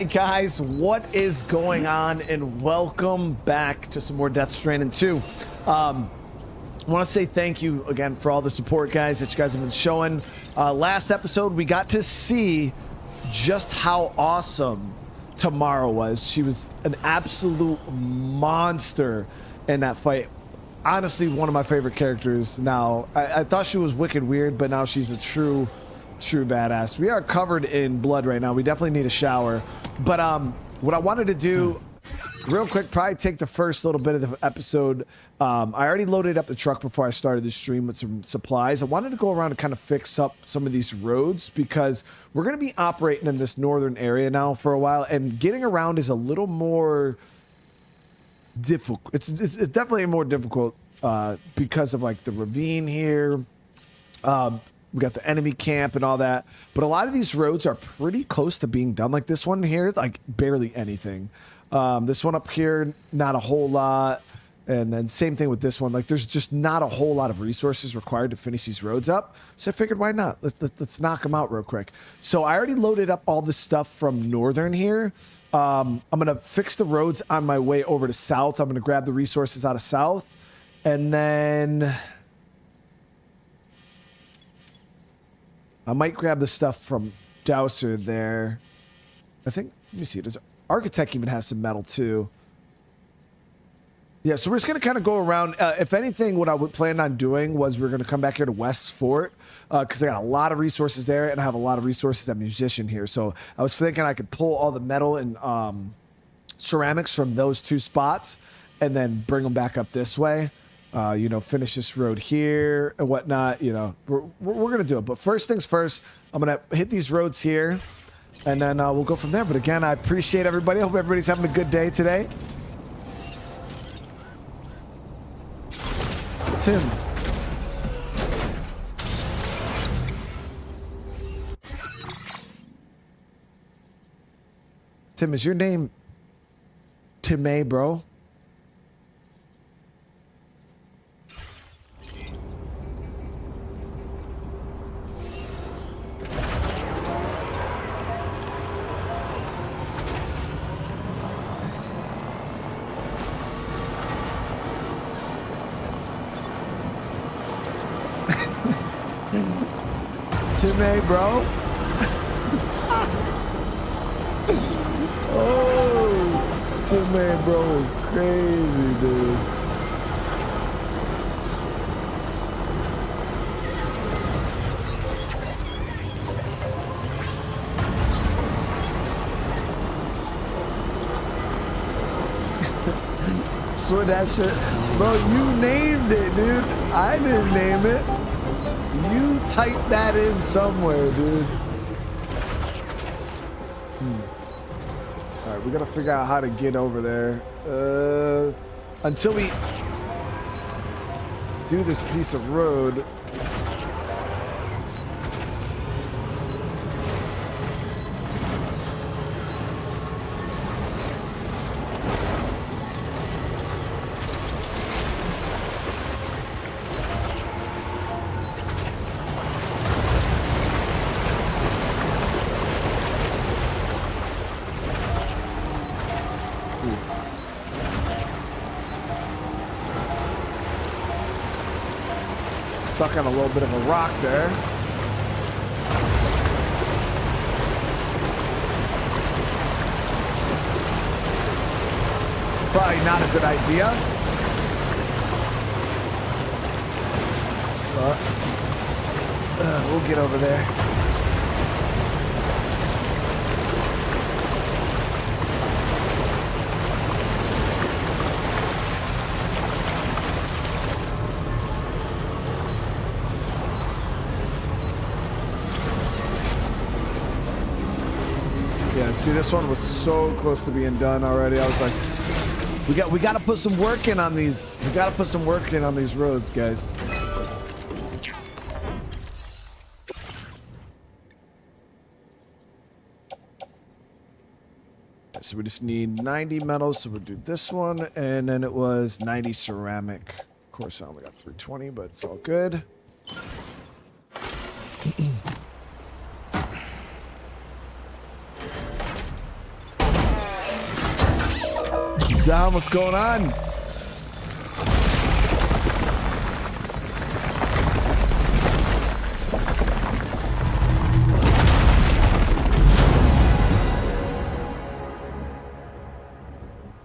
Hey guys, what is going on? And welcome back to some more Death Stranding 2. I want to say thank you again for all the support, guys, that you guys have been showing. Last episode, we got to see just how awesome Tamara was. She was an absolute monster in that fight. Honestly, one of my favorite characters now. I thought she was wicked weird, but now she's a true badass. We are covered in blood right now. We definitely need a shower. But what I wanted to do real quick, probably take the first little bit of the episode. I already loaded up the truck before I started the stream with some supplies. I wanted to go around and kind of fix up some of these roads because we're going to be operating in this northern area now for a while, and getting around is a little more difficult. It's definitely more difficult because of like the ravine here. We got the enemy camp and all that, but a lot of these roads are pretty close to being done. Like this one here, like barely anything. This one up here, not a whole lot. And then same thing with this one. Like there's just not a whole lot of resources required to finish these roads up. So I figured, why not? Let's knock them out real quick. So I already loaded up all the stuff from northern here. I'm going to fix the roads on my way over to south. I'm going to grab the resources out of south, and then I might grab the stuff from Dowser there. I think, let me see, does Architect even has some metal too? Yeah, so we're just going to kind of go around. If anything, what I would plan on doing was we're going to come back here to West Fort because I got a lot of resources there, and I have a lot of resources at Musician here. So I was thinking I could pull all the metal and ceramics from those two spots and then bring them back up this way. You know, finish this road here and whatnot. You know, we're gonna do it. But first things first, I'm gonna hit these roads here, and then we'll go from there. But again, I appreciate everybody. I hope everybody's having a good day today. Tim. Tim, is your name Timay, bro? Timay, bro. Oh, Timay, bro, is crazy, dude. Swear that shit, bro. You named it, dude. I didn't name it. You typed that in somewhere, dude. All right, we gotta figure out how to get over there. Until we do this piece of road. Stuck on a little bit of a rock there. Probably not a good idea. But we'll get over there. Yeah, see, this one was so close to being done already. I was like, we got to put some work in on these. We got to put some work in on these roads, guys. So we just need 90 metal, so we'll do this one, and then it was 90 ceramic. Of course, I only got 320, but it's all good. Dom, what's going on?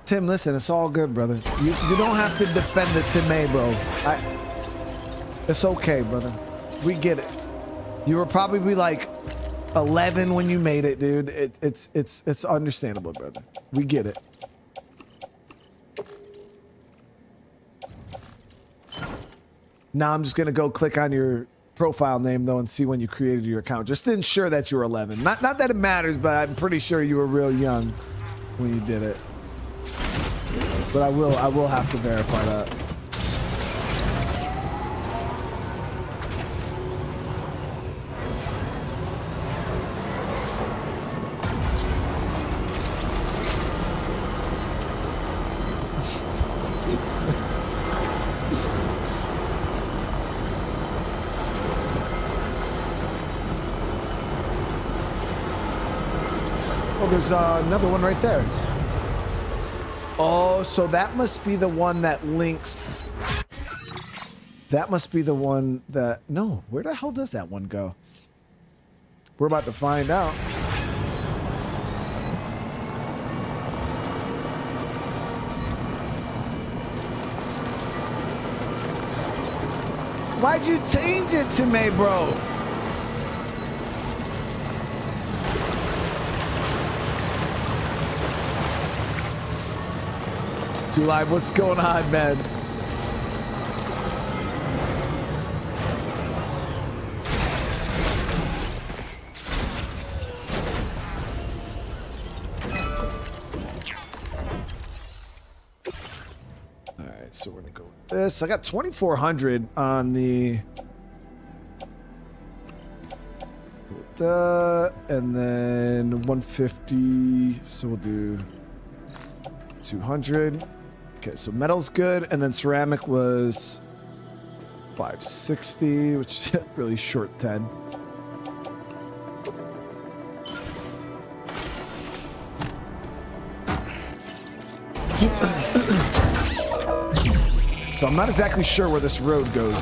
Tim, listen, it's all good, brother. You don't have to defend the Tim, bro. It's okay, brother. We get it. You were probably like 11 when you made it, dude. It's understandable, brother. We get it. Now I'm just gonna go click on your profile name though and see when you created your account, just to ensure that you were 11. Not that it matters, but I'm pretty sure you were real young when you did it. But I will have to verify that. Oh, there's another one right there. Oh, so that must be the one that links. That must be the one that... No, where the hell does that one go? We're about to find out. Why'd you change it to me, bro? Two Live, what's going on, man? All right, so we're gonna go with this. I got 2,400 on the and then 150. So we'll do 200. Okay, so metal's good, and then ceramic was 560, which is really short 10. So I'm not exactly sure where this road goes.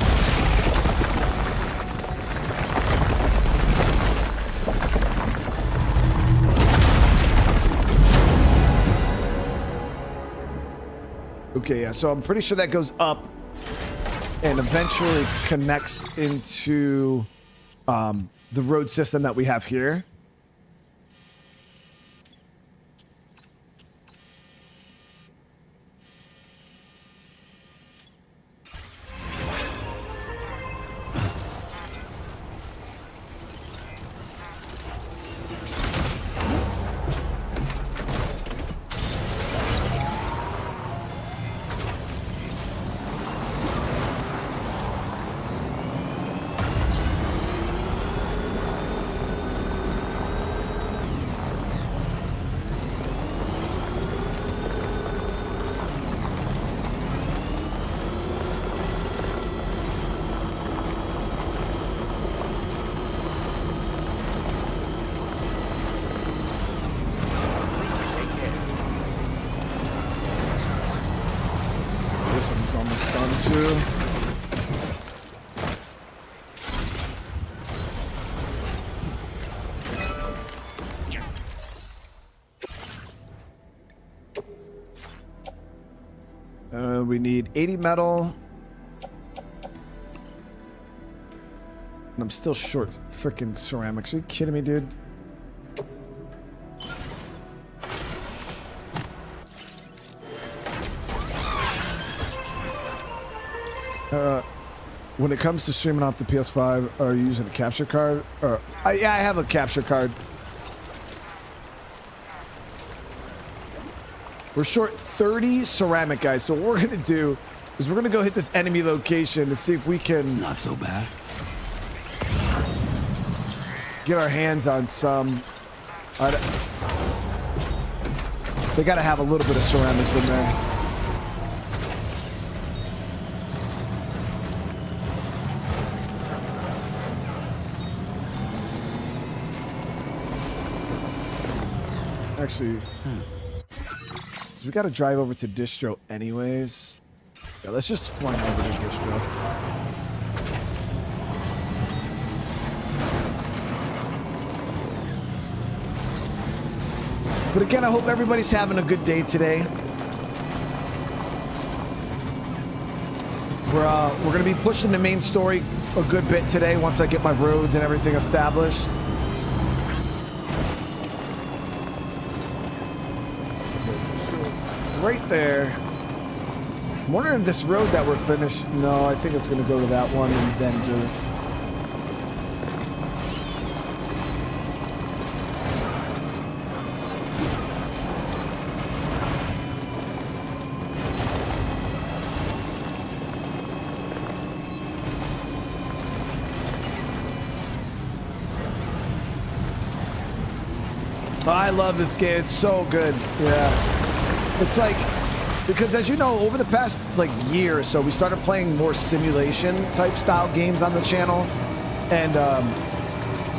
Okay, yeah, so I'm pretty sure that goes up and eventually connects into the road system that we have here. This one's almost done too. We need 80 metal. And I'm still short freaking ceramics. Are you kidding me, dude? When it comes to streaming off the PS5, are you using a capture card? Or yeah, I have a capture card. We're short 30 ceramic, guys. So what we're gonna do is we're gonna go hit this enemy location to see if we can. It's not so bad. Get our hands on some. They gotta have a little bit of ceramics in there. Actually, because we got to drive over to distro anyways. Yeah, let's just fly over to distro. But again, I hope everybody's having a good day today. We're going to be pushing the main story a good bit today once I get my roads and everything established. Right there. I'm wondering if this road that we're finished. No, I think it's going to go to that one and then do. I love this game. It's so good. Yeah. It's like, because as you know, over the past like year or so, we started playing more simulation type style games on the channel. And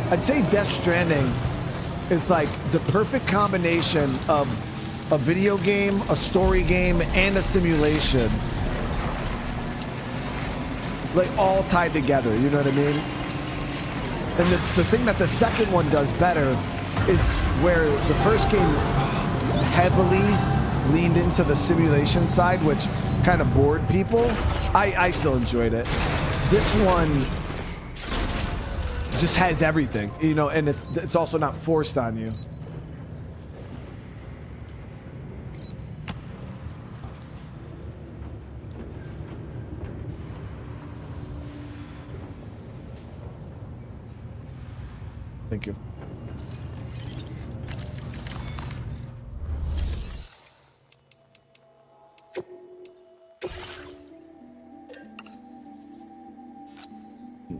I'd say Death Stranding is like the perfect combination of a video game, a story game, and a simulation. Like all tied together, you know what I mean? And the thing that the second one does better is where the first game heavily leaned into the simulation side, which kind of bored people. I still enjoyed it. This one just has everything, you know, and it's also not forced on you. Thank you.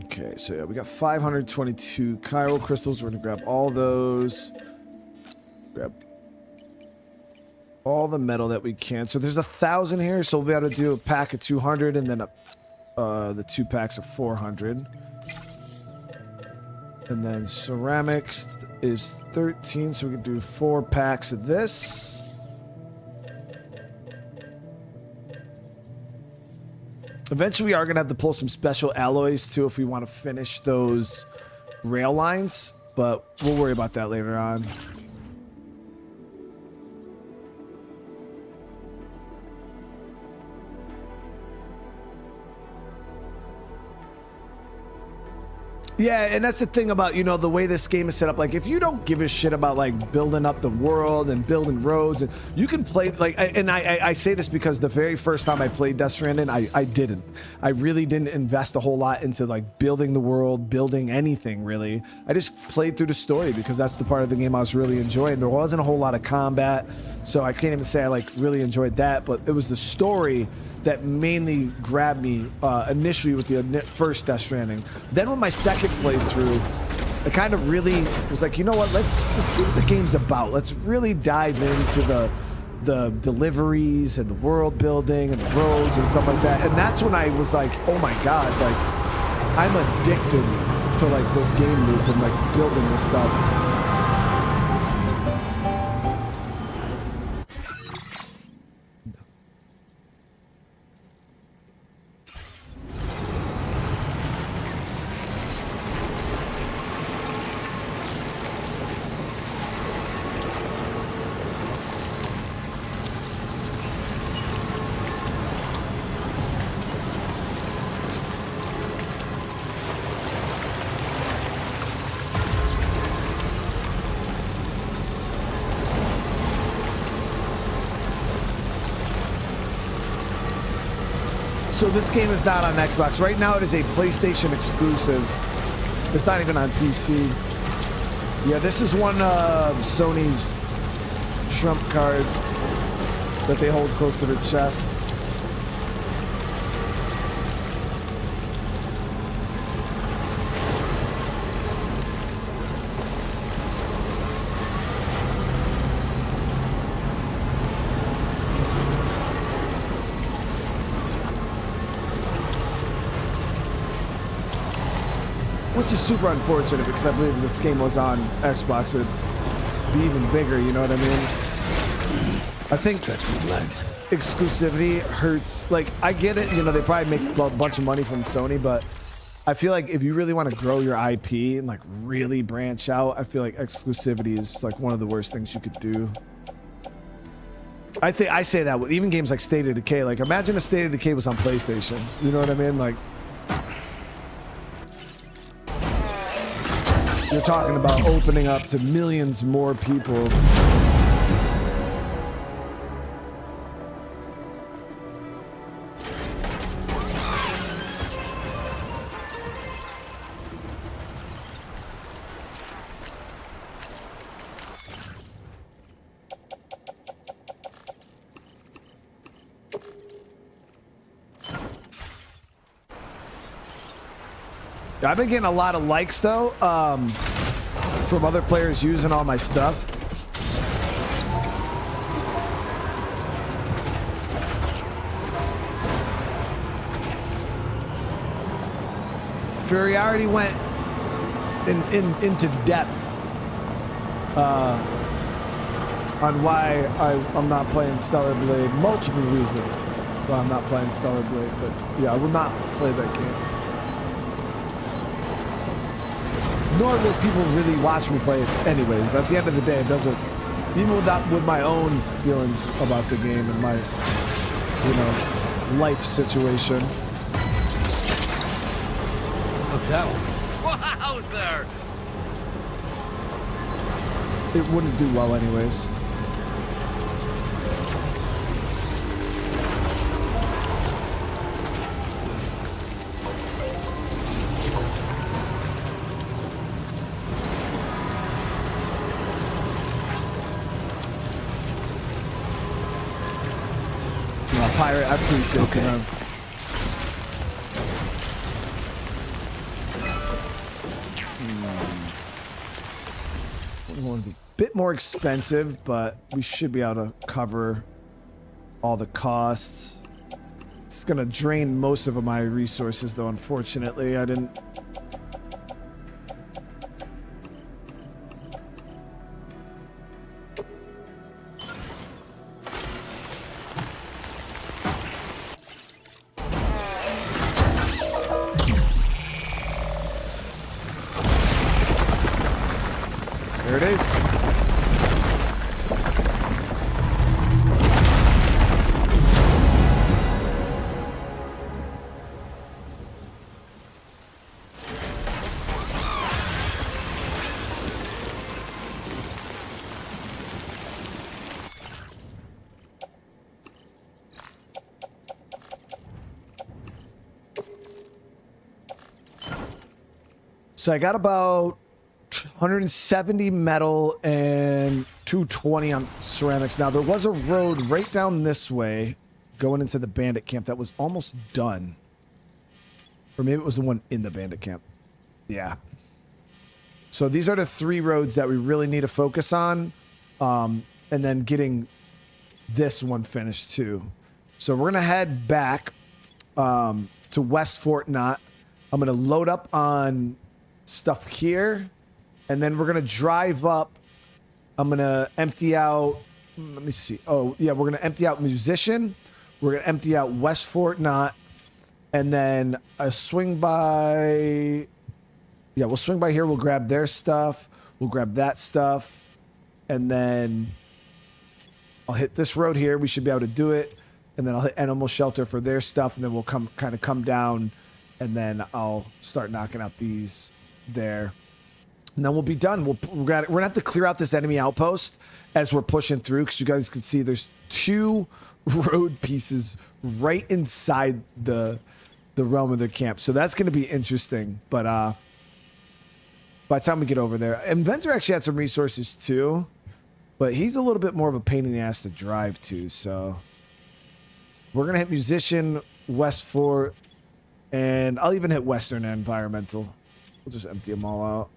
Okay, so yeah, we got 522 chiral crystals. We're gonna grab all those. Grab all the metal that we can. So there's 1,000 here, so we'll be able to do a pack of 200 and then the 2 packs of 400. And then ceramics is 13, so we can do 4 packs of this. Eventually, we are going to have to pull some special alloys, too, if we want to finish those rail lines. But we'll worry about that later on. Yeah, and that's the thing about, you know, the way this game is set up. Like, if you don't give a shit about, like, building up the world and building roads, and you can play, like, and I say this because the very first time I played Death Stranding, I didn't. I really didn't invest a whole lot into, like, building the world, building anything, really. I just played through the story because that's the part of the game I was really enjoying. There wasn't a whole lot of combat, so I can't even say I, like, really enjoyed that, but it was the story that mainly grabbed me initially with the first Death Stranding. Then with my second playthrough, I kind of really was like, you know what, let's see what the game's about. Let's really dive into the deliveries and the world building and the roads and stuff like that. And that's when I was like, oh my God, like I'm addicted to like this game loop and like building this stuff. So this game is not on Xbox. Right now it is a PlayStation exclusive. It's not even on PC. Yeah, this is one of Sony's trump cards that they hold close to their chest. Which is super unfortunate because I believe if this game was on Xbox, it'd be even bigger, you know what I mean? I think exclusivity hurts. Like, I get it, you know, they probably make a bunch of money from Sony, but I feel like if you really want to grow your IP and like really branch out, I feel like exclusivity is like one of the worst things you could do. I say that with even games like State of Decay. Like, imagine if State of Decay was on PlayStation. You know what I mean? Like, you're talking about opening up to millions more people. I've been getting a lot of likes though, from other players using all my stuff. Fury already went into depth on why I'm not playing Stellar Blade. Multiple reasons why I'm not playing Stellar Blade, but yeah, I will not play that game. Nor will people really watch me play it anyways. At the end of the day, it doesn't, even with my own feelings about the game and my, you know, life situation. Hotel. Wowzer! It wouldn't do well anyways. Pirate, I appreciate it, man. One's a bit more expensive, but we should be able to cover all the costs. It's gonna drain most of my resources, though. Unfortunately, I didn't. There it is. So I got about 170 metal and 220 on ceramics. Now there was a road right down this way going into the bandit camp that was almost done. Or maybe it was the one in the bandit camp. Yeah. So these are the 3 roads that we really need to focus on. And then getting this one finished too. So we're going to head back to West Fort Knott. I'm going to load up on stuff here. And then we're going to drive up. I'm going to empty out. Let me see. Oh, yeah. We're going to empty out Musician. We're going to empty out West Fort Knott. And then a swing by. Yeah, we'll swing by here. We'll grab their stuff. We'll grab that stuff. And then I'll hit this road here. We should be able to do it. And then I'll hit Animal Shelter for their stuff. And then we'll kind of come down. And then I'll start knocking out these there. And then we'll be done. We're gonna have to clear out this enemy outpost as we're pushing through, because you guys can see there's 2 road pieces right inside the realm of the camp. So that's going to be interesting. But by the time we get over there, Inventor actually had some resources too, but he's a little bit more of a pain in the ass to drive to. So we're going to hit Musician, West Fort, and I'll even hit Western Environmental. We'll just empty them all out.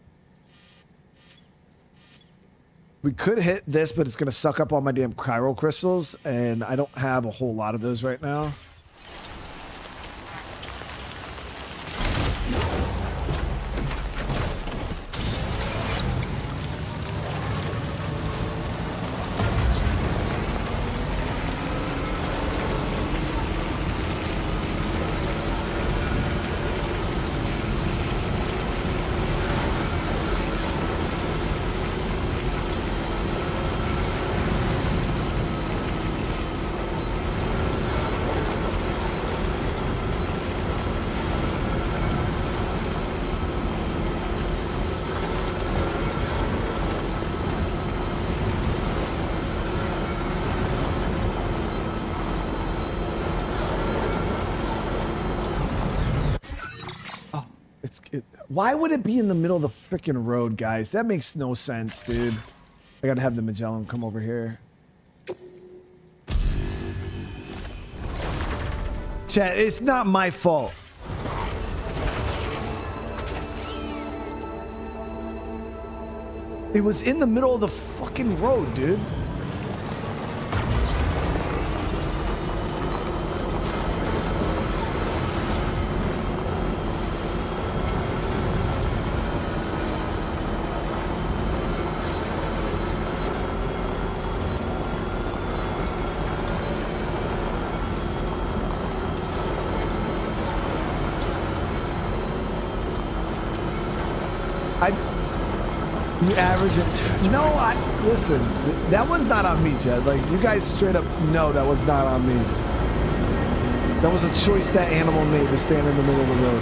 We could hit this, but it's going to suck up all my damn chiral crystals, and I don't have a whole lot of those right now. why would it be in the middle of the freaking road, guys? That makes no sense, dude. I gotta have the Magellan come over here. Chat, it's not my fault. It was in the middle of the fucking road, dude. You average it. No, listen, that one's not on me, Chad. Like, you guys straight up know that was not on me. That was a choice that animal made to stand in the middle of the road.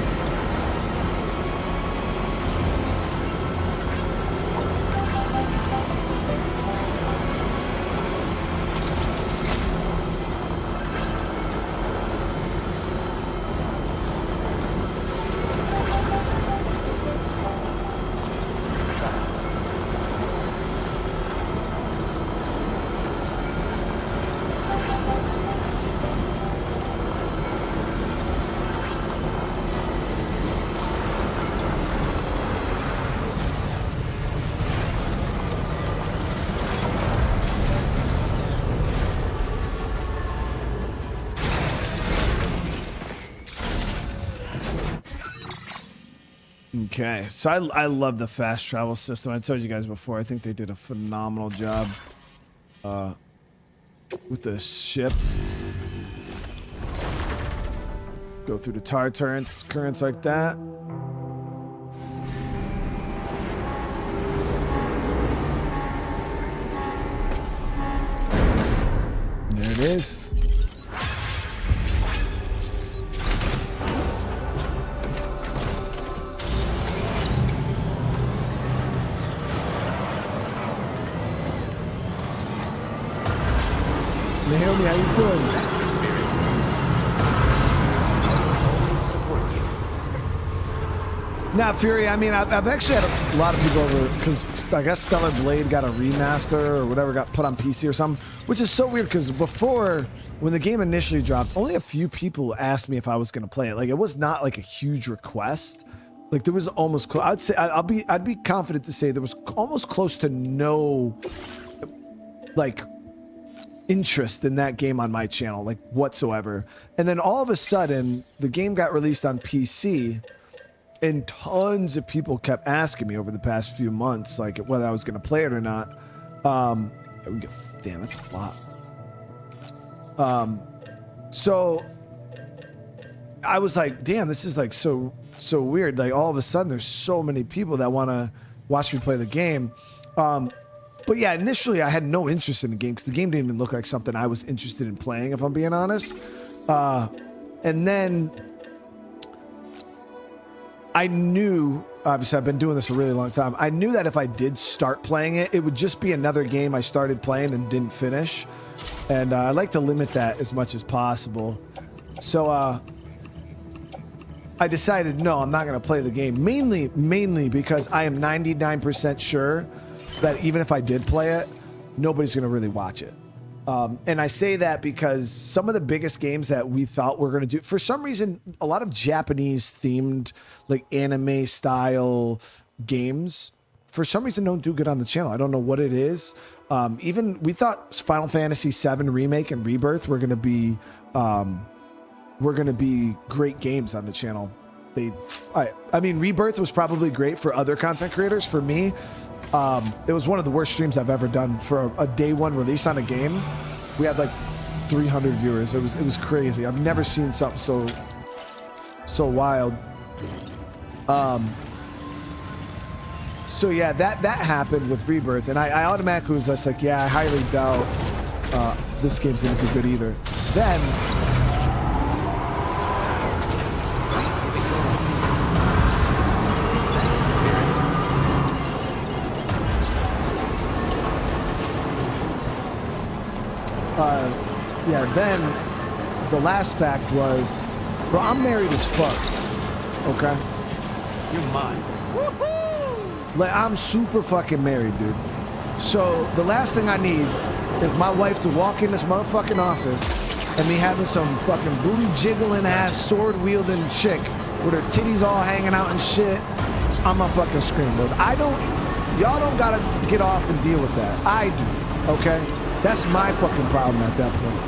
Okay, so I love the fast travel system. I told you guys before, I think they did a phenomenal job with the ship. Go through the tar currents like that. There it is. Naomi, how you doing? Now, Fury, I mean, I've actually had a lot of people over, because I guess Stellar Blade got a remaster or whatever, got put on PC or something, which is so weird, because before, when the game initially dropped, only a few people asked me if I was going to play it. Like, it was not like a huge request. Like, there was almost, I'd say, I'd be confident to say there was almost close to no, like, interest in that game on my channel, like whatsoever. And then all of a sudden the game got released on PC and tons of people kept asking me over the past few months, like whether I was going to play it or not. Damn, that's a lot. So I was like, damn, this is like so weird. Like all of a sudden there's so many people that want to watch me play the game. But yeah, initially I had no interest in the game because the game didn't even look like something I was interested in playing, if I'm being honest. And then I knew, obviously I've been doing this a really long time, I knew that if I did start playing it, it would just be another game I started playing and didn't finish. And I like to limit that as much as possible. So I decided, no, I'm not going to play the game. Mainly because I am 99% sure that even if I did play it, nobody's going to really watch it. And I say that because some of the biggest games that we thought were going to do, for some reason, a lot of Japanese themed, like anime style games, for some reason don't do good on the channel. I don't know what it is. Even we thought Final Fantasy VII Remake and Rebirth were going to be great games on the channel. I mean, Rebirth was probably great for other content creators. For me, it was one of the worst streams I've ever done for a day one release on a game. We had like 300 viewers. It was crazy. I've never seen something so wild. So yeah, that happened with Rebirth, and I automatically was just like, yeah, I highly doubt this game's gonna do good either. Then then the last fact was, bro, I'm married as fuck, okay? You're mine. Like, I'm super fucking married, dude. So the last thing I need is my wife to walk in this motherfucking office and me having some fucking booty jiggling ass sword wielding chick with her titties all hanging out and shit. I'm a fucking scream, bro. Y'all don't gotta get off and deal with that. I do, okay? That's my fucking problem at that point.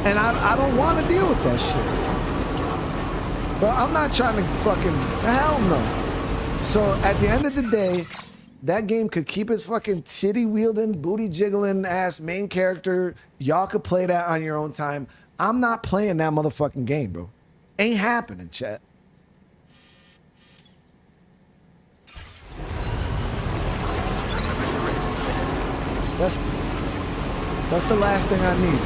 And I don't want to deal with that shit. But I'm not trying to fucking, hell no. So at the end of the day, that game could keep its fucking titty wielding, booty jiggling ass main character. Y'all could play that on your own time. I'm not playing that motherfucking game, bro. Ain't happening, chat. That's the last thing I need.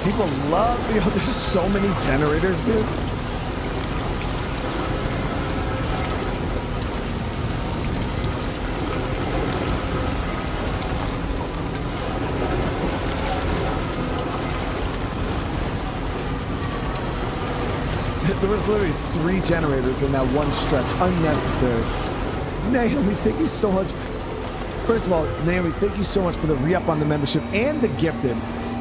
People love, there's so many generators, dude. There was literally 3 generators in that one stretch. Unnecessary. Naomi, thank you so much. First of all, Naomi, thank you so much for the re-up on the membership and the gifted.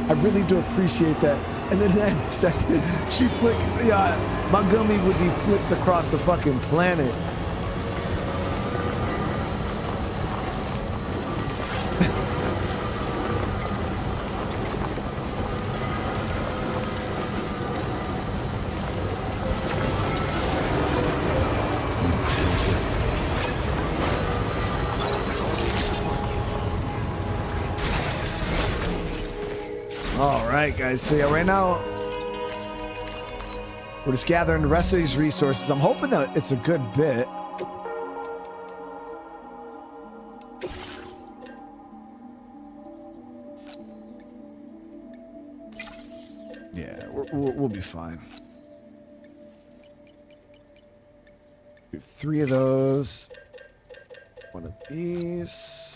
I really do appreciate that. And then that section, she flicked, my gummy would be flipped across the fucking planet. All right, guys. So yeah, right now we're just gathering the rest of these resources. I'm hoping that it's a good bit. Yeah, we'll be fine. Do 3 of those. 1 of these.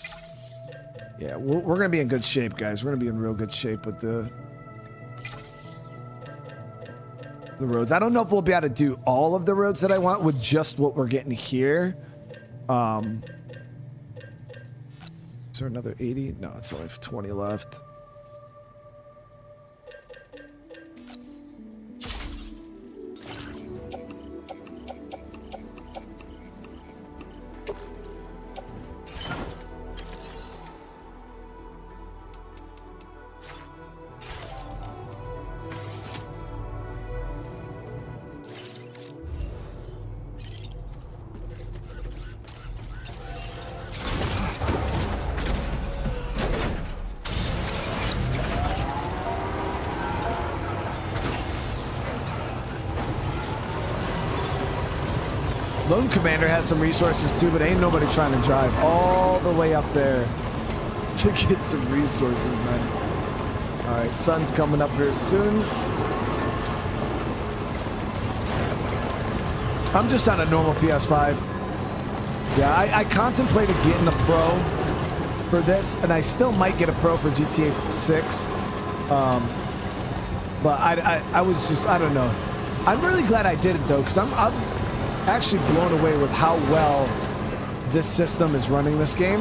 Yeah, we're going to be in good shape, guys. We're going to be in real good shape with the roads. I don't know if we'll be able to do all of the roads that I want with just what we're getting here. Is there another 80? No, it's only 20 left. Lone Commander has some resources too, but ain't nobody trying to drive all the way up there to get some resources, man. All right, sun's coming up here soon. I'm just on a normal PS5. Yeah, I contemplated getting a Pro for this, and I still might get a Pro for GTA 6. But I was just, I don't know. I'm really glad I did it though, because I'm actually blown away with how well this system is running this game.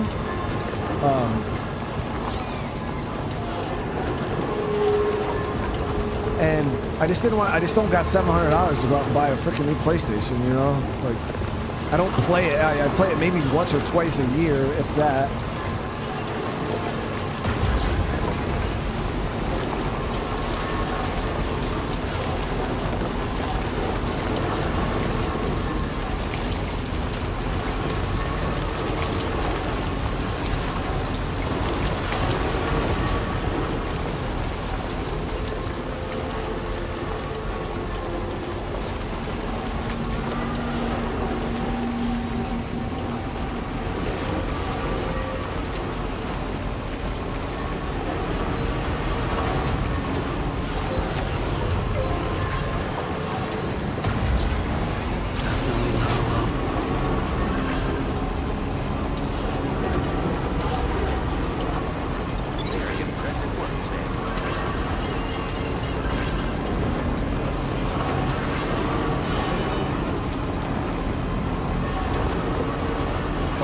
And I just don't got $700 to go out and buy a freaking new PlayStation, you know? Like, I don't play it. I play it maybe once or twice a year, if that.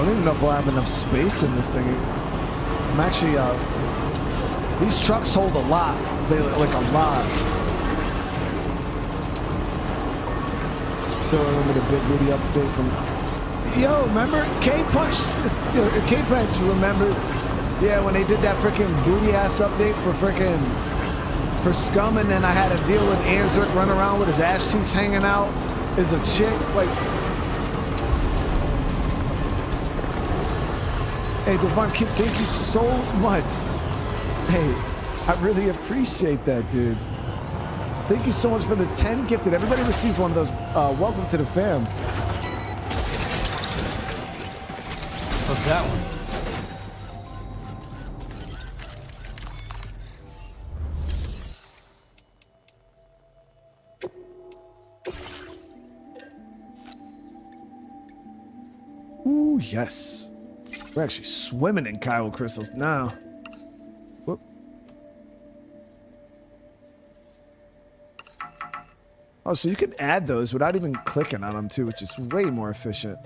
don't even know if we'll have enough space in this thing. I'm actually, these trucks hold a lot. They like a lot. Still remember the big booty update from. Yo, remember K-Punch remembers. Yeah, when they did that freaking booty ass update for Scum, and then I had to deal with Anzerk running around with his ass cheeks hanging out as a chick. Like, hey, Devon, thank you so much. Hey, I really appreciate that, dude. Thank you so much for the 10 gifted. Everybody receives one of those. Welcome to the fam. Look that one. Ooh, yes. We're actually swimming in Kyle crystals now. Whoop. Oh, so you can add those without even clicking on them too, which is way more efficient.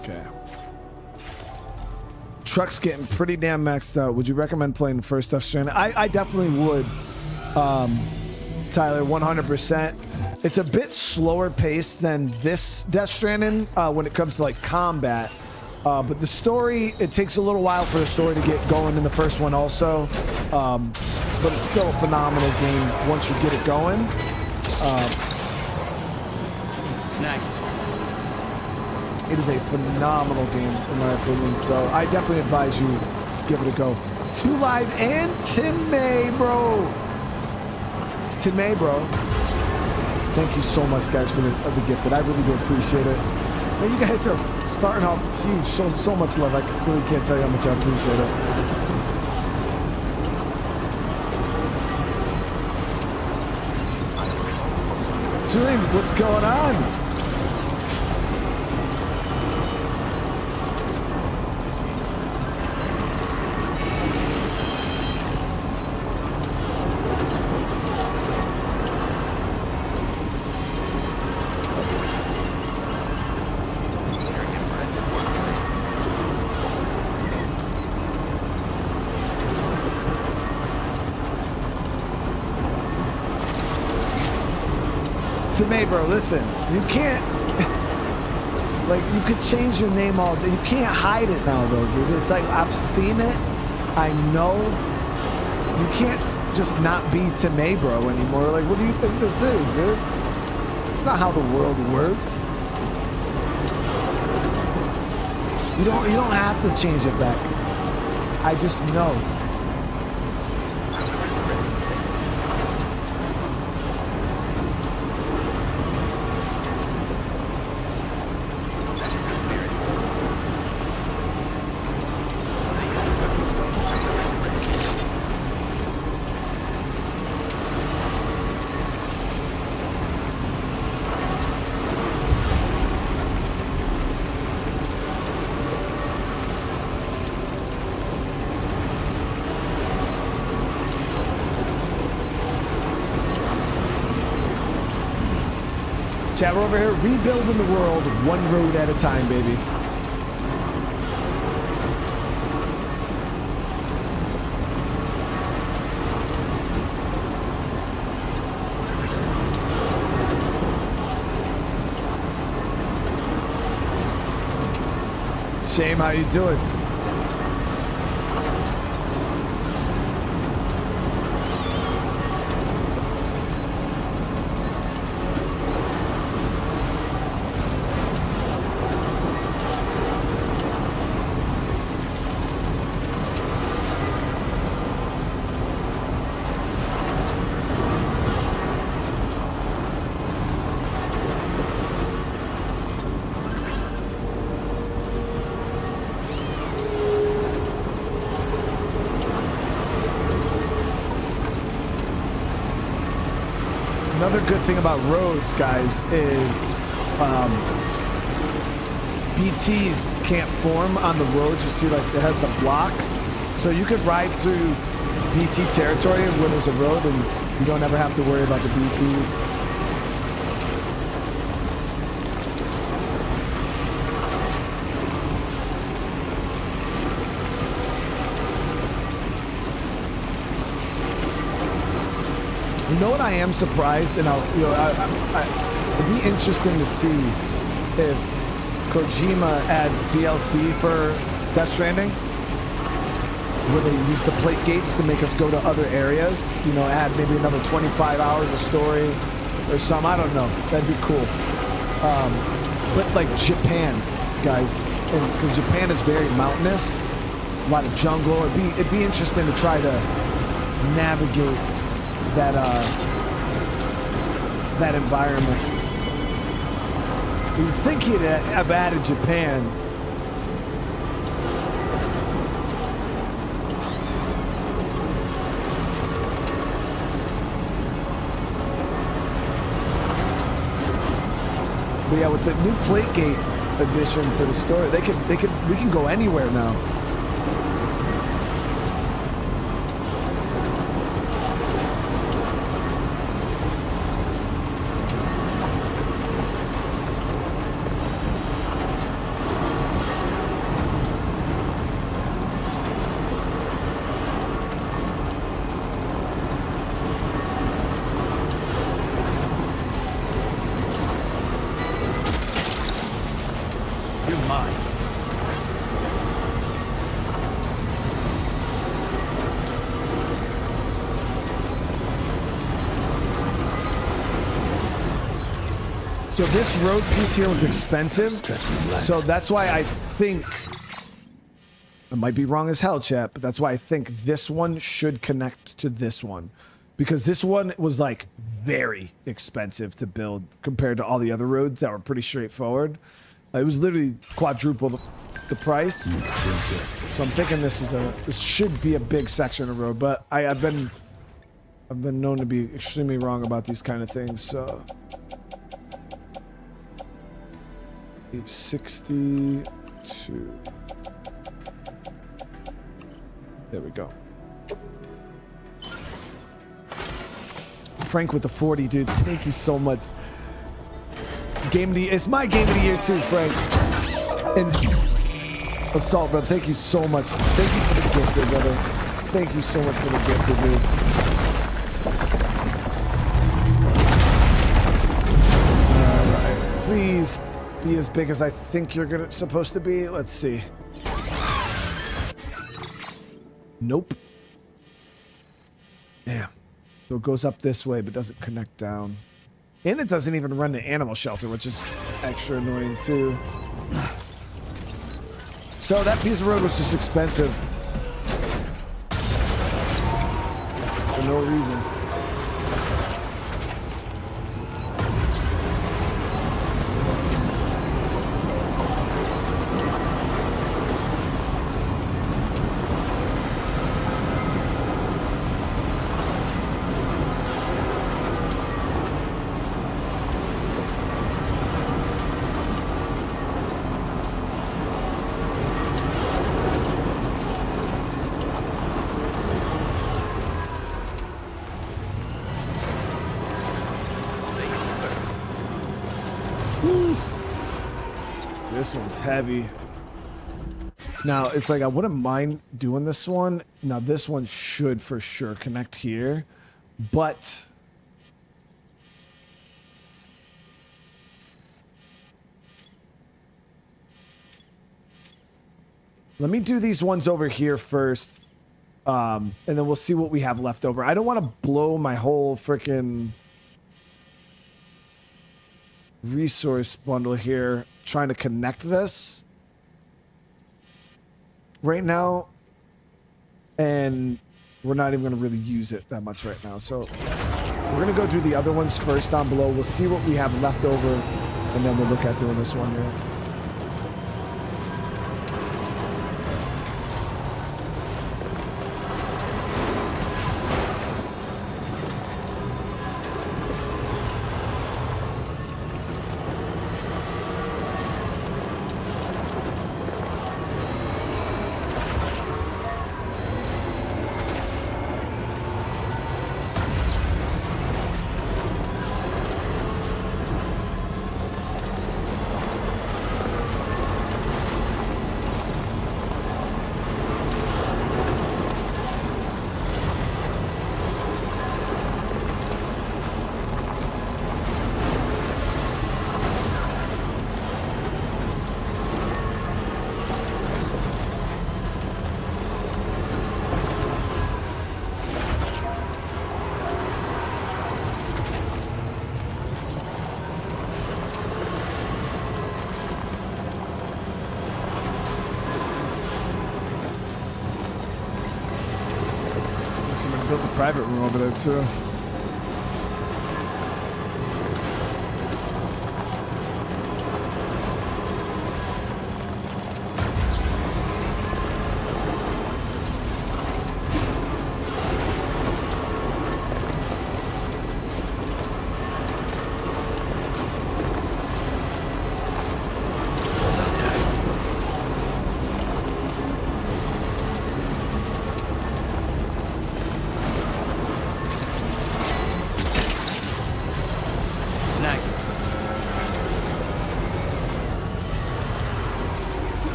Okay. Truck's getting pretty damn maxed out. Would you recommend playing the first Death Stranding? I definitely would, Tyler, 100%. It's a bit slower paced than this Death Stranding when it comes to like combat. But the story, it takes a little while for the story to get going in the first one also. But it's still a phenomenal game once you get it going. Next. It is a phenomenal game in my opinion. So I definitely advise you give it a go. 2 Live and Tim May, bro. Tim May, bro. Thank you so much, guys, for the gifted. I really do appreciate it. Man, you guys are starting off huge, showing so much love. I really can't tell you how much I appreciate it. Julian, what's going on? May, bro, listen, you can't like, you could change your name all day. You can't hide it now though, dude. It's like, I've seen it, I know. You can't just not be May, bro, anymore. Like, what do you think this is, dude? It's not how the world works. You don't have to change it back. I just know. Chat, we're over here rebuilding the world one road at a time, baby. Shame, how you doing? Another good thing about roads, guys, is BTs can't form on the roads. You see, like, it has the blocks. So you could ride through BT territory where there's a road and you don't ever have to worry about the BTs. You know what I am surprised, and it'd be interesting to see if Kojima adds DLC for Death Stranding, where they use the plate gates to make us go to other areas. You know, add maybe another 25 hours of story or some. I don't know. That'd be cool. But like Japan, guys, and because Japan is very mountainous, a lot of jungle. It'd be interesting to try to navigate that environment. You'd think he'd have added Japan. But yeah, with the new plate gate addition to the story, we can go anywhere now. So this road piece here was expensive, so that's why I think, I might be wrong as hell, chat, but that's why I think this one should connect to this one, because this one was like very expensive to build compared to all the other roads that were pretty straightforward. It was literally quadruple the price. So I'm thinking this should be a big section of road, but I've been known to be extremely wrong about these kind of things. So 62. There we go. Frank with the 40, dude. Thank you so much. Game of the year. It's my game of the year too, Frank. And Assault, bro. Thank you so much. Thank you for the gift, dude, brother. Thank you so much for the gift, dude. Alright. Please be as big as I think you're supposed to be. Let's see. Nope. Yeah. So it goes up this way, but doesn't connect down. And it doesn't even run the animal shelter, which is extra annoying too. So that piece of road was just expensive. For no reason. This one's heavy. Now, it's like I wouldn't mind doing this one. Now, this one should for sure connect here, but let me do these ones over here first, and then we'll see what we have left over. I don't want to blow my whole freaking resource bundle here trying to connect this right now, and we're not even going to really use it that much right now. So we're going to go do the other ones first down below. We'll see what we have left over, and then we'll look at doing this one here. private room over there too.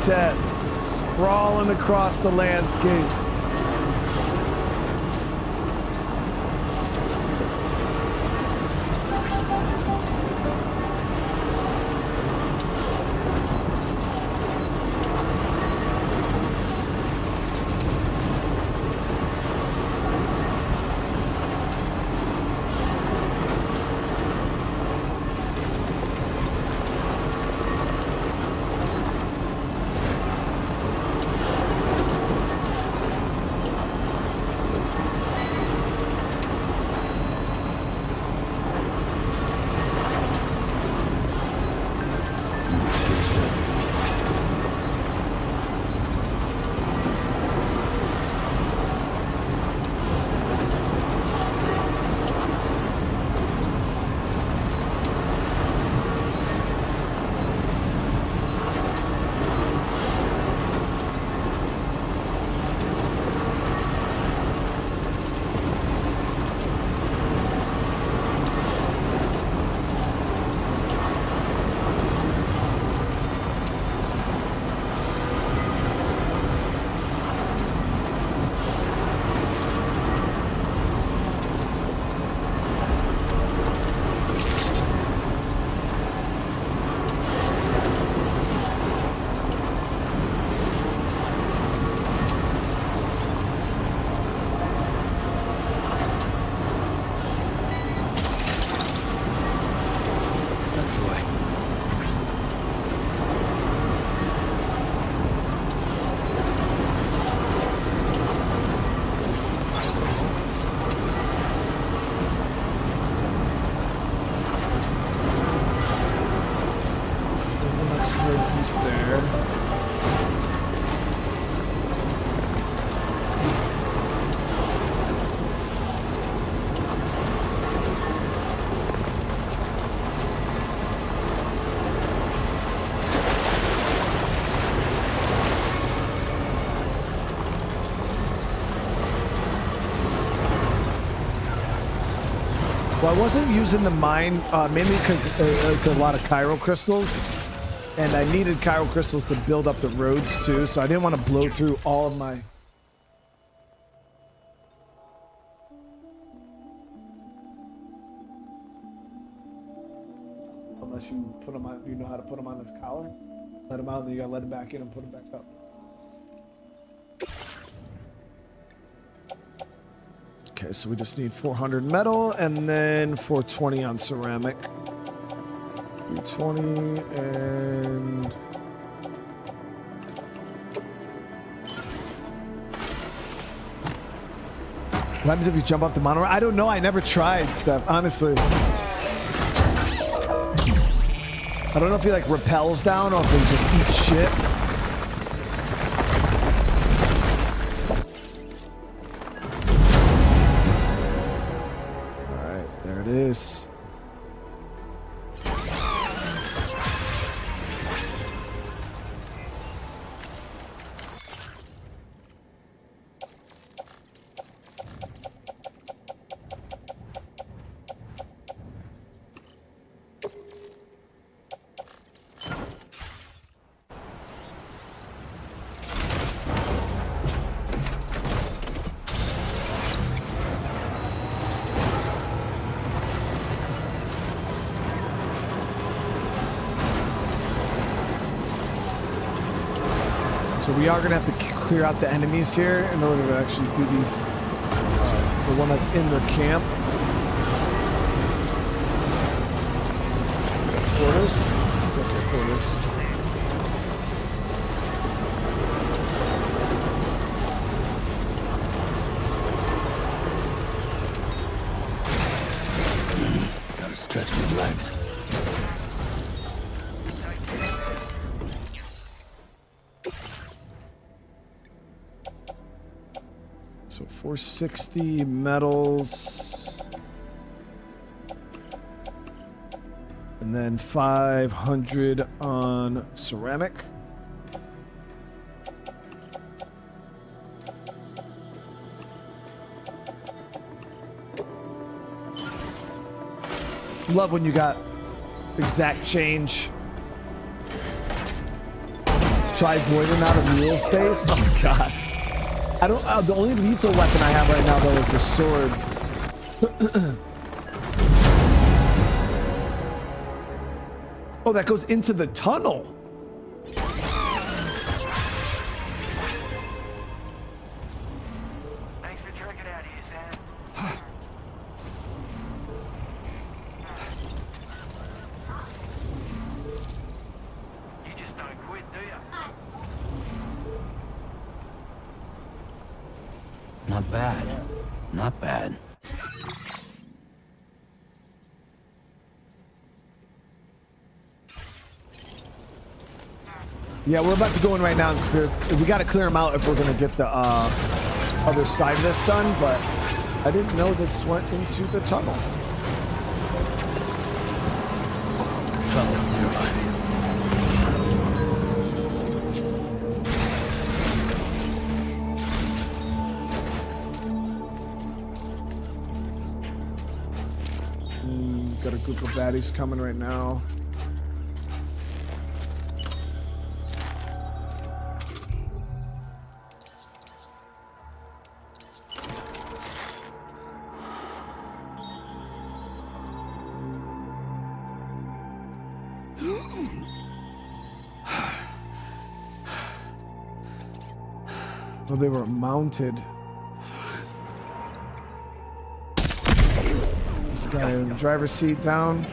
Set sprawling across the landscape. Well, I wasn't using the mine mainly because it's a lot of chiral crystals, and I needed chiral crystals to build up the roads too, so I didn't want to blow through all of my... Unless you put them on, you know how to put them on this collar? Let them out, and then you gotta let them back in and put them back up. Okay, so we just need 400 metal and then 420 on ceramic. 320 and... What happens if you jump off the monorail? I don't know. I never tried, Steph, honestly. I don't know if he like rappels down or if he just eats shit. This. So we are going to have to clear out the enemies here in order to actually do these, the one that's in their camp. Quarters? Okay, quarters. this. Gotta stretch my legs. So 460 metals. And then 500 on ceramic. Love when you got exact change. Try voiding out of wheel space. Oh god. I don't. The only lethal weapon I have right now though is the sword. Oh, that goes into the tunnel. Thanks for jerking out here, Sam. You just don't quit, do you? Not bad. Not bad. Yeah, we're about to go in right now and clear. We got to clear them out if we're gonna get the other side of this done. But I didn't know this went into the tunnel. Got a group of baddies coming right now. Oh, they were mounted. This guy in the driver's seat down.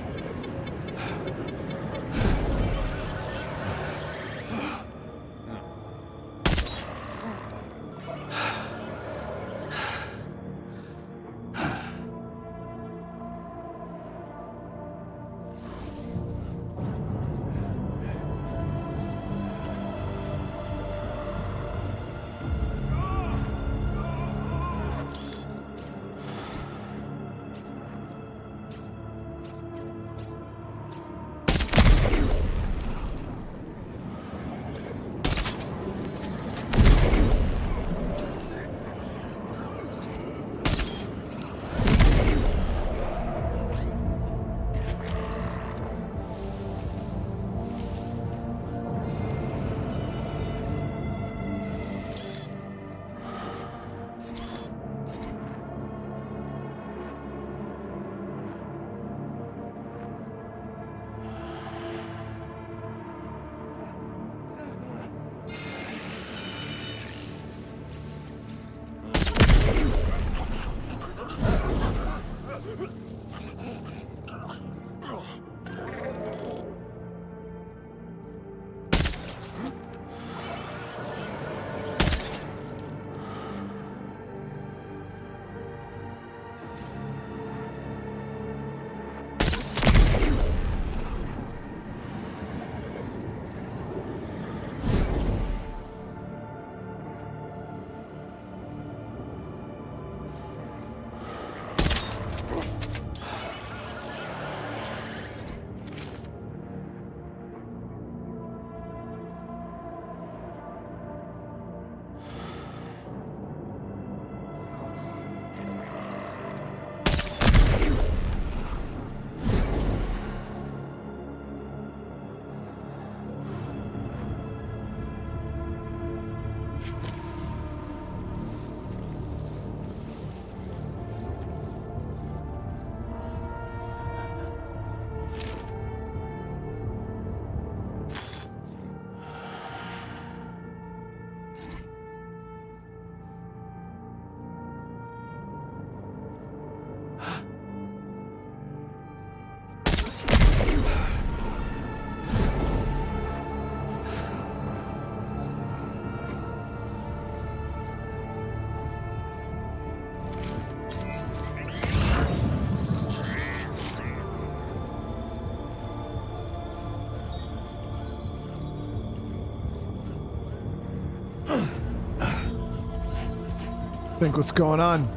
Think what's going on.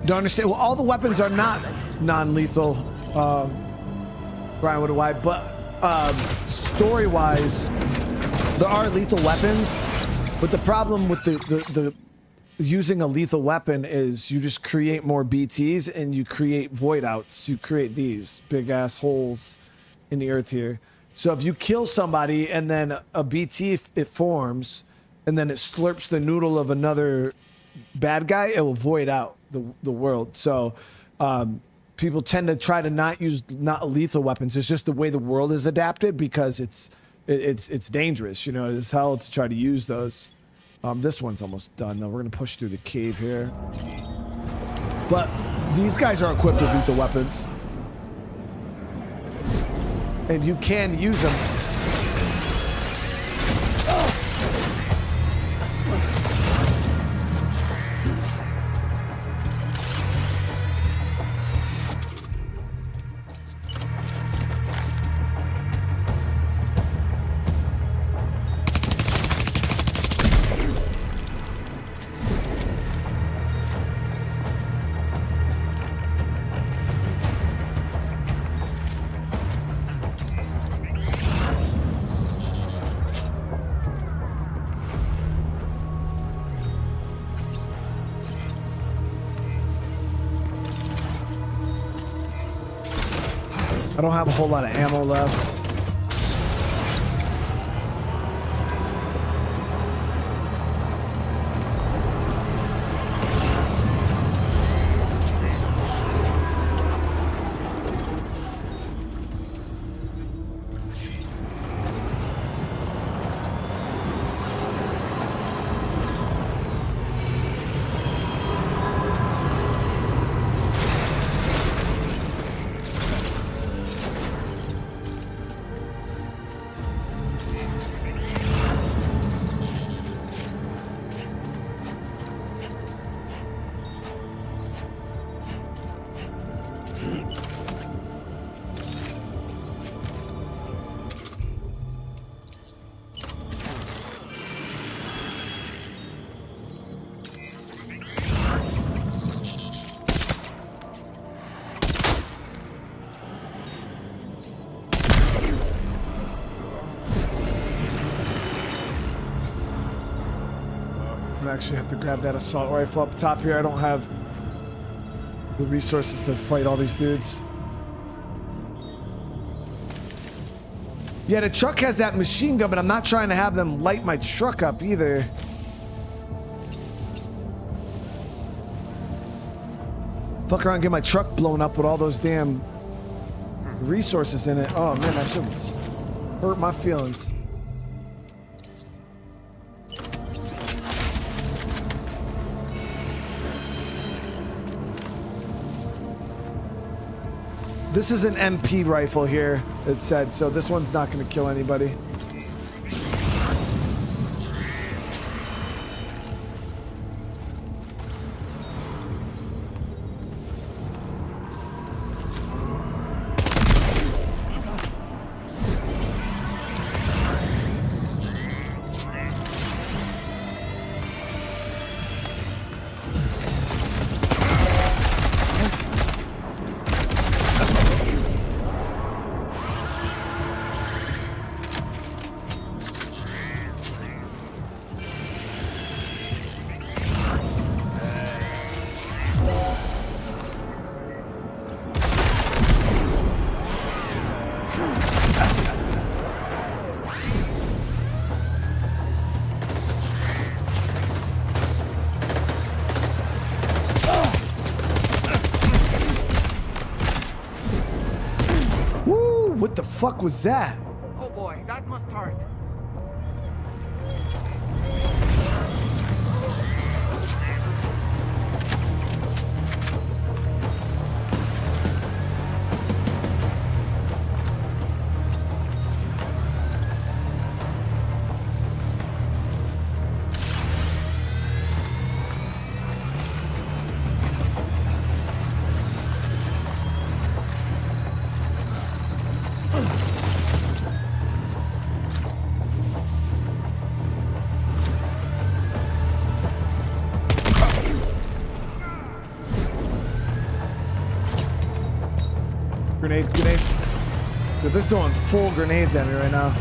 Don't understand. Well, all the weapons are not non-lethal. Brian, what do I? But story-wise, there are lethal weapons. But the problem with the using a lethal weapon is you just create more BTs and you create void outs. You create these big ass holes in the earth here. So if you kill somebody and then a BT it forms and then it slurps the noodle of another bad guy, it will void out the world. So people tend to try to not use not lethal weapons. It's just the way the world is adapted because it's dangerous, you know, it's hell to try to use those. This one's almost done though. We're gonna push through the cave here. But these guys are equipped with lethal weapons. And you can use them. I don't have a whole lot of ammo left. I actually have to grab that assault rifle up top here. I don't have the resources to fight all these dudes. Yeah, the truck has that machine gun, but I'm not trying to have them light my truck up either. Fuck around and get my truck blown up with all those damn resources in it. Oh man, I should hurt my feelings. This is an MP rifle here, it said, so this one's not going to kill anybody. What the fuck was that? Oh boy, that must hurt. Grenade, grenade. Dude, they're throwing full grenades at me right now.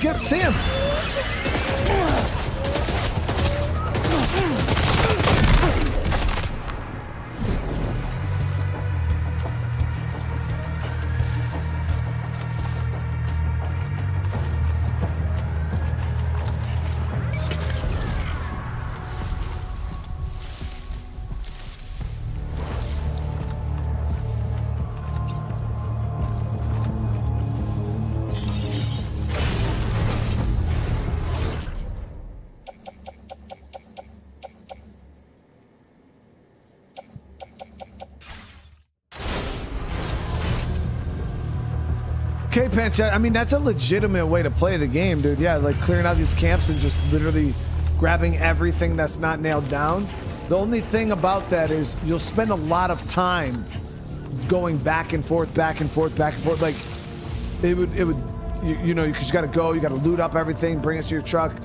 Get up, Sam! Okay, Pinch, I mean, that's a legitimate way to play the game, dude. Yeah, like clearing out these camps and just literally grabbing everything that's not nailed down. The only thing about that is you'll spend a lot of time going back and forth, back and forth, back and forth. Like, it would, you know, because you got to go, you got to loot up everything, bring it to your truck,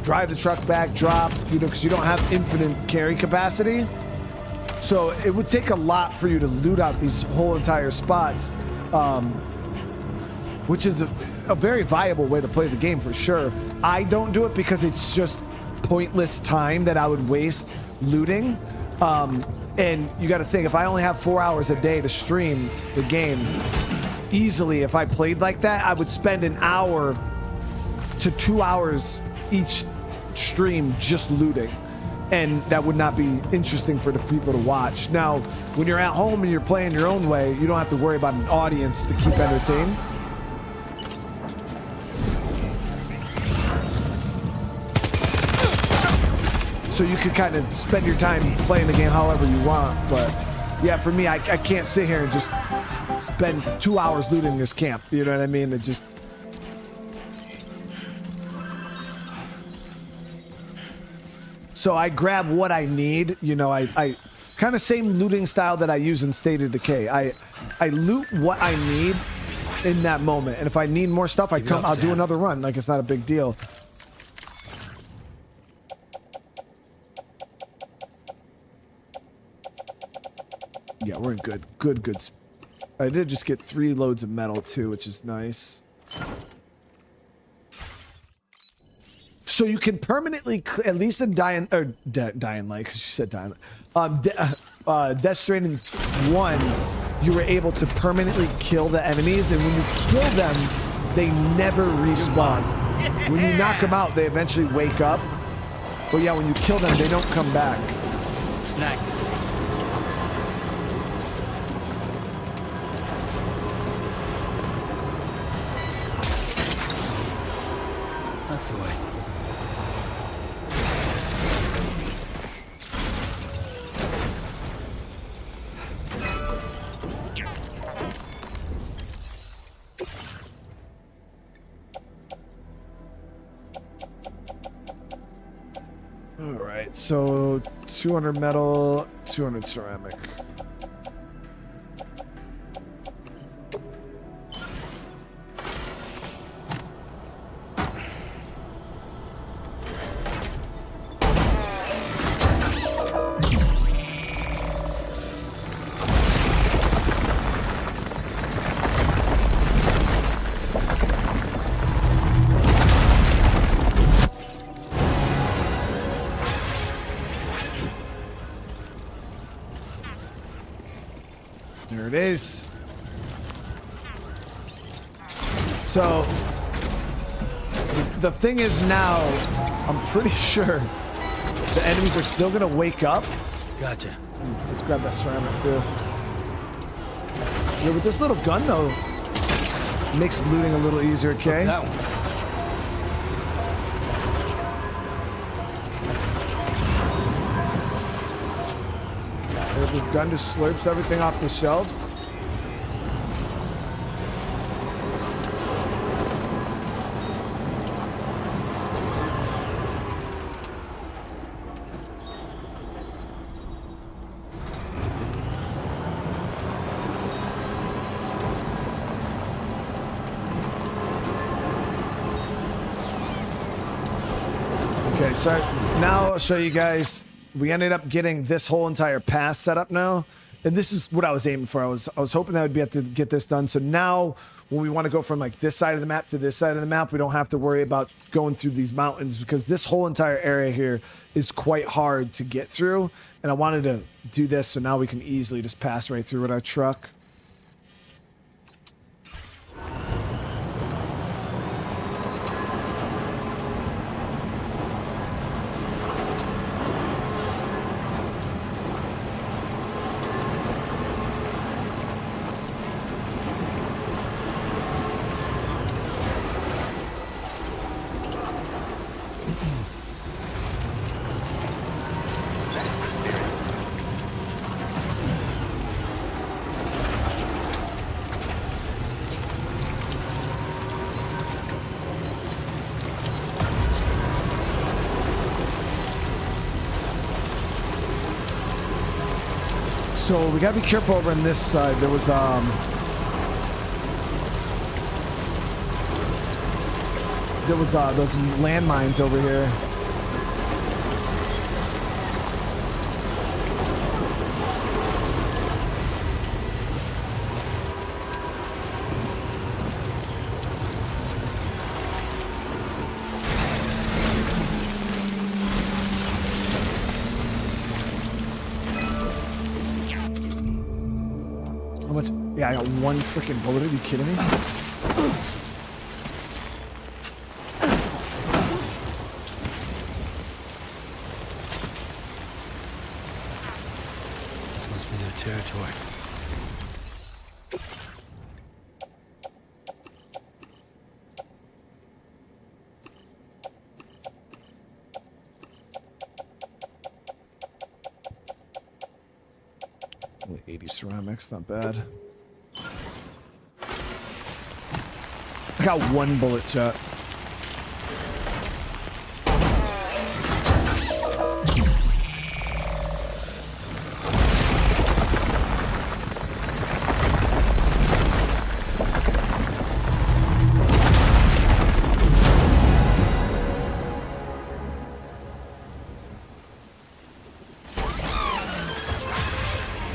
drive the truck back, drop, you know, because you don't have infinite carry capacity. So it would take a lot for you to loot out these whole entire spots. Which is a very viable way to play the game for sure. I don't do it because it's just pointless time that I would waste looting. And you got to think, if I only have 4 hours a day to stream the game, easily, if I played like that, I would spend an hour to 2 hours each stream just looting. And that would not be interesting for the people to watch. Now, when you're at home and you're playing your own way, you don't have to worry about an audience to keep entertained. So you could kind of spend your time playing the game however you want. But yeah, for me, I can't sit here and just spend 2 hours looting this camp. You know what I mean? It just... So I grab what I need. You know, I kind of same looting style that I use in State of Decay. I loot what I need in that moment. And if I need more stuff, I'll do another run. Like, it's not a big deal. Yeah, we're in good. I did just get 3 loads of metal too, which is nice. So you can permanently, at least in Dying Light, because you said Dying Light. Death Stranding 1, you were able to permanently kill the enemies, and when you kill them, they never respawn. When you knock them out, they eventually wake up. But yeah, when you kill them, they don't come back. Nice. That's the way. So 200 metal, 200 ceramic. There it is. So the thing is now, I'm pretty sure the enemies are still gonna wake up. Gotcha. Let's grab that ceramic too. Yeah, with this little gun though, makes looting a little easier, okay? That one. This gun just slurps everything off the shelves. Okay, so now I'll show you guys. We ended up getting this whole entire pass set up now, and this is what I was aiming for. I was hoping that I would be able to get this done. So now, when we want to go from like this side of the map to this side of the map, we don't have to worry about going through these mountains because this whole entire area here is quite hard to get through. And I wanted to do this so now we can easily just pass right through with our truck. So we gotta be careful over on this side. There was those landmines over here. How much? Yeah, I got one freaking bullet. Are you kidding me? This must be their territory. Only 80 ceramics, not bad. I got one bullet, chat.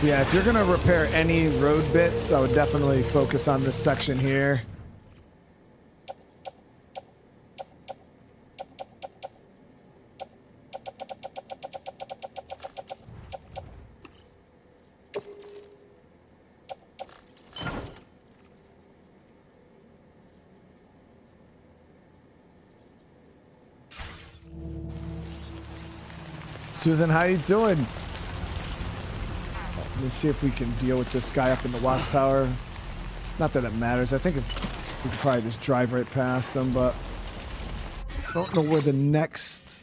Yeah, if you're gonna repair any road bits, I would definitely focus on this section here. Susan, how you doing? Let me see if we can deal with this guy up in the watchtower. Not that it matters. I think if we could probably just drive right past them, but I don't know where the next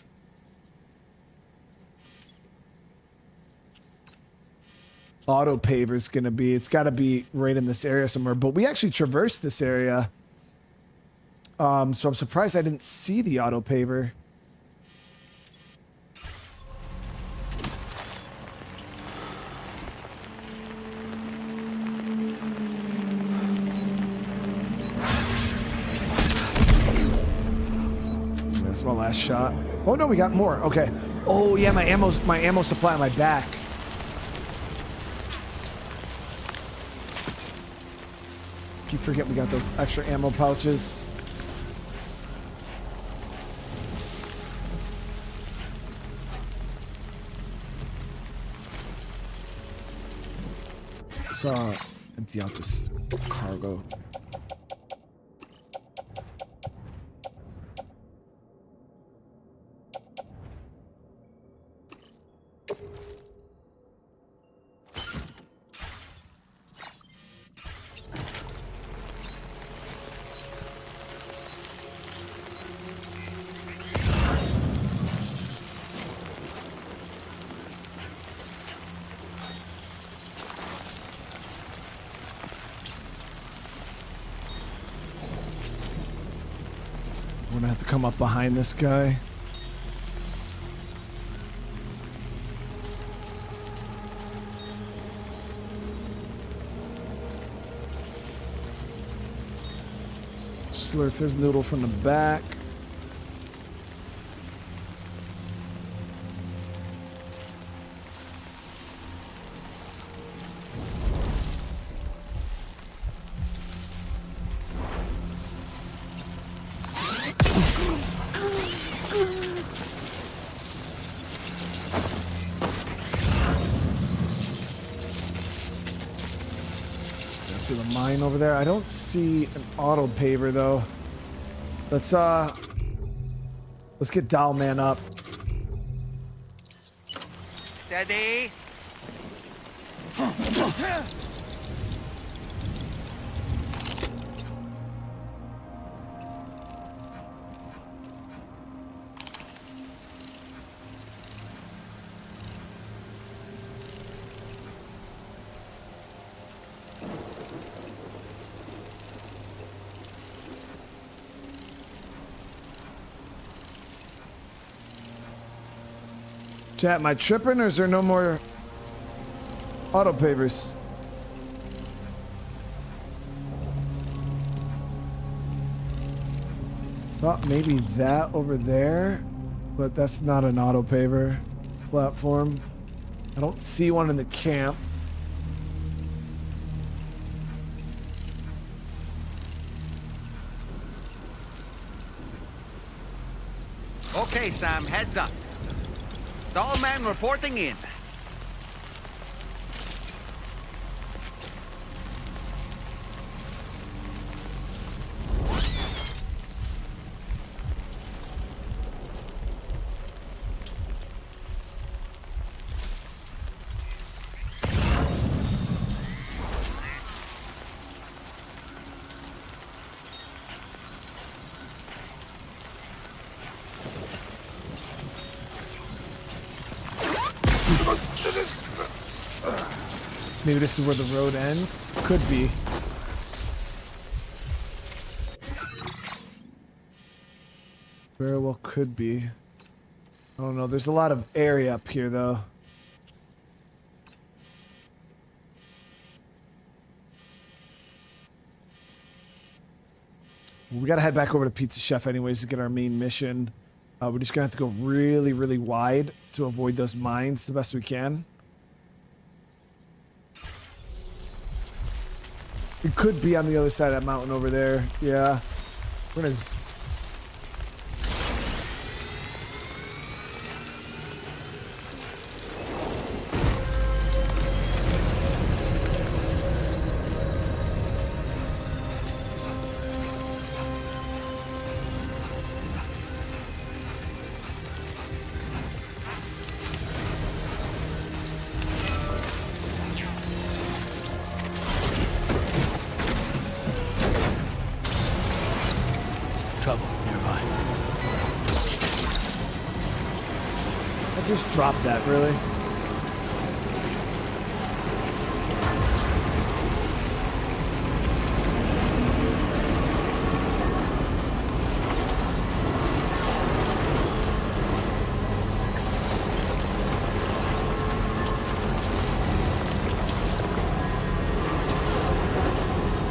auto paver is going to be. It's got to be right in this area somewhere, but we actually traversed this area. So I'm surprised I didn't see the auto paver. my last shot. Oh no, we got more. Okay. Oh yeah, my ammo supply on my back. Keep forgetting we got those extra ammo pouches. Let's empty out this cargo. I'm gonna have to come up behind this guy. Slurp his noodle from the back. See the mine over there. I don't see an auto paver though. Let's get Doll Man up. Steady. Chat, am I tripping or is there no more auto pavers? Thought maybe that over there, but that's not an auto paver platform. I don't see one in the camp. Okay, Sam, heads up. Doll man reporting in. Maybe this is where the road ends. Could be. Very well could be. I don't know. There's a lot of area up here, though. We gotta head back over to Pizza Chef anyways to get our main mission. We're just gonna have to go really, really wide to avoid those mines the best we can. It could be on the other side of that mountain over there. Yeah. We're gonna... Trouble nearby. I just dropped that, really?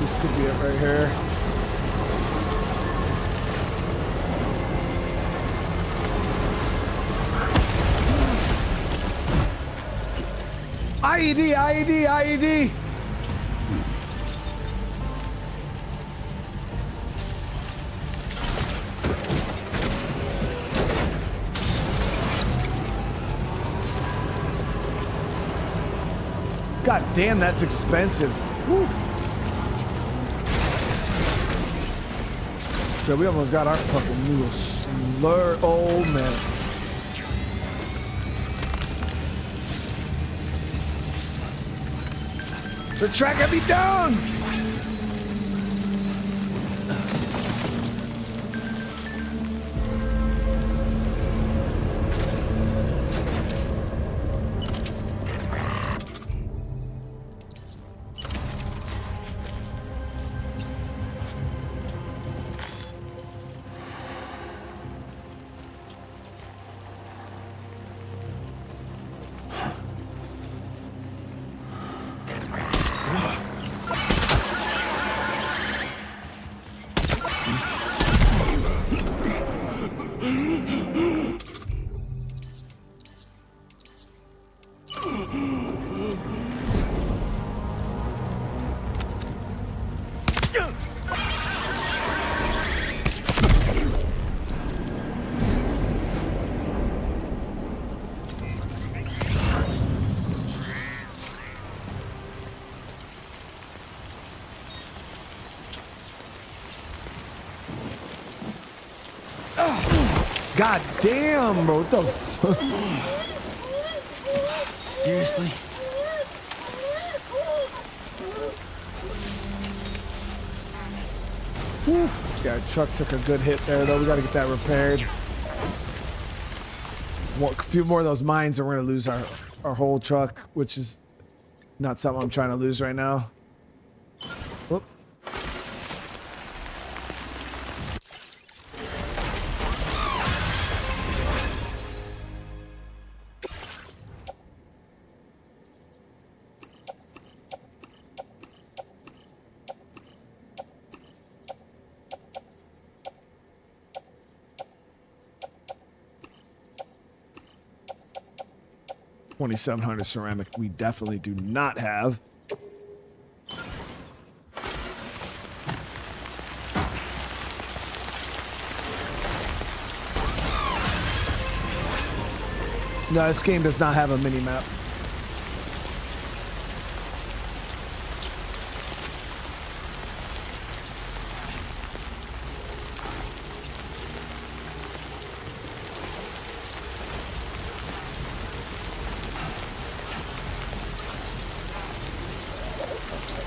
This could be it right here. IED, IED, IED. God damn, that's expensive. Woo. So we almost got our fucking noodle slur. Oh man. They're tracking me down. God damn, bro. What the fuck? Seriously? Whew. Yeah, truck took a good hit there, though. We got to get that repaired. A few more of those mines, and we're going to lose our whole truck, which is not something I'm trying to lose right now. Whoop. $2,700 ceramic we definitely do not have. No, this game does not have a mini map.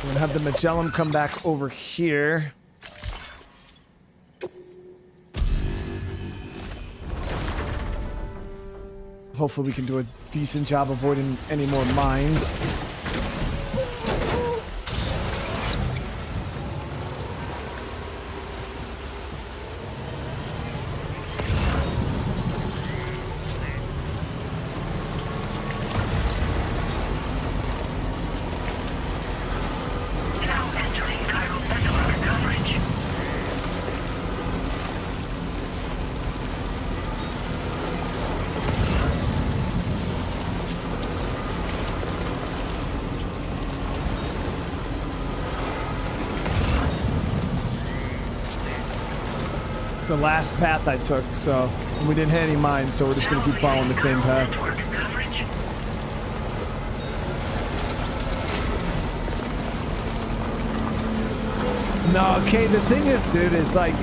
We're gonna have the Magellan come back over here. Hopefully we can do a decent job avoiding any more mines. The last path I took, so we didn't hit any mines, so we're just gonna keep following the same path. No, okay, the thing is, dude, is like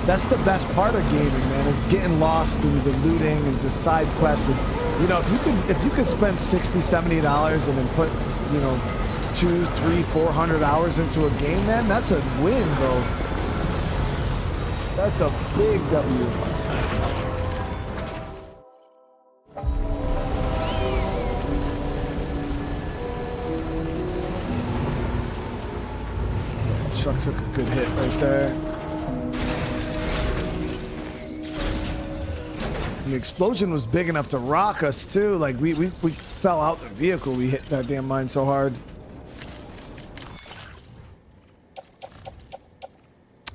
that's the best part of gaming, man, is getting lost in the looting and just side quests. And, you know, if you could spend $60-$70 and then put, you know, 200, 300, 400 hours into a game, man, that's a win, bro. That's a big W. Truck took a good hit right there. The explosion was big enough to rock us too. Like we fell out the vehicle. We hit that damn mine so hard.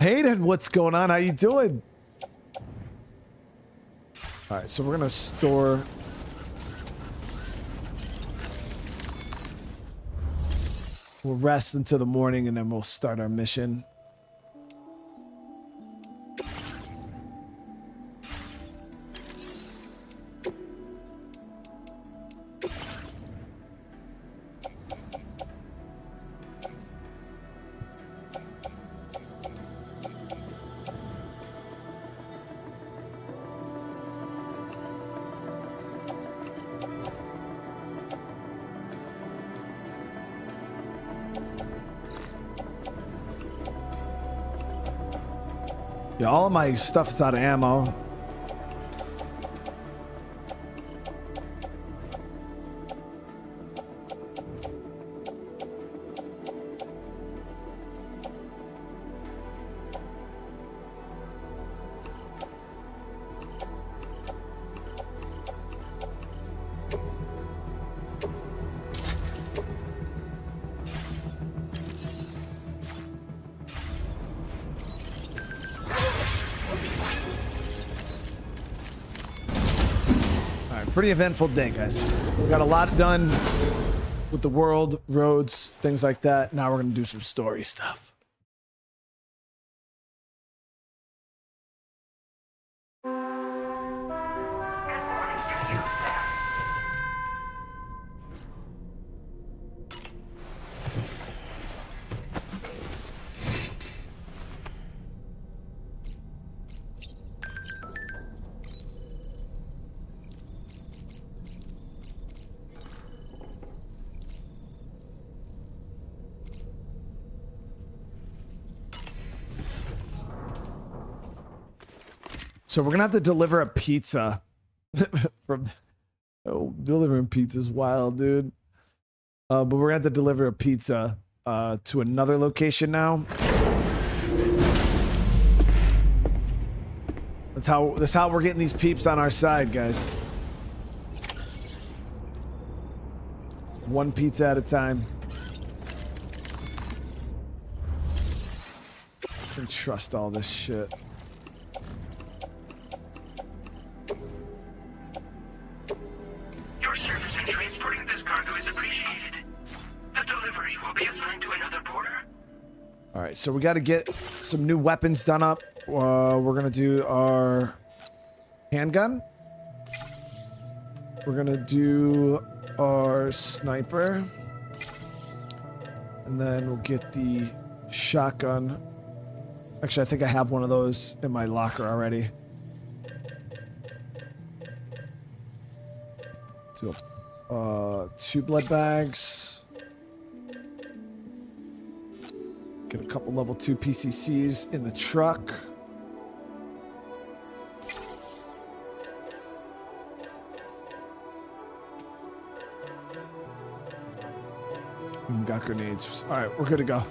Hayden, what's going on? How you doing? All right, so we're gonna store We'll rest until the morning and then we'll start our mission. Yeah, all of my stuff is out of ammo. Pretty eventful day, guys. We got a lot done with the world, roads, things like that. Now we're going to do some story stuff. So we're gonna have to deliver a pizza from. Oh, delivering pizza's wild, dude. But we're gonna have to deliver a pizza to another location now. That's how we're getting these peeps on our side, guys. One pizza at a time. I can trust all this shit. Your service in transporting this cargo is appreciated. The delivery will be assigned to another porter. All right, so we got to get some new weapons done up. We're gonna do our handgun. We're gonna do our sniper, and then we'll get the shotgun. Actually, I think I have one of those in my locker already. Do two blood bags. Get a couple level 2 PCCs in the truck. We got grenades. All right, we're good to go.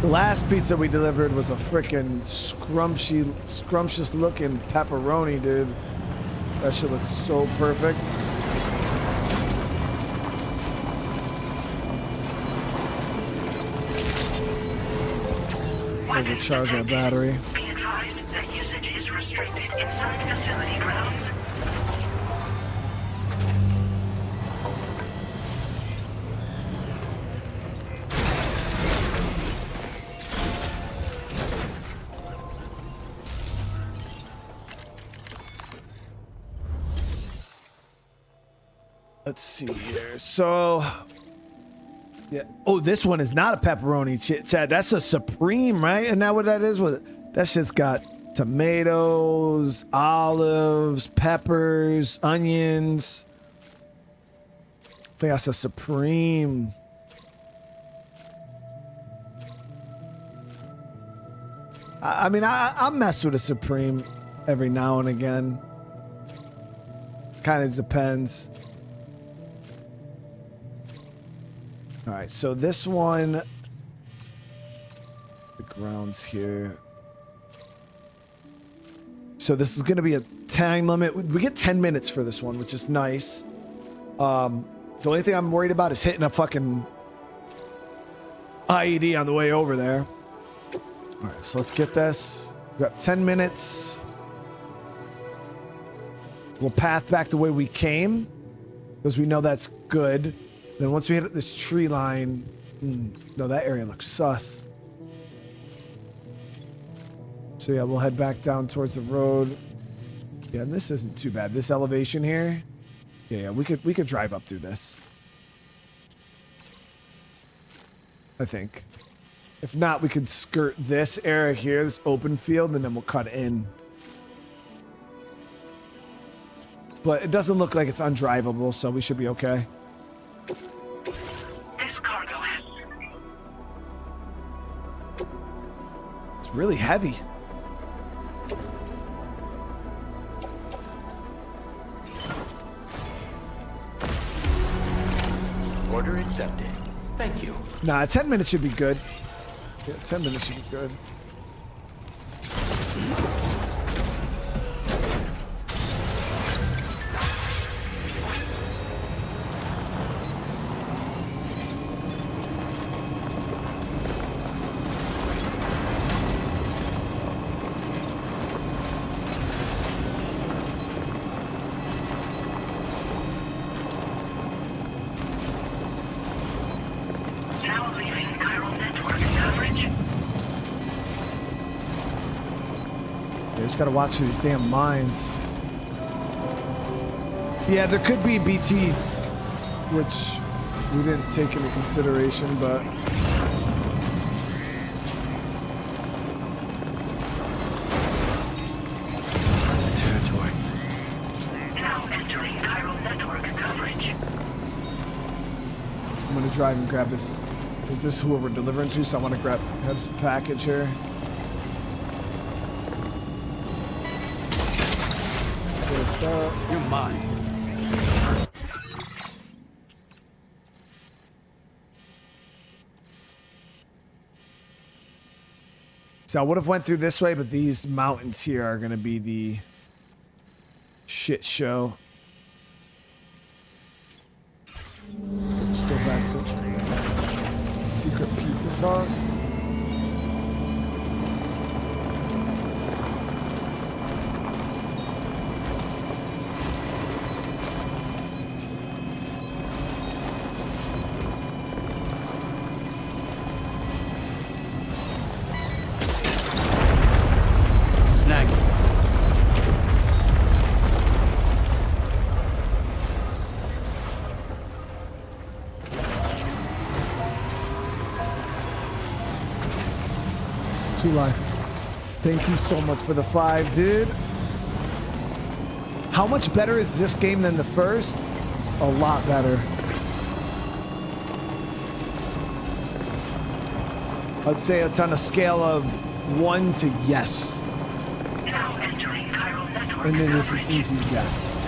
The last pizza we delivered was a freaking scrumptious looking pepperoni, dude. That shit looks so perfect. Overcharge our battery. Be advised that usage is restricted inside facility grounds. Let's see here. So, yeah. Oh, this one is not a pepperoni, Chad. That's a Supreme, right? Isn't that what that is? That shit's got tomatoes, olives, peppers, onions. I think that's a Supreme. I mean, I mess with a Supreme every now and again. Kind of depends. All right, so this one, the ground's here. So this is going to be a time limit. We get 10 minutes for this one, which is nice. The only thing I'm worried about is hitting a fucking IED on the way over there. All right, so let's get this. We got 10 minutes. We'll path back the way we came because we know that's good. Then once we hit this tree line, no, that area looks sus. So yeah, we'll head back down towards the road. Yeah, and this isn't too bad. This elevation here, yeah, we could drive up through this. I think. If not, we could skirt this area here, this open field, and then we'll cut in. But it doesn't look like it's undrivable, so we should be okay. This cargo has... It's really heavy. Order accepted. Thank you. Nah, 10 minutes should be good. Yeah, 10 minutes should be good. Just gotta watch for these damn mines. Yeah, there could be BT, which we didn't take into consideration, but Territory. Now entering chiral network coverage. I'm gonna drive and grab this. Is this who we're delivering to? So I want to grab this package here. You're mine. So I would have went through this way, but these mountains here are going to be the shit show. Let's go back to secret pizza sauce. Thank you so much for the 5, dude. How much better is this game than the first? A lot better. I'd say it's on a scale of 1 to yes. Now entering chiral network And then it's an coverage. easy yes.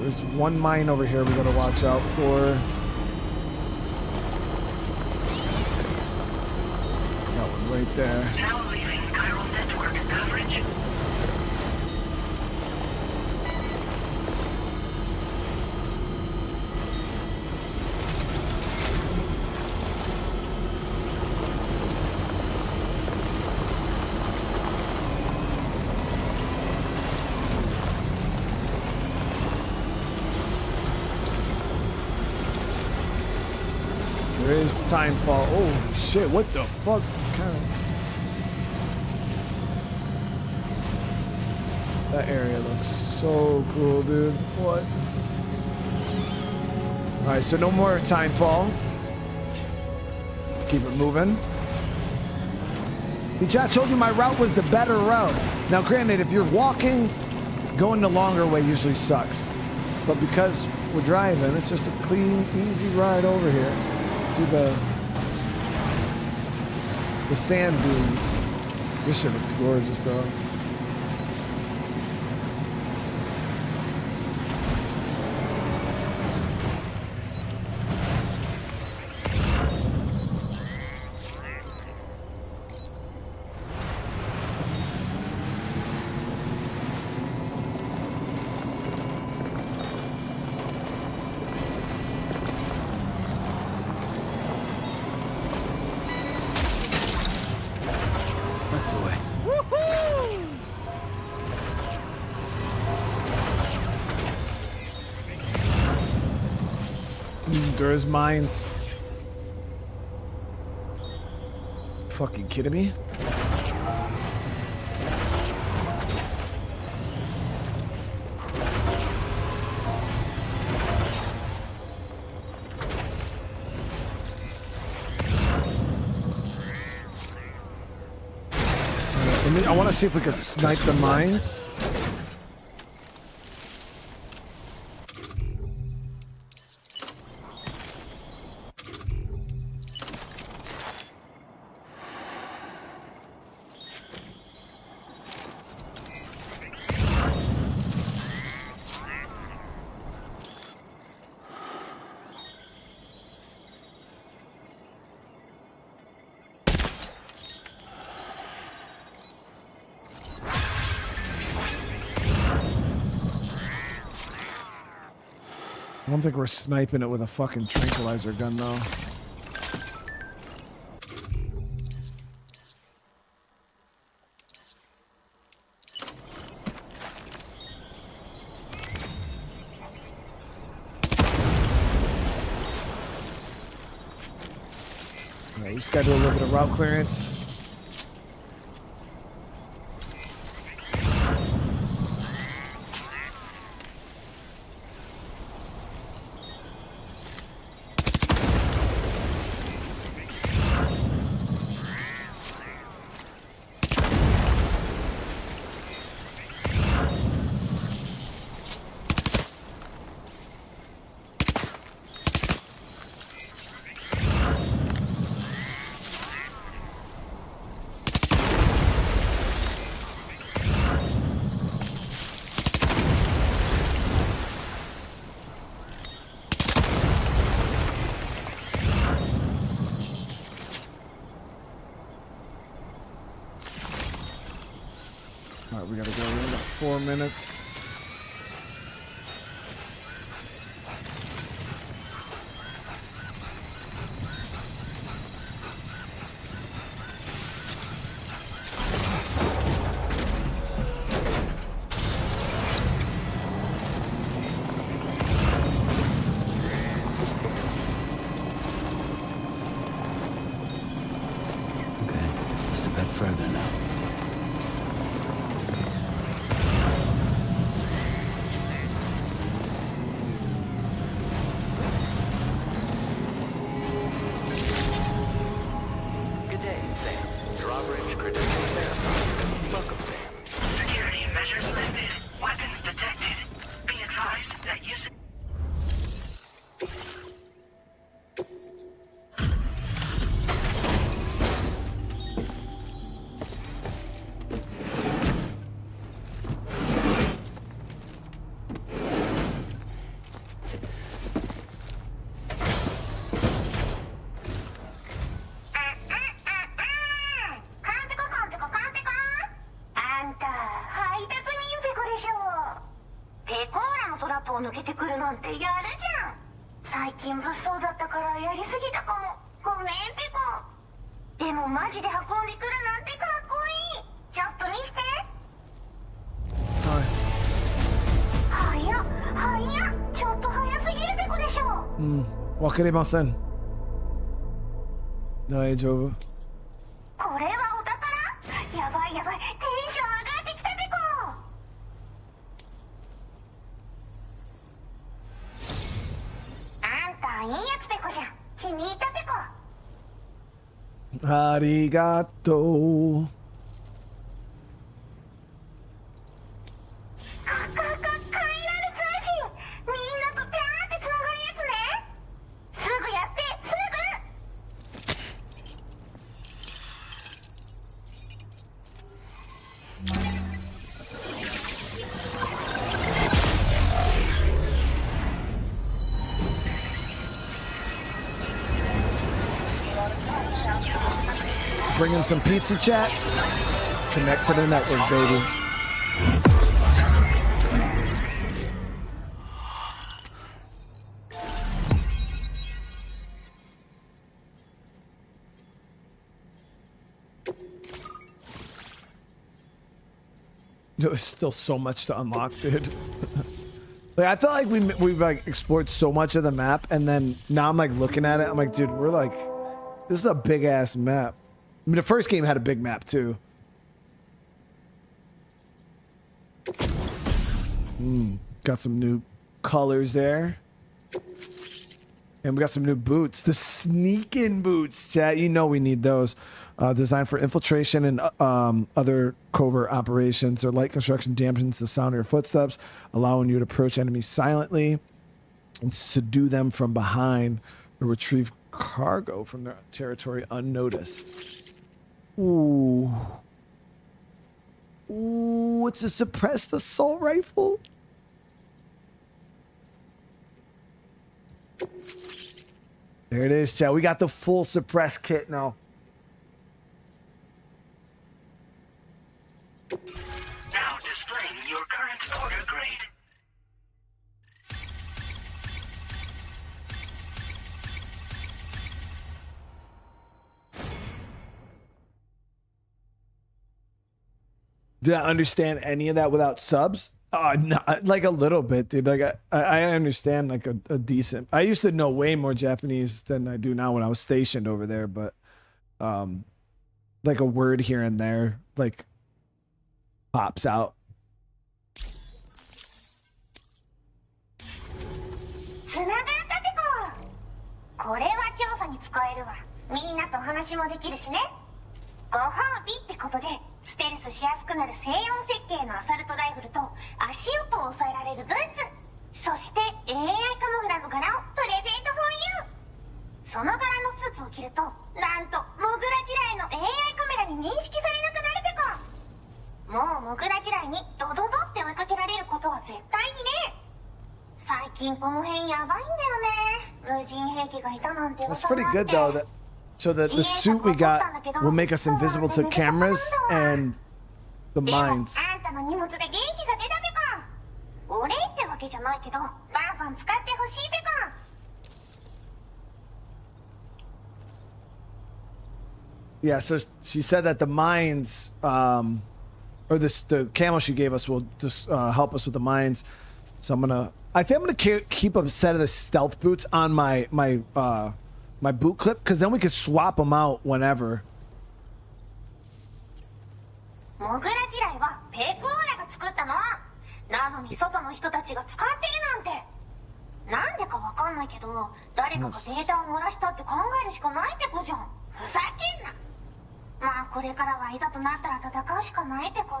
There's one mine over here we gotta watch out for. That one right there. Now leaving chiral network coverage. There is time fall. Oh shit, what the fuck? Kind of... That area looks so cool, dude. What? Alright, so no more time fall. Let's keep it moving. The chat told you my route was the better route. Now granted, if you're walking, going the longer way usually sucks. But because we're driving, it's just a clean, easy ride over here. To the the sand dunes. This shit looks gorgeous, though. That's the way. There's mines. Fucking kidding me? I want to see if we could snipe the mines. I don't think we're sniping it with a fucking tranquilizer gun, though. Alright, we just gotta do a little bit of route clearance. Alright, we gotta go in about 4 minutes. Okay, just a bit further now. Good day, Sam. Your operation credentials verified. Welcome, Sam. Security measures lifted. Weapons detected. Be advised that use. Hmm. わかりません。大丈夫。これはお宝？やばいやばい、テンション上がってきたペコ。あんたいいやつペコじゃん。気に入ったペコ。ありがとう。Bring him some pizza chat. Connect to the network, baby. There's still so much to unlock, dude. Like, I feel like we've like explored so much of the map, and then now I'm like looking at it, I'm like, dude, we're like, this is a big ass map. I mean, the first game had a big map too. Got some new colors there. And we got some new boots. The sneaking boots, chat. You know we need those. Designed for infiltration and other covert operations. Their light construction dampens the sound of your footsteps, allowing you to approach enemies silently and subdue them from behind or retrieve cargo from their territory unnoticed. Ooh. Ooh, it's a suppressed assault rifle. There it is, chat. We got the full suppressed kit now. Now displaying your current order grade. Did I understand any of that without subs? No, like a little bit, dude. Like I understand like a decent. I used to know way more Japanese than I do now when I was stationed over there, but like a word here and there like pops out. つながったペコ。これは調査に使えるわ。みんなと話もできるしね。ご褒美ってことでステルスしやすくなる静音設計のアサルトライフルと足音を抑えられるブーツ、そして AI カモフラの柄をプレゼント for you。 その柄のスーツを着るとなんとモグラ地雷の AI カメラに認識されなくなるペコ。もうモグラ地雷にドドドって追いかけられることは絶対にね。最近この辺やばいんだよね。無人兵器がいたなんて That's 噂 pretty もあっ good て。 though. That so the suit we got will make us invisible to cameras and the でも mines. あんたの荷物で元気が出たペコ。お礼ってわけじゃないけどバンバン使ってほしいペコ。 Yeah, so she said that the mines, or the camo she gave us will just help us with the mines. So I think I'm gonna keep a set of the stealth boots on my boot clip, because then we can swap them out whenever. モグラ地雷はペコーラが作ったの。なのに外の人たちが使ってるなんて。なんでかわかんないけど、誰かがデータを漏らしたって考えるしかないペコじゃん。ふざけんな。まあこれからはいざとなったら戦うしかないペコ。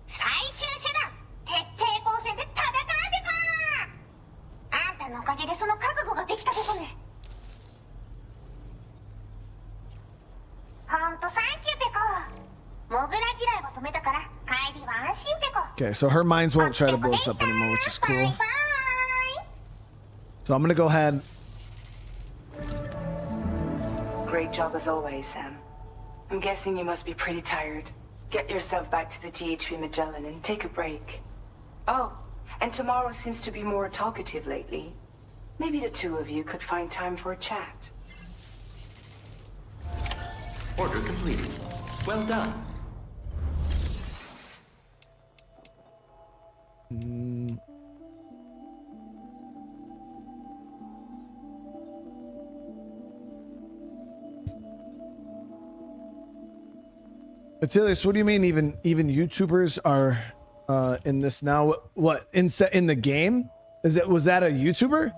最終手段、徹底抗戦で戦うペコ。あんたのおかげでその覚悟ができたペコね。ほんとサンキューペコ。モグラ地雷を止めたから帰りは安心ペコ。 Okay, so her mines won't try to blow us up anymore, which is cool. バイバイ。 So I'm gonna go ahead. Great job as always, Sam. I'm guessing you must be pretty tired. Get yourself back to the GHV Magellan and take a break. Oh, and tomorrow seems to be more talkative lately. Maybe the two of you could find time for a chat. Order completed. Well done. Atilius, what do you mean even YouTubers are in this now? What in the game? Was that a YouTuber?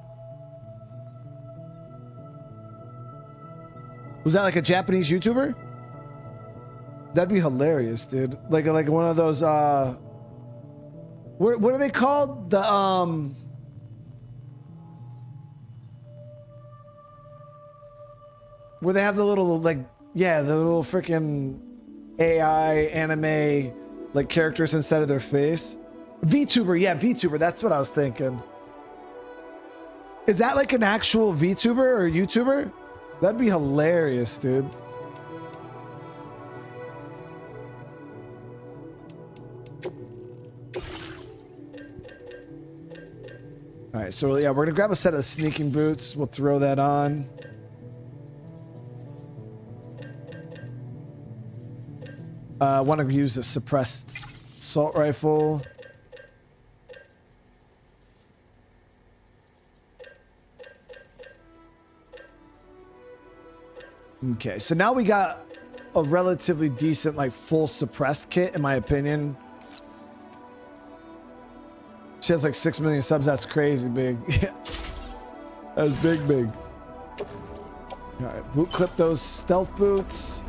Was that like a Japanese YouTuber? That'd be hilarious, dude. Like one of those what are they called? The where they have the little the little freaking AI anime like characters instead of their face. VTuber, yeah, VTuber. That's what I was thinking. Is that like an actual VTuber or YouTuber? That'd be hilarious, dude. All right, so yeah, we're gonna grab a set of sneaking boots. We'll throw that on. I want to use a suppressed assault rifle. Okay, so now we got a relatively decent, like, full suppressed kit, in my opinion. She has like 6 million subs. That's crazy big. Yeah, that's big, big. All right, boot clip those stealth boots.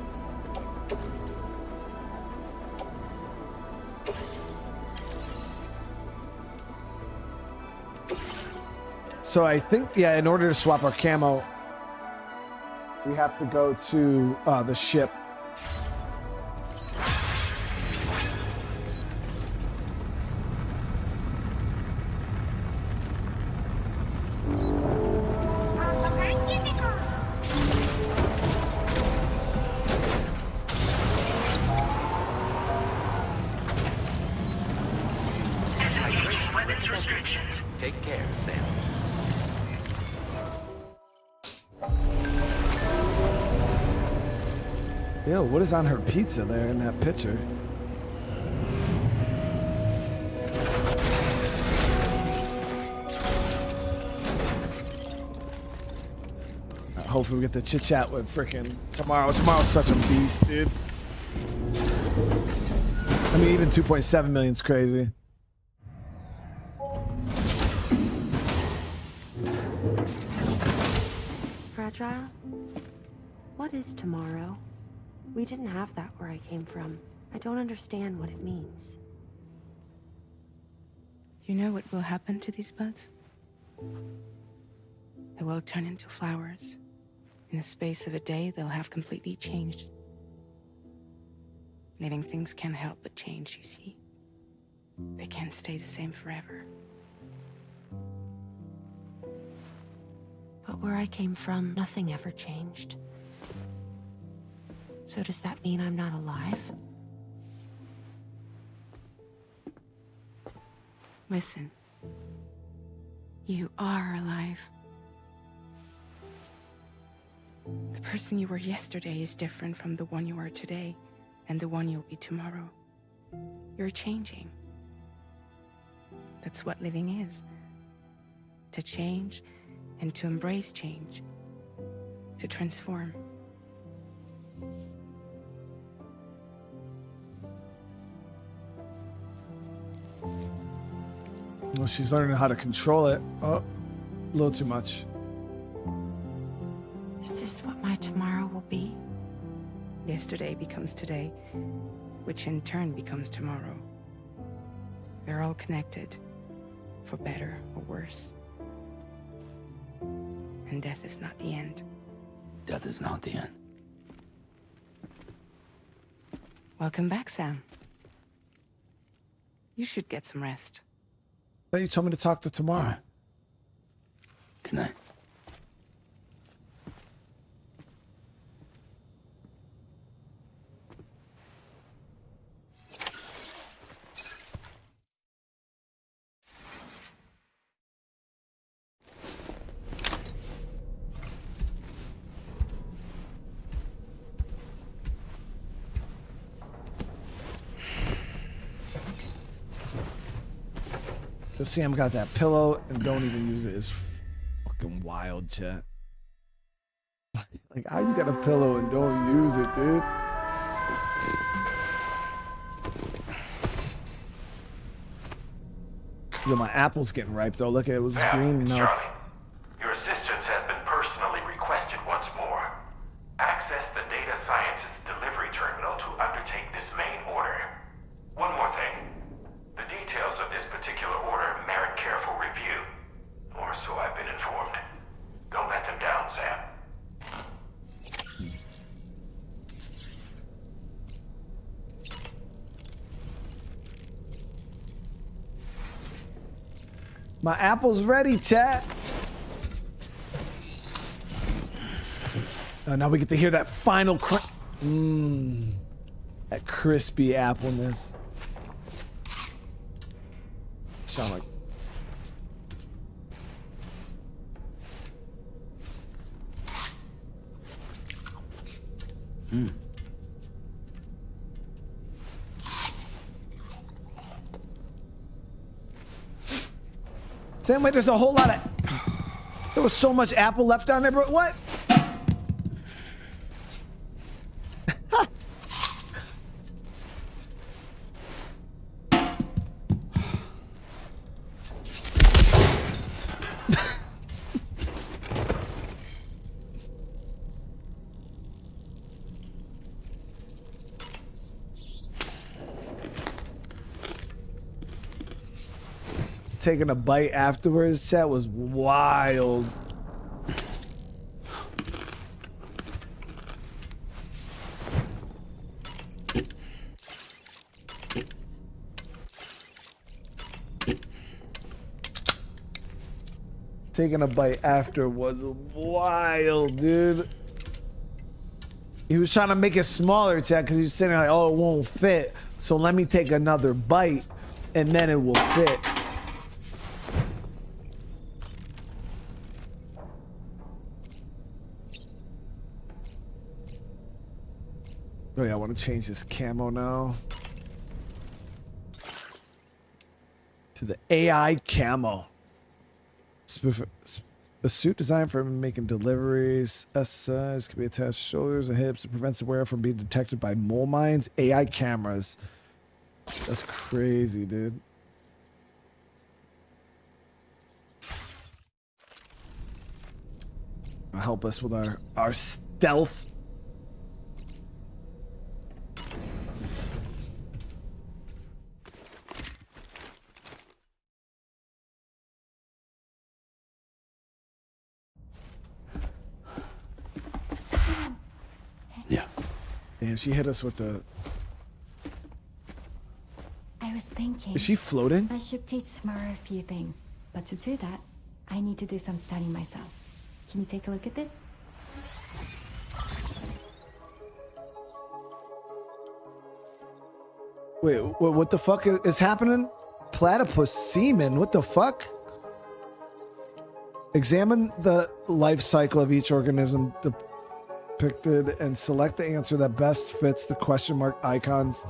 So I think, yeah, in order to swap our camo, we have to go to the ship. Weapons restrictions. Take care, Sam. Yo, what is on her pizza there in that picture? Hopefully we get the chit chat with freaking tomorrow. Tomorrow's such a beast, dude. I mean, even 2.7 million is crazy. Fragile? What is tomorrow? We didn't have that where I came from. I don't understand what it means. You know what will happen to these buds? They will turn into flowers. In the space of a day, they'll have completely changed. Living things can't help but change, you see. They can't stay the same forever. But where I came from, nothing ever changed. So does that mean I'm not alive? Listen. You are alive. The person you were yesterday is different from the one you are today, and the one you'll be tomorrow. You're changing. That's what living is. To change, and to embrace change. To transform. Well, she's learning how to control it. Oh, a little too much. Is this what my tomorrow will be? Yesterday becomes today, which in turn becomes tomorrow. They're all connected, for better or worse. And death is not the end. Death is not the end. Welcome back, Sam. You should get some rest. I thought you told me to talk to tomorrow. All right. Good night. So Sam got that pillow and don't even use it. It's fucking wild, chat. Like, how you got a pillow and don't use it, dude? Yo, my apple's getting ripe though. Look at it, was green, now it's... Your assistance has been personally requested once more. Access the Data Sciences Delivery Terminal to undertake this main order. One more thing. The details of this particular order merit careful review. Or so I've been informed. Don't let them down, Sam. My apple's ready, chat. Now we get to hear that final that crispy appleness. Sound like. Same way, there's a whole lot of. There was so much apple left down there, bro. What? Taking a bite afterwards, that was wild. Taking a bite after was wild, dude. He was trying to make it smaller, Chad, because he was saying like, oh, it won't fit. So let me take another bite and then it will fit. Oh yeah, I want to change this camo now to the AI camo. A suit designed for making deliveries. S size can be attached to shoulders and hips. It prevents the wearer from being detected by mole mines. AI cameras. That's crazy, dude. Help us with our stealth. Yeah. Damn, she hit us with the. I was thinking. Is she floating? I should teach tomorrow a few things, but to do that, I need to do some studying myself. Can you take a look at this? Wait, what the fuck is happening? Platypus semen, what the fuck? Examine the life cycle of each organism depicted and select the answer that best fits the question mark icon's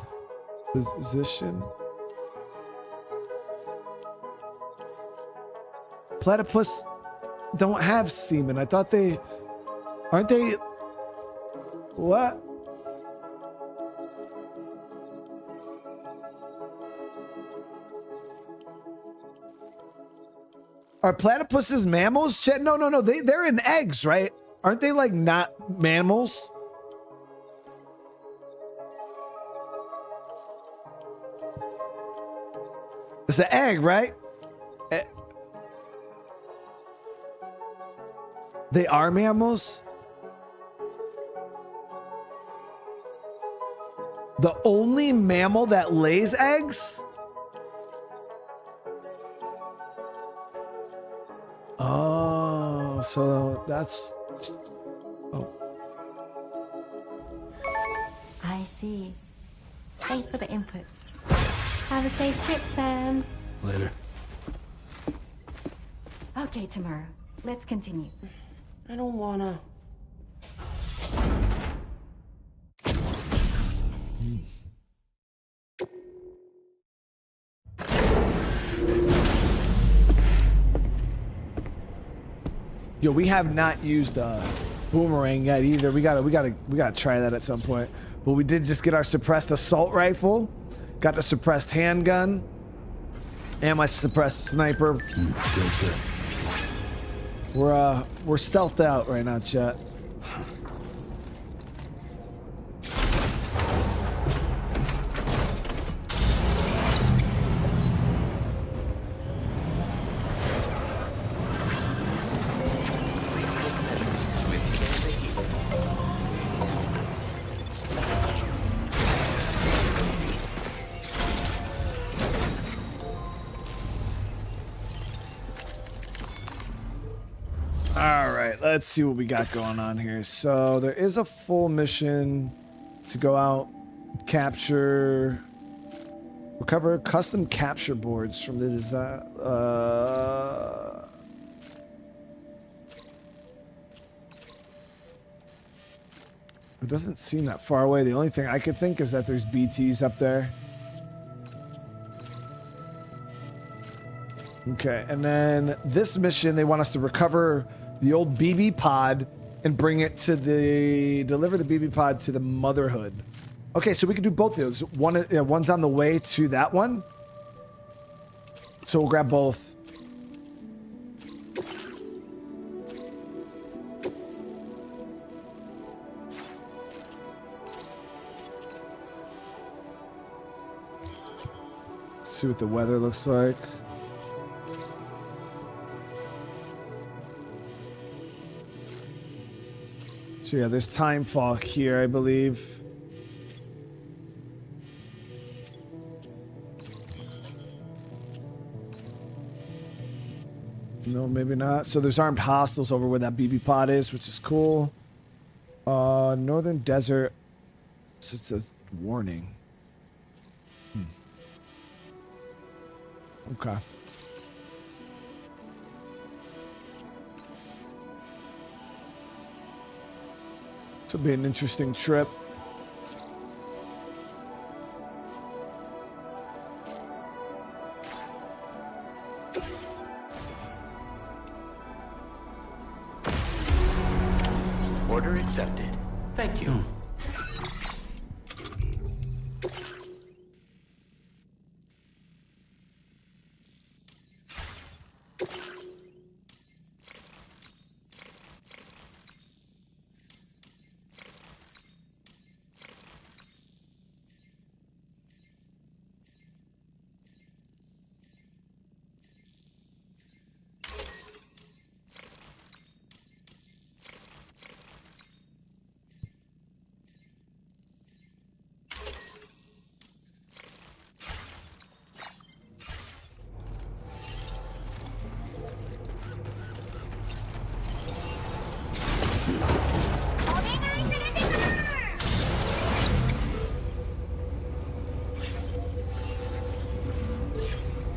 position. Platypus don't have semen. I thought they... Aren't they... What? Are platypuses mammals? Shit, no. They're in eggs, right? Aren't they like not mammals? It's an egg, right? They are mammals? The only mammal that lays eggs? Oh, so that's... Oh. I see. Thanks for the input. Have a safe trip, Sam. Later. Okay, tomorrow. Let's continue. I don't wanna. Yo, we have not used boomerang yet either. We gotta try that at some point. But we did just get our suppressed assault rifle, got the suppressed handgun, and my suppressed sniper. Good. We're stealthed out right now, chat. let's see what we got going on here. So there is a full mission to go out, capture, recover custom capture boards from the design. It doesn't seem that far away. The only thing I could think is that there's BTs up there. Okay, and then this mission, they want us to recover the old BB pod and bring it to deliver the BB pod to the Motherhood. Okay, so we can do both of those. One's on the way to that one. So we'll grab both. See what the weather looks like. So yeah, there's time fog here, I believe. No, maybe not. So there's armed hostiles over where that BB pod is, which is cool. Northern Desert. It's just a warning. Okay. This will be an interesting trip. Order accepted. Thank you.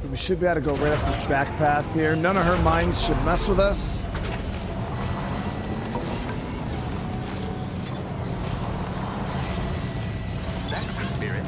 We should be able to go right up this back path here. None of her mines should mess with us. That's the spirit.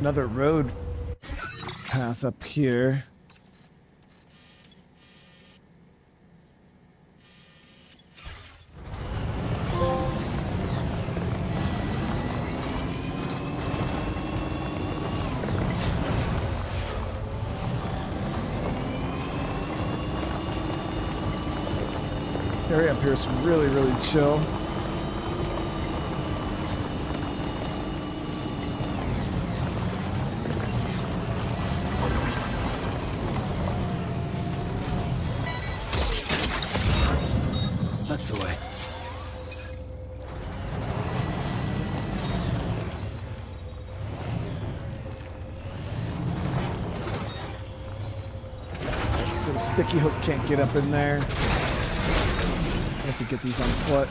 Another road path up here. Area up here is really, really chill. That's the way. So the sticky hook can't get up in there. I have to get these on foot.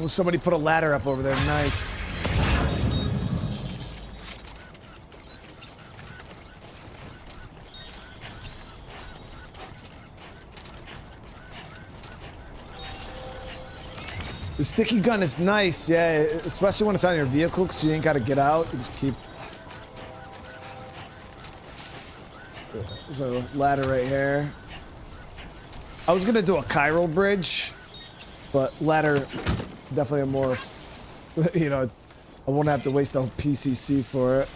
Oh, somebody put a ladder up over there. Nice. The sticky gun is nice, yeah, especially when it's on your vehicle because you ain't got to get out. You just keep... There's a ladder right here. I was going to do a chiral bridge, but ladder, definitely a more, you know, I won't have to waste the whole PCC for it.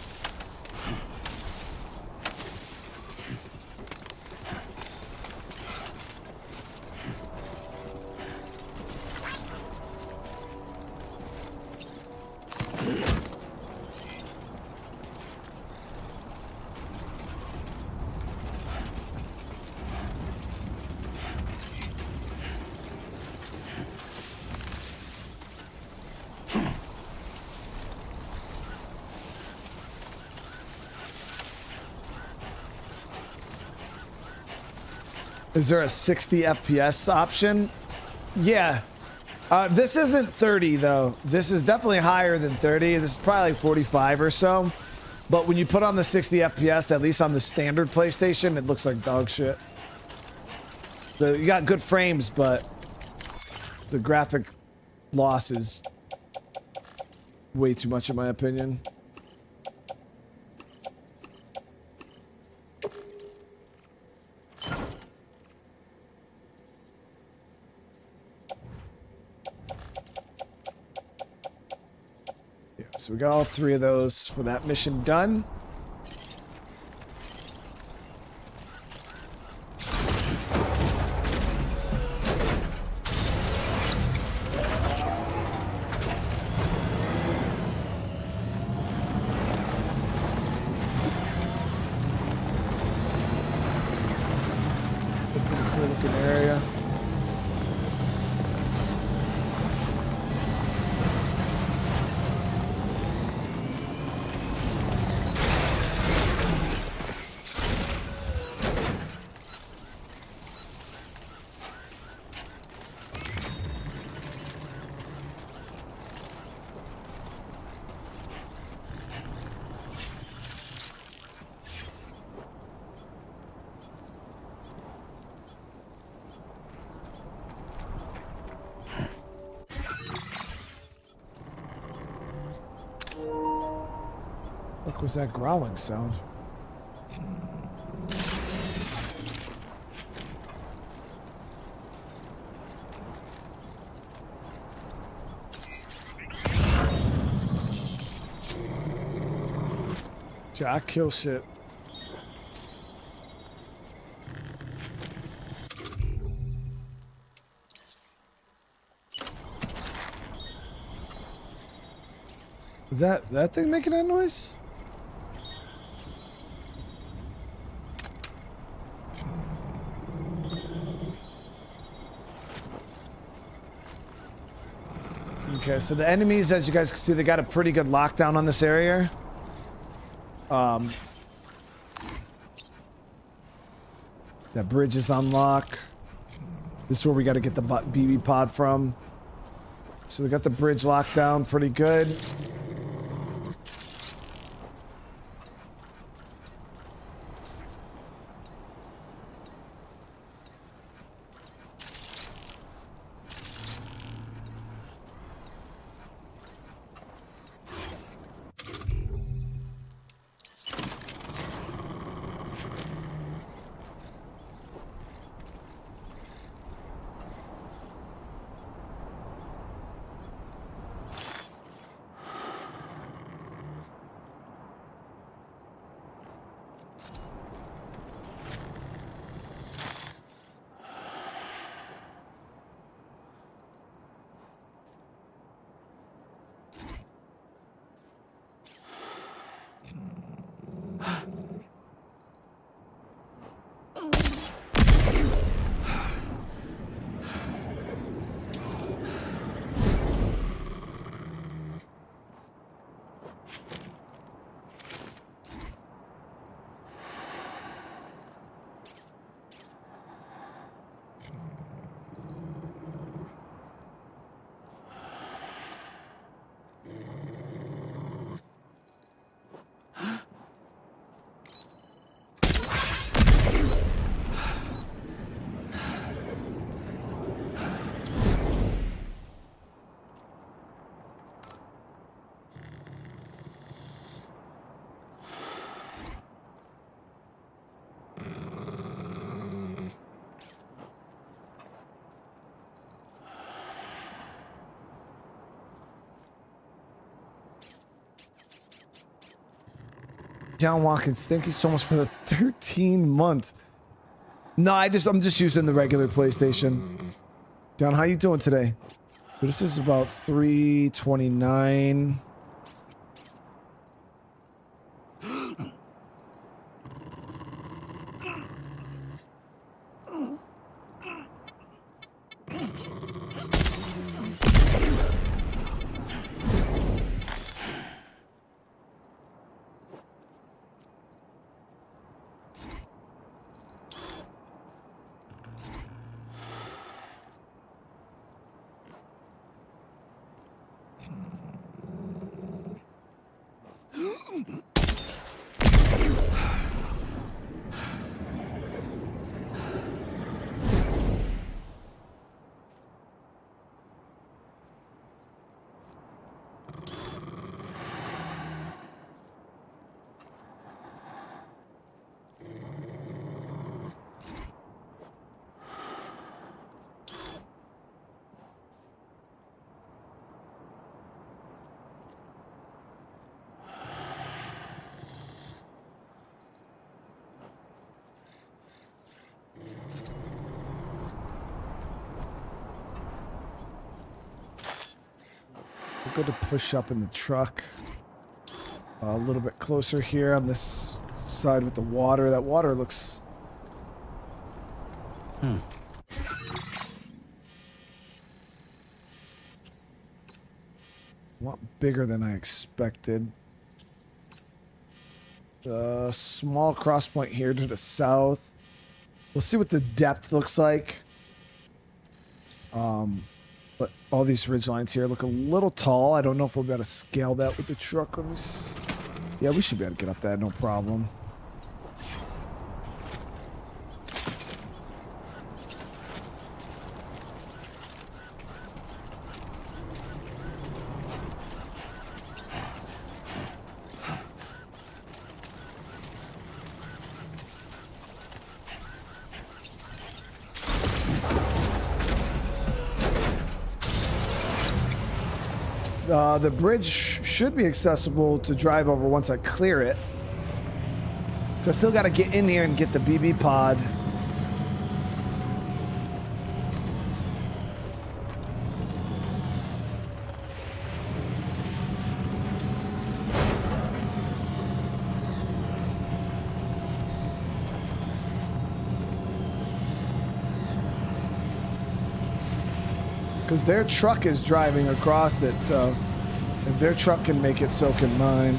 Is there a 60 FPS option? Yeah. This isn't 30 though. This is definitely higher than 30. This is probably like 45 or so. But when you put on the 60 FPS, at least on the standard PlayStation, it looks like dog shit. You got good frames, but the graphic loss is way too much in my opinion. So we got all 3 of those for that mission done. Pretty cool looking area. What was that growling sound? Dude, I kill shit. Was that thing making that noise? Okay, so the enemies, as you guys can see, they got a pretty good lockdown on this area. That bridge is on lock. This is where we got to get the BB pod from. So they got the bridge locked down pretty good. John Watkins, thank you so much for the 13 months. No, I'm just using the regular PlayStation. John, how you doing today? So this is about 329. Good to push up in the truck. A little bit closer here on this side with the water. That water looks... a lot bigger than I expected. The small cross point here to the south. We'll see what the depth looks like. But all these ridge lines here look a little tall. I don't know if we'll be able to scale that with the truck. Let me see. Yeah, we should be able to get up that, no problem. The bridge should be accessible to drive over once I clear it. So I still got to get in here and get the BB pod. Because their truck is driving across it, so if their truck can make it, so can mine.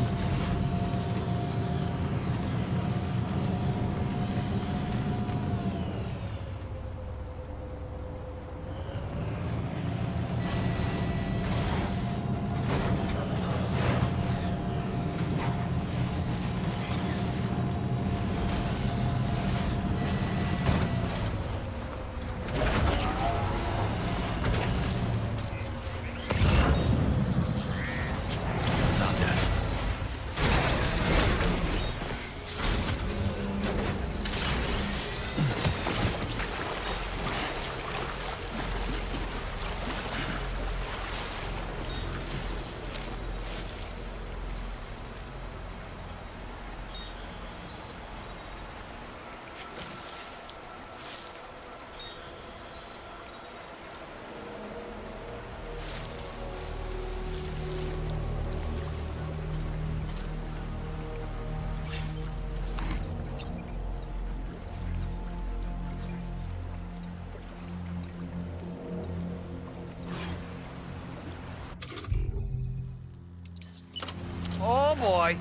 Oh boy.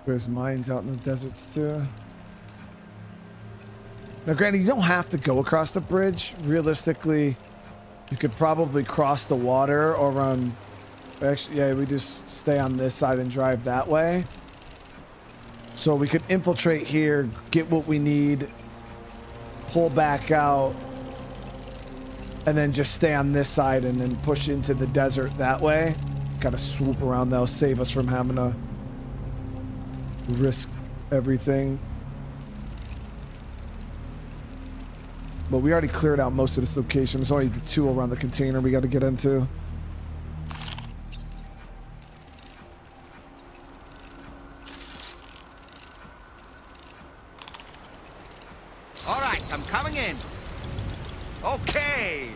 There's mines out in the deserts too. Now, granted, you don't have to go across the bridge. Realistically, you could probably cross the water or run. Actually, yeah, we just stay on this side and drive that way. So we could infiltrate here, get what we need, pull back out, and then just stay on this side and then push into the desert that way. Gotta swoop around. That'll save us from having to risk everything. But we already cleared out most of this location. There's only the 2 around the container we got to get into. All right, I'm coming in. Okay.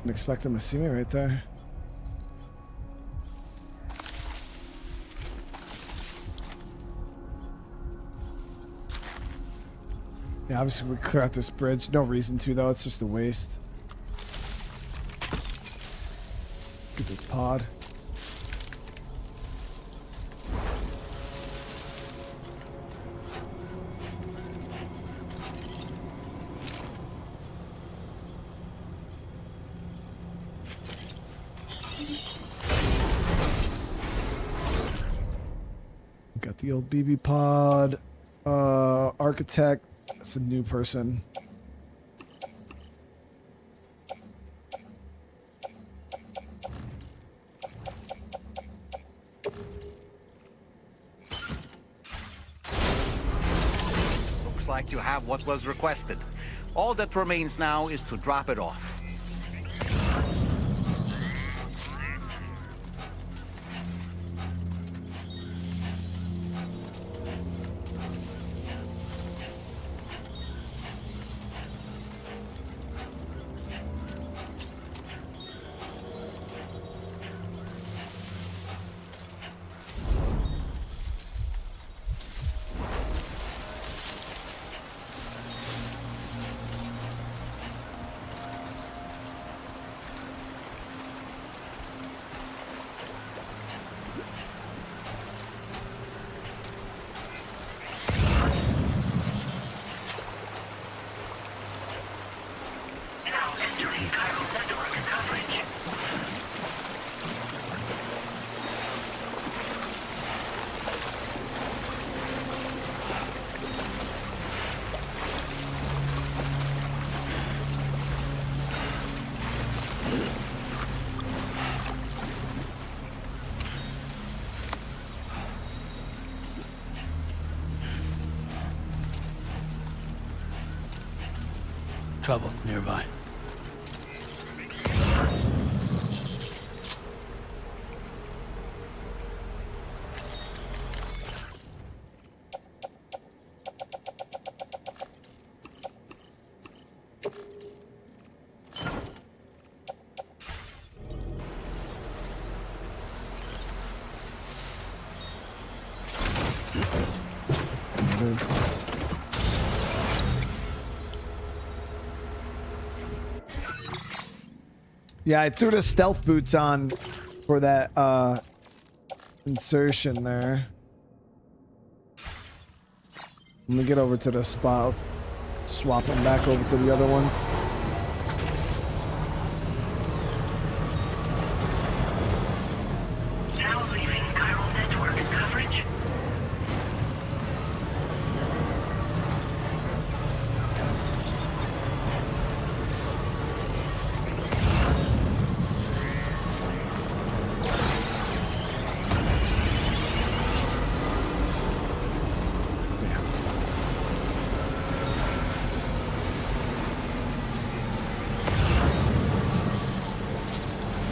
Didn't expect them to see me right there. Yeah, obviously we clear out this bridge. No reason to though, it's just a waste. Get this pod. Got the old BB pod. Architect. That's a new person. Looks like you have what was requested. All that remains now is to drop it off. Trouble nearby. Yeah, I threw the stealth boots on for that insertion there. Let me get over to the spot. Swap them back over to the other ones. Now leaving chiral network coverage.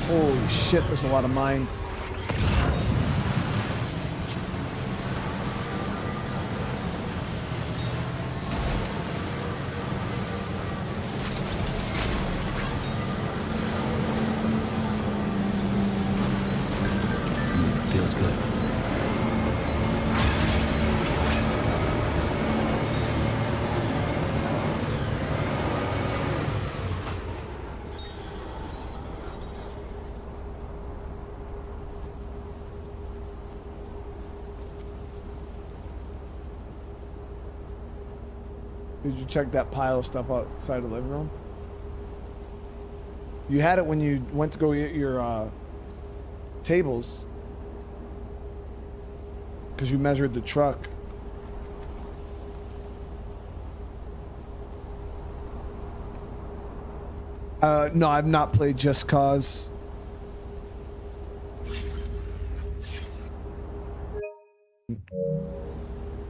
Holy shit, there's a lot of mines. Feels good. Did you check that pile of stuff outside the living room? You had it when you went to go get your tables. Because you measured the truck. No, I've not played Just Cause.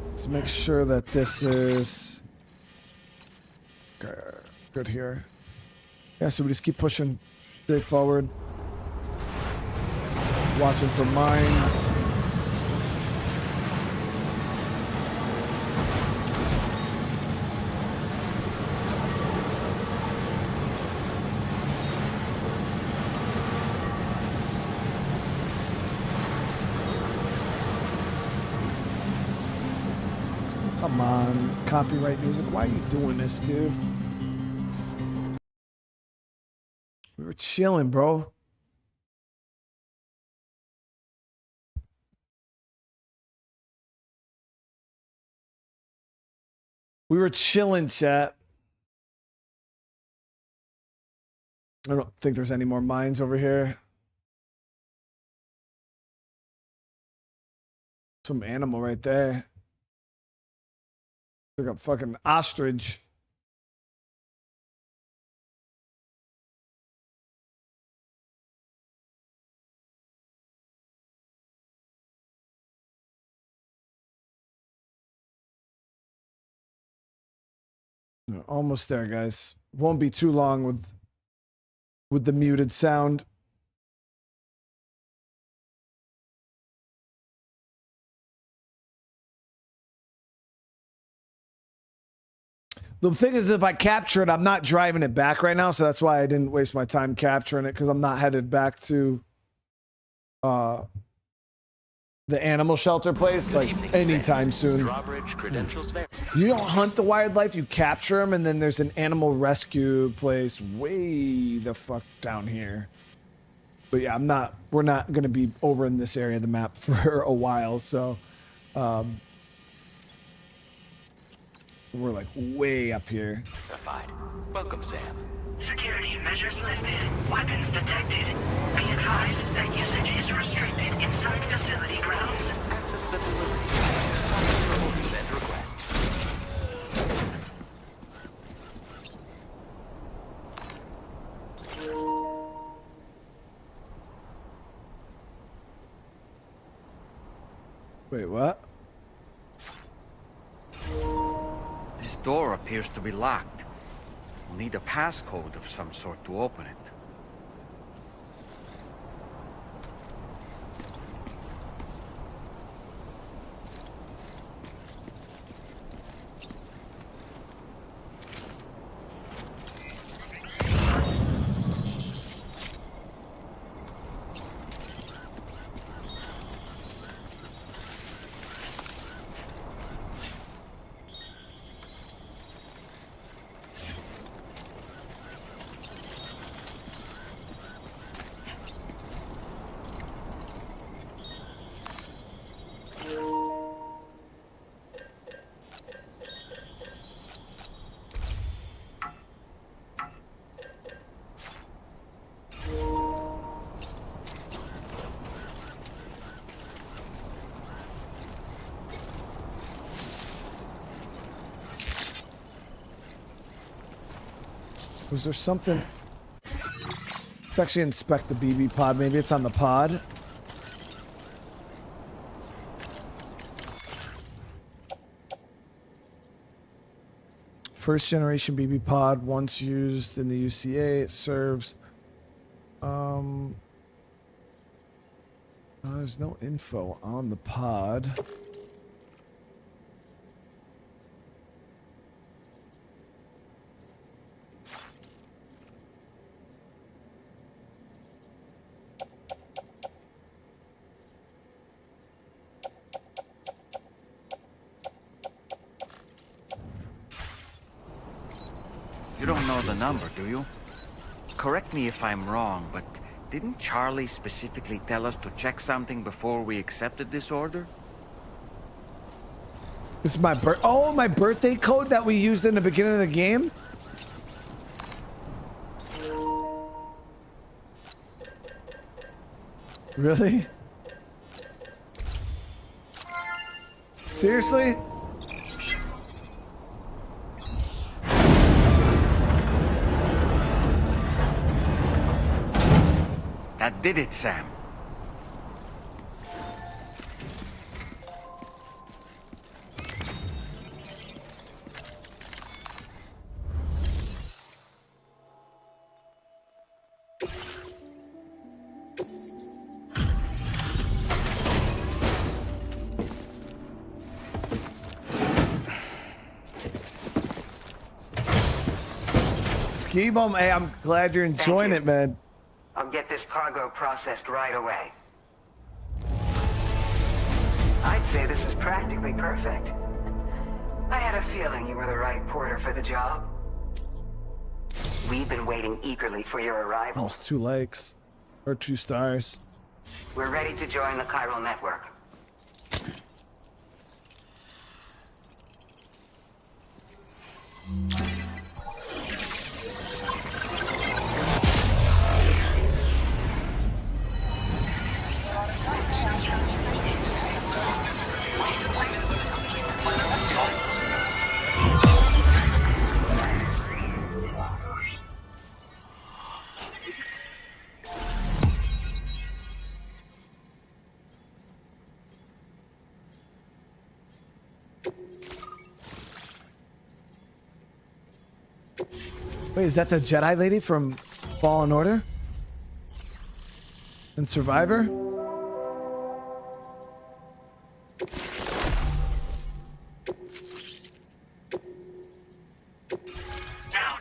Let's make sure that this is good here. Yeah, so we just keep pushing straight forward. Watching for mines. Come on, copyright music. Why are you doing this, dude? We were chilling, bro. We were chilling, chat. I don't think there's any more mines over here. Some animal right there. Like a fucking ostrich. Almost there, guys. Won't be too long with the muted sound. The thing is, if I capture it, I'm not driving it back right now, so that's why I didn't waste my time capturing it, because I'm not headed back to the animal shelter place like anytime soon. You don't hunt the wildlife, you capture them, and then there's an animal rescue place way the fuck down here. But yeah, we're not gonna be over in this area of the map for a while, so we're like way up here. Welcome, Sam. Security measures lifted. Weapons detected. Be advised that usage is restricted inside facility grounds. Access the delivery. For orders and requests. Wait, what? This door appears to be locked. We'll need a passcode of some sort to open it. Was there something? Let's actually inspect the BB pod. Maybe it's on the pod. First generation BB pod, once used in the UCA, it serves. There's no info on the pod. You don't know the number, do you? Correct me if I'm wrong, but didn't Charlie specifically tell us to check something before we accepted this order? This is my my birthday code that we used in the beginning of the game? Really? Seriously? That did it, Sam. Ski Bum, hey, I'm glad you're enjoying it, man. I'll get this cargo processed right away. I'd say this is practically perfect. I had a feeling you were the right porter for the job. We've been waiting eagerly for your arrival. Almost 2 likes. Or 2 stars. We're ready to join the chiral network. Wait, is that the Jedi lady from Fallen Order? And Survivor? Now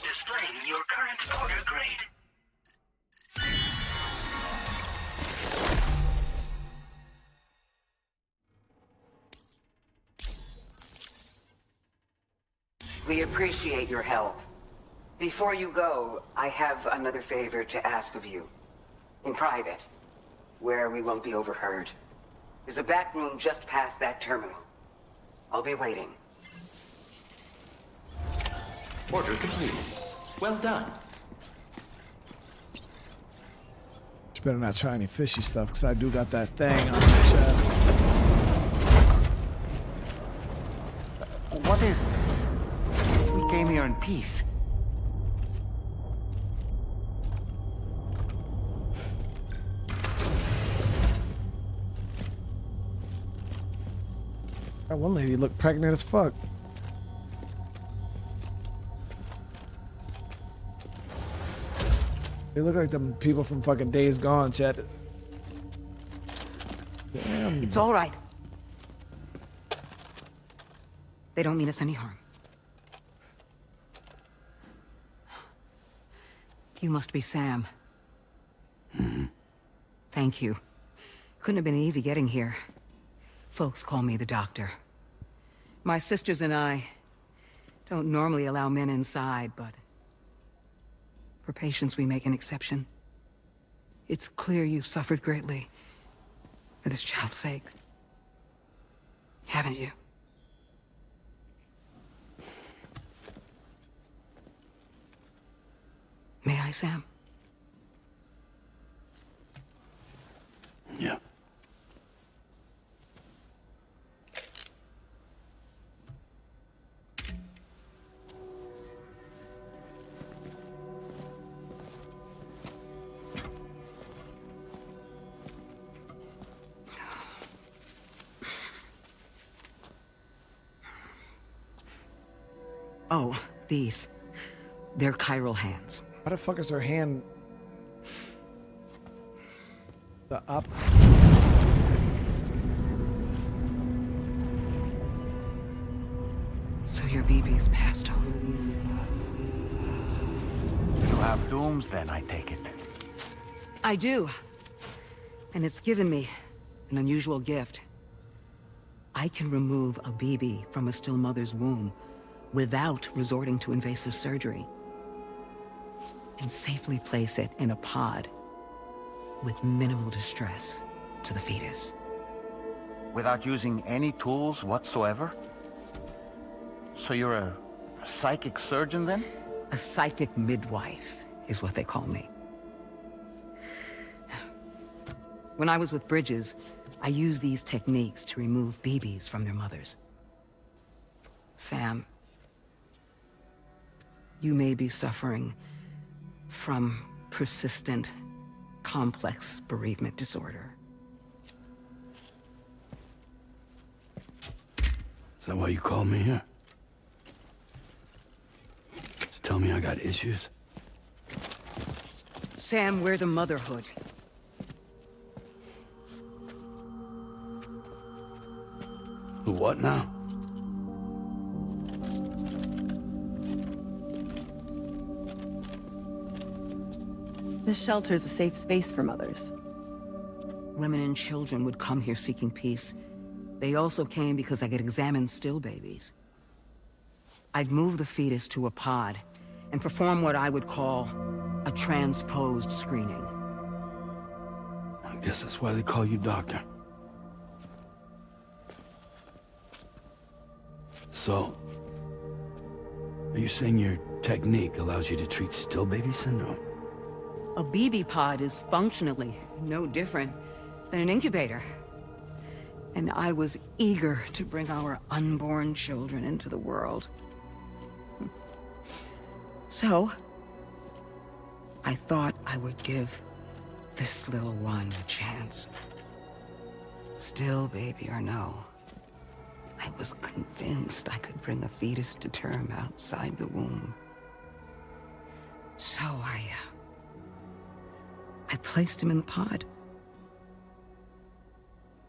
displaying your current order grade. We appreciate your help. Before you go, I have another favor to ask of you. In private, where we won't be overheard. There's a back room just past that terminal. I'll be waiting. Order complete. Well done. You better not try any fishy stuff, because I do got that thing on my chest. What is this? We came here in peace. That one lady looked pregnant as fuck. They look like them people from fucking Days Gone, chat. Damn. It's all right. They don't mean us any harm. You must be Sam. Thank you. Couldn't have been easy getting here. Folks call me the doctor. My sisters and I don't normally allow men inside, but for patients we make an exception. It's clear you suffered greatly for this child's sake. Haven't you? May I, Sam? Yeah. Oh, these. They're chiral hands. How the fuck is her hand? The up. So your BB's passed on. You have dooms then, I take it. I do. And it's given me an unusual gift. I can remove a BB from a still mother's womb without resorting to invasive surgery, and safely place it in a pod with minimal distress to the fetus. Without using any tools whatsoever? So you're a psychic surgeon then? A psychic midwife is what they call me. When I was with Bridges, I used these techniques to remove BBs from their mothers. Sam, you may be suffering from persistent, complex bereavement disorder. Is that why you called me here? To tell me I got issues? Sam, we're the motherhood. The what now? This shelter is a safe space for mothers. Women and children would come here seeking peace. They also came because I could examine still babies. I'd move the fetus to a pod and perform what I would call a transposed screening. I guess that's why they call you doctor. So, are you saying your technique allows you to treat still baby syndrome? A BB pod is functionally no different than an incubator. And I was eager to bring our unborn children into the world. So, I thought I would give this little one a chance. Still baby or no, I was convinced I could bring a fetus to term outside the womb. So I placed him in the pod.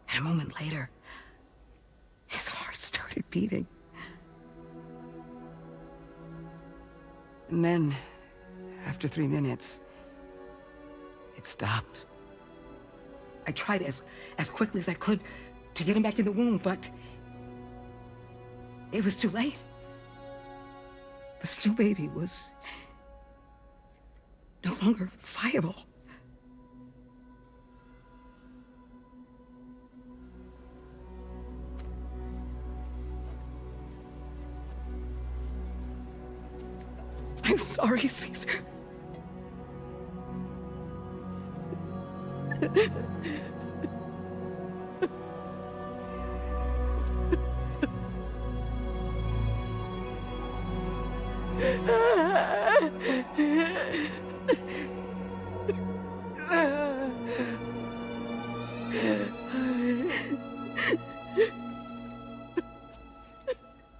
And a moment later, his heart started beating. And then, after 3 minutes, it stopped. I tried as quickly as I could to get him back in the womb, but it was too late. The still baby was no longer viable. I'm sorry, Caesar.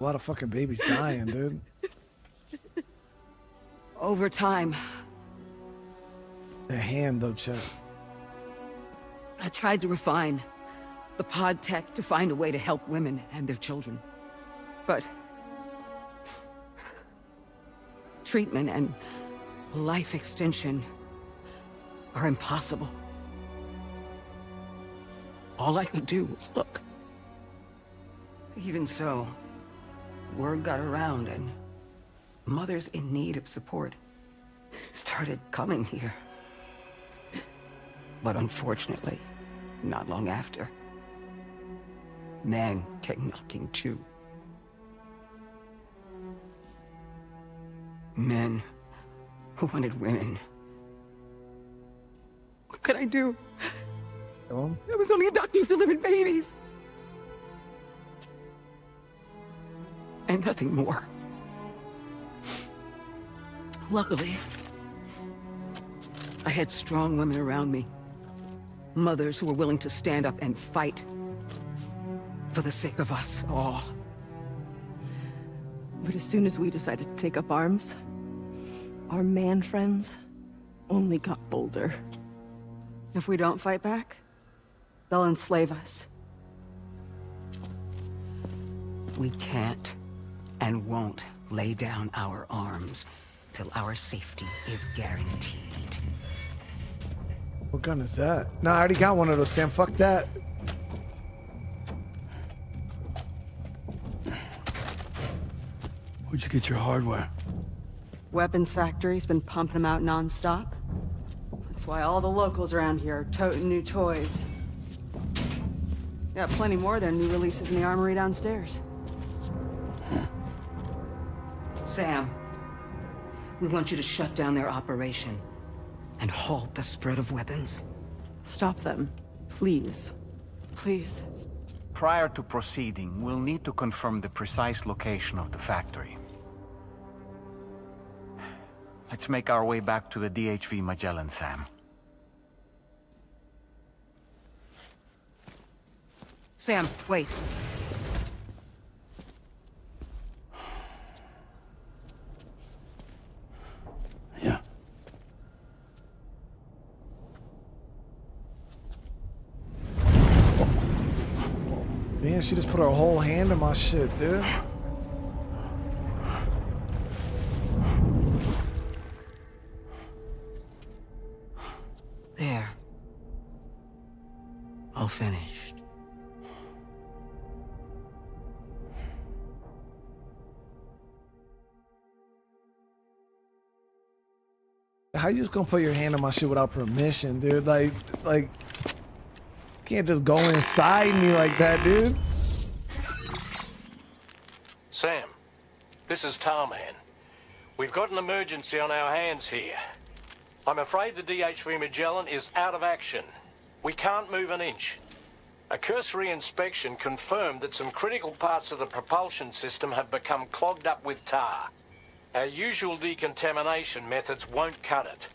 A lot of fucking babies dying, dude. Over time, The hand, though, Chet. I tried to refine the pod tech to find a way to help women and their children. But treatment and life extension are impossible. All I could do was look. Even so, word got around and mothers in need of support started coming here. But unfortunately, not long after, men came knocking too. Men who wanted women. What could I do? I was only a doctor who delivered babies. And nothing more. Luckily, I had strong women around me. Mothers who were willing to stand up and fight for the sake of us all. But as soon as we decided to take up arms, our man friends only got bolder. If we don't fight back, they'll enslave us. We can't and won't lay down our arms till our safety is guaranteed. What gun is that? No, I already got one of those, Sam. Fuck that. Where'd you get your hardware? Weapons factory's been pumping them out non-stop. That's why all the locals around here are toting new toys. Got plenty more of their new releases in the armory downstairs. Sam, we want you to shut down their operation and halt the spread of weapons. Stop them, please. Please. Prior to proceeding, we'll need to confirm the precise location of the factory. Let's make our way back to the DHV Magellan, Sam. Sam, wait. Yeah. Man, she just put her whole hand in my shit, dude. There. All finished. How you just gonna put your hand on my shit without permission, dude? Like, can't just go inside me like that, dude. Sam, this is Tarman. We've got an emergency on our hands here. I'm afraid the DHV Magellan is out of action. We can't move an inch. A cursory inspection confirmed that some critical parts of the propulsion system have become clogged up with tar. Our usual decontamination methods won't cut it.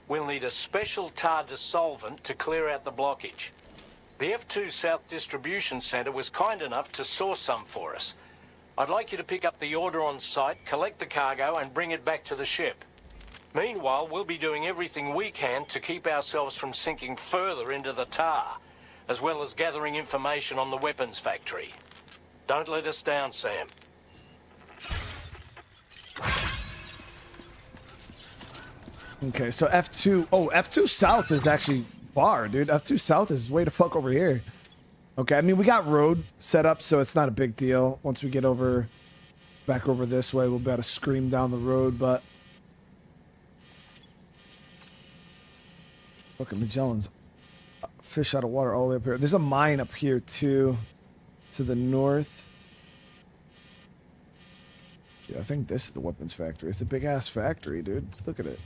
We'll need a special tar dissolvent to clear out the blockage. The F2 South Distribution Center was kind enough to source some for us. I'd like you to pick up the order on site, collect the cargo, and bring it back to the ship. Meanwhile, we'll be doing everything we can to keep ourselves from sinking further into the tar, as well as gathering information on the weapons factory. Don't let us down, Sam. Okay, so F2. Oh, F2 South is actually far, dude. F2 South is way the fuck over here. Okay, I mean, we got road set up, so it's not a big deal. Once we get over, back over this way, we'll be able to scream down the road, but... Fucking Magellan's fish out of water all the way up here. There's a mine up here, too, to the north. Yeah, I think this is the weapons factory. It's a big-ass factory, dude. Look at it.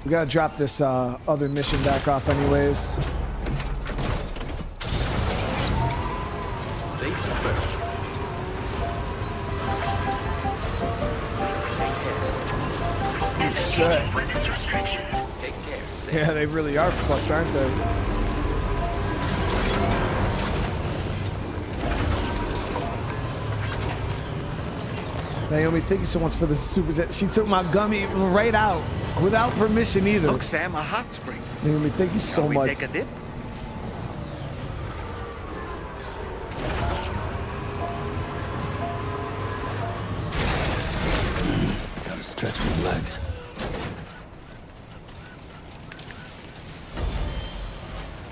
We gotta drop this other mission back off anyways. Safety first. Shit. Weapons restrictions. Take care. Yeah, they really are fucked, aren't they? Naomi, thank you so much for the super chat. She took my gummy right out without permission either. Look, Sam, a hot spring. Naomi, thank you so Shall we much. Take a dip? Gotta stretch my legs.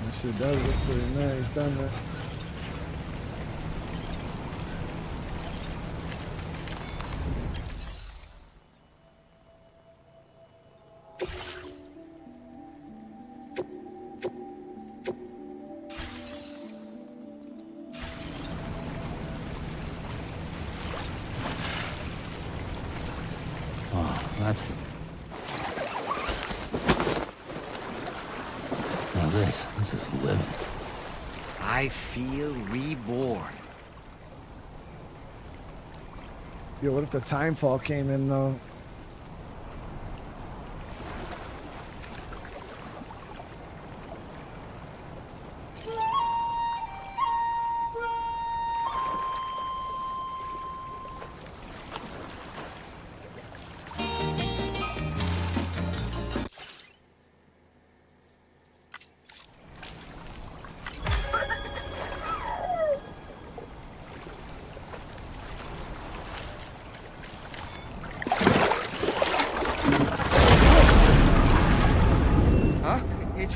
This shit does look pretty nice, doesn't it? That's... Now this is living. I feel reborn. Yo, what if the timefall came in though?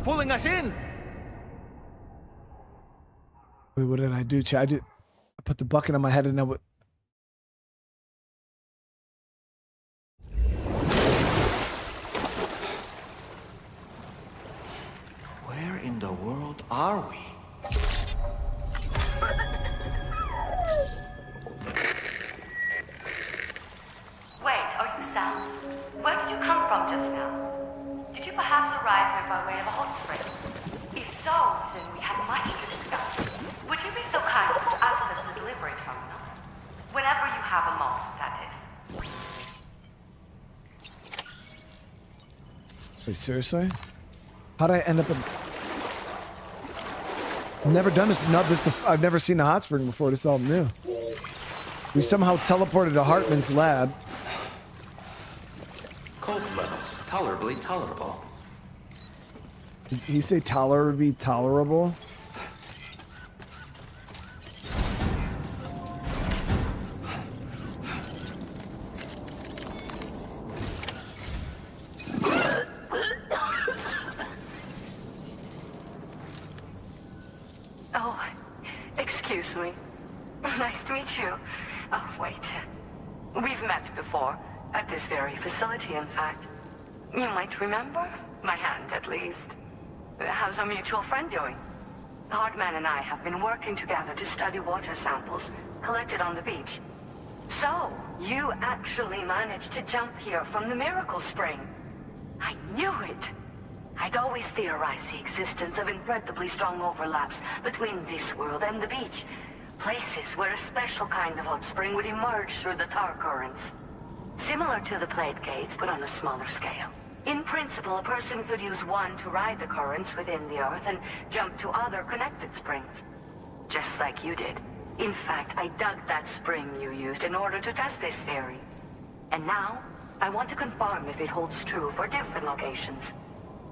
Pulling us in. Wait, what did I do, Chad? I put the bucket on my head and then what? Where in the world are we? Wait, are you Sam? Where did you come from just now? Did you perhaps arrive here by way of a hot spring? If so, then we have much to discuss. Would you be so kind as to access the delivery terminal? Whenever you have a moment, that is. Wait, seriously? How'd I end up in... I've never done this. I've never seen a hot spring before. This is all new. We somehow teleported to Hartman's lab. Cold levels tolerably tolerable. Did he say tolerably tolerable? Oh, excuse me. Nice to meet you. Oh, wait. We've met before. At this very facility, in fact. You might remember? My hand, at least. How's our mutual friend doing? Hartman and I have been working together to study water samples collected on the beach. So, you actually managed to jump here from the Miracle Spring. I knew it! I'd always theorized the existence of incredibly strong overlaps between this world and the beach. Places where a special kind of hot spring would emerge through the tar currents. Similar to the plate gates, but on a smaller scale. In principle, a person could use one to ride the currents within the Earth and jump to other connected springs. Just like you did. In fact, I dug that spring you used in order to test this theory. And now, I want to confirm if it holds true for different locations.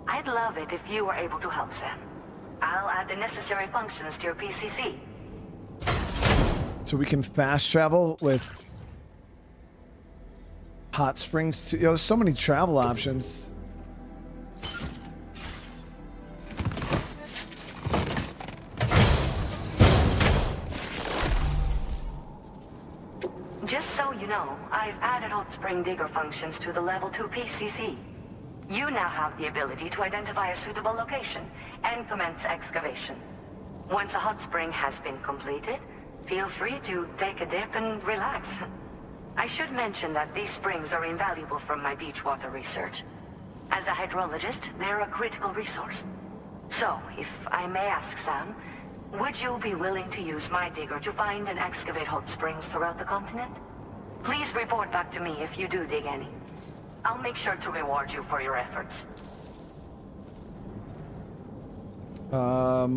I'd love it if you were able to help them. I'll add the necessary functions to your PCC. So we can fast travel with hot springs too. There's so many travel options. Just so you know, I've added hot spring digger functions to the level 2 PCC. You now have the ability to identify a suitable location and commence excavation. Once a hot spring has been completed, feel free to take a dip and relax. I should mention that these springs are invaluable for my beach water research. As a hydrologist, they're a critical resource. So, if I may ask, Sam, would you be willing to use my digger to find and excavate hot springs throughout the continent? Please report back to me if you do dig any. I'll make sure to reward you for your efforts. Why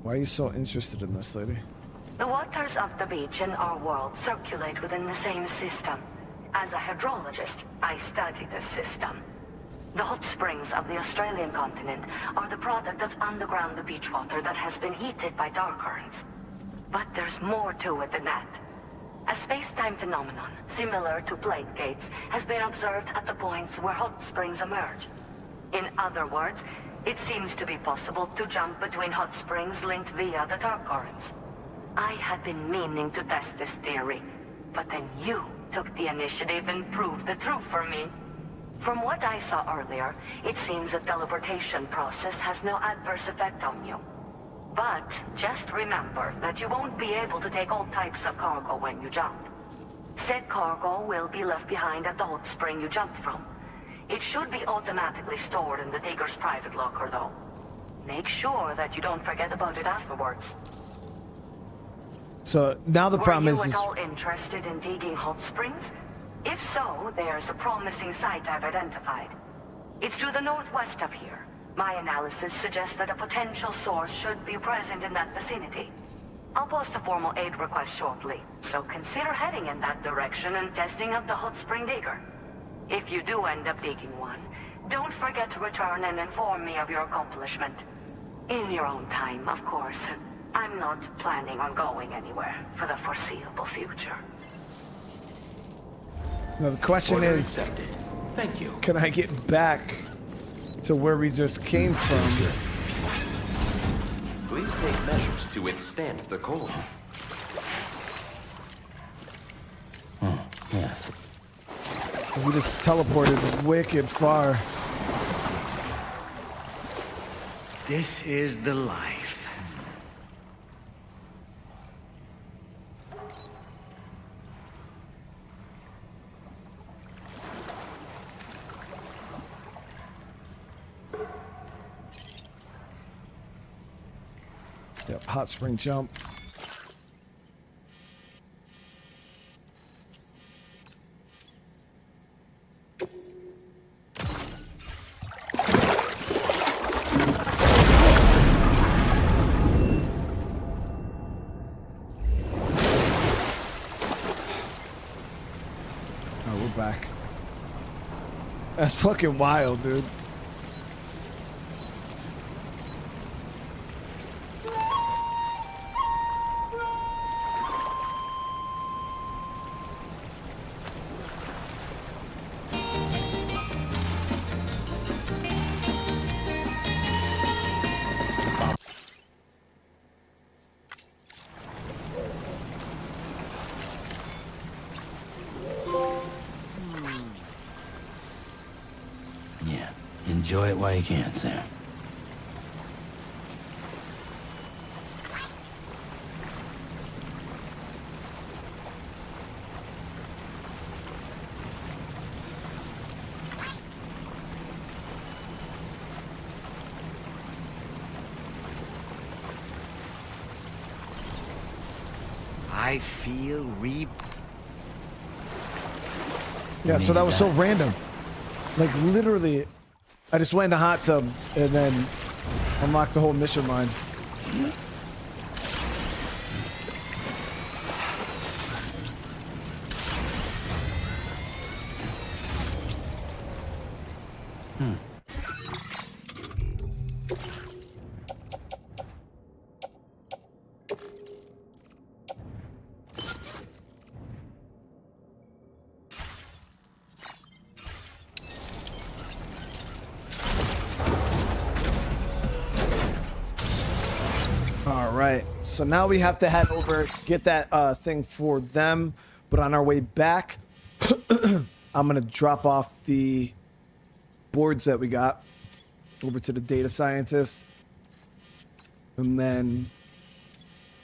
are you so interested in this, lady? The waters of the beach in our world circulate within the same system. As a hydrologist, I study this system. The hot springs of the Australian continent are the product of underground beach water that has been heated by dark currents. But there's more to it than that. A space-time phenomenon, similar to plate gates, has been observed at the points where hot springs emerge. In other words, it seems to be possible to jump between hot springs linked via the dark currents. I had been meaning to test this theory, but then you took the initiative and proved the truth for me. From what I saw earlier, it seems the teleportation process has no adverse effect on you. But just remember that you won't be able to take all types of cargo when you jump. Said cargo will be left behind at the hot spring you jumped from. It should be automatically stored in the digger's private locker, though. Make sure that you don't forget about it afterwards. So now the problem Were is... you at all interested in digging hot springs? If so, there's a promising site I've identified. It's to the northwest of here. My analysis suggests that a potential source should be present in that vicinity. I'll post a formal aid request shortly, so consider heading in that direction and testing out the hot spring digger. If you do end up digging one, don't forget to return and inform me of your accomplishment. In your own time, of course. I'm not planning on going anywhere for the foreseeable future. Now the question Order is, accepted. Thank you. can I get back to where we just came from? Please take measures to withstand the cold. Yeah. We just teleported wicked far. This is the life. Yep, hot spring jump. Oh, we're back. That's fucking wild, dude. Yeah. Enjoy it while you can, Sam. I feel Yeah, so that was so random. Like, literally, I just went in a hot tub and then unlocked the whole mission line. So now we have to head over, get that thing for them. But on our way back, I'm going to drop off the boards that we got over to the data scientist. And then,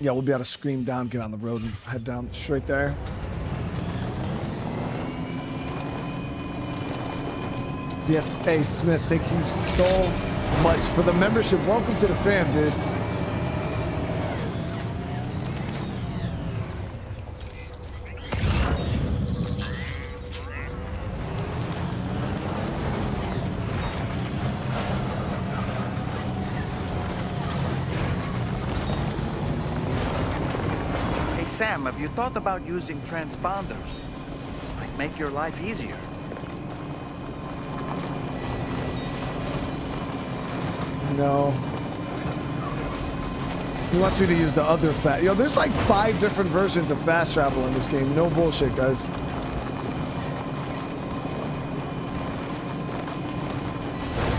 yeah, we'll be able to scream down, get on the road, and head down straight there. Yes, hey, Smith, thank you so much for the membership. Welcome to the fam, dude. Sam, have you thought about using transponders? Might make your life easier. No. He wants me to use the other fast. Yo, there's like 5 different versions of fast travel in this game. No bullshit, guys.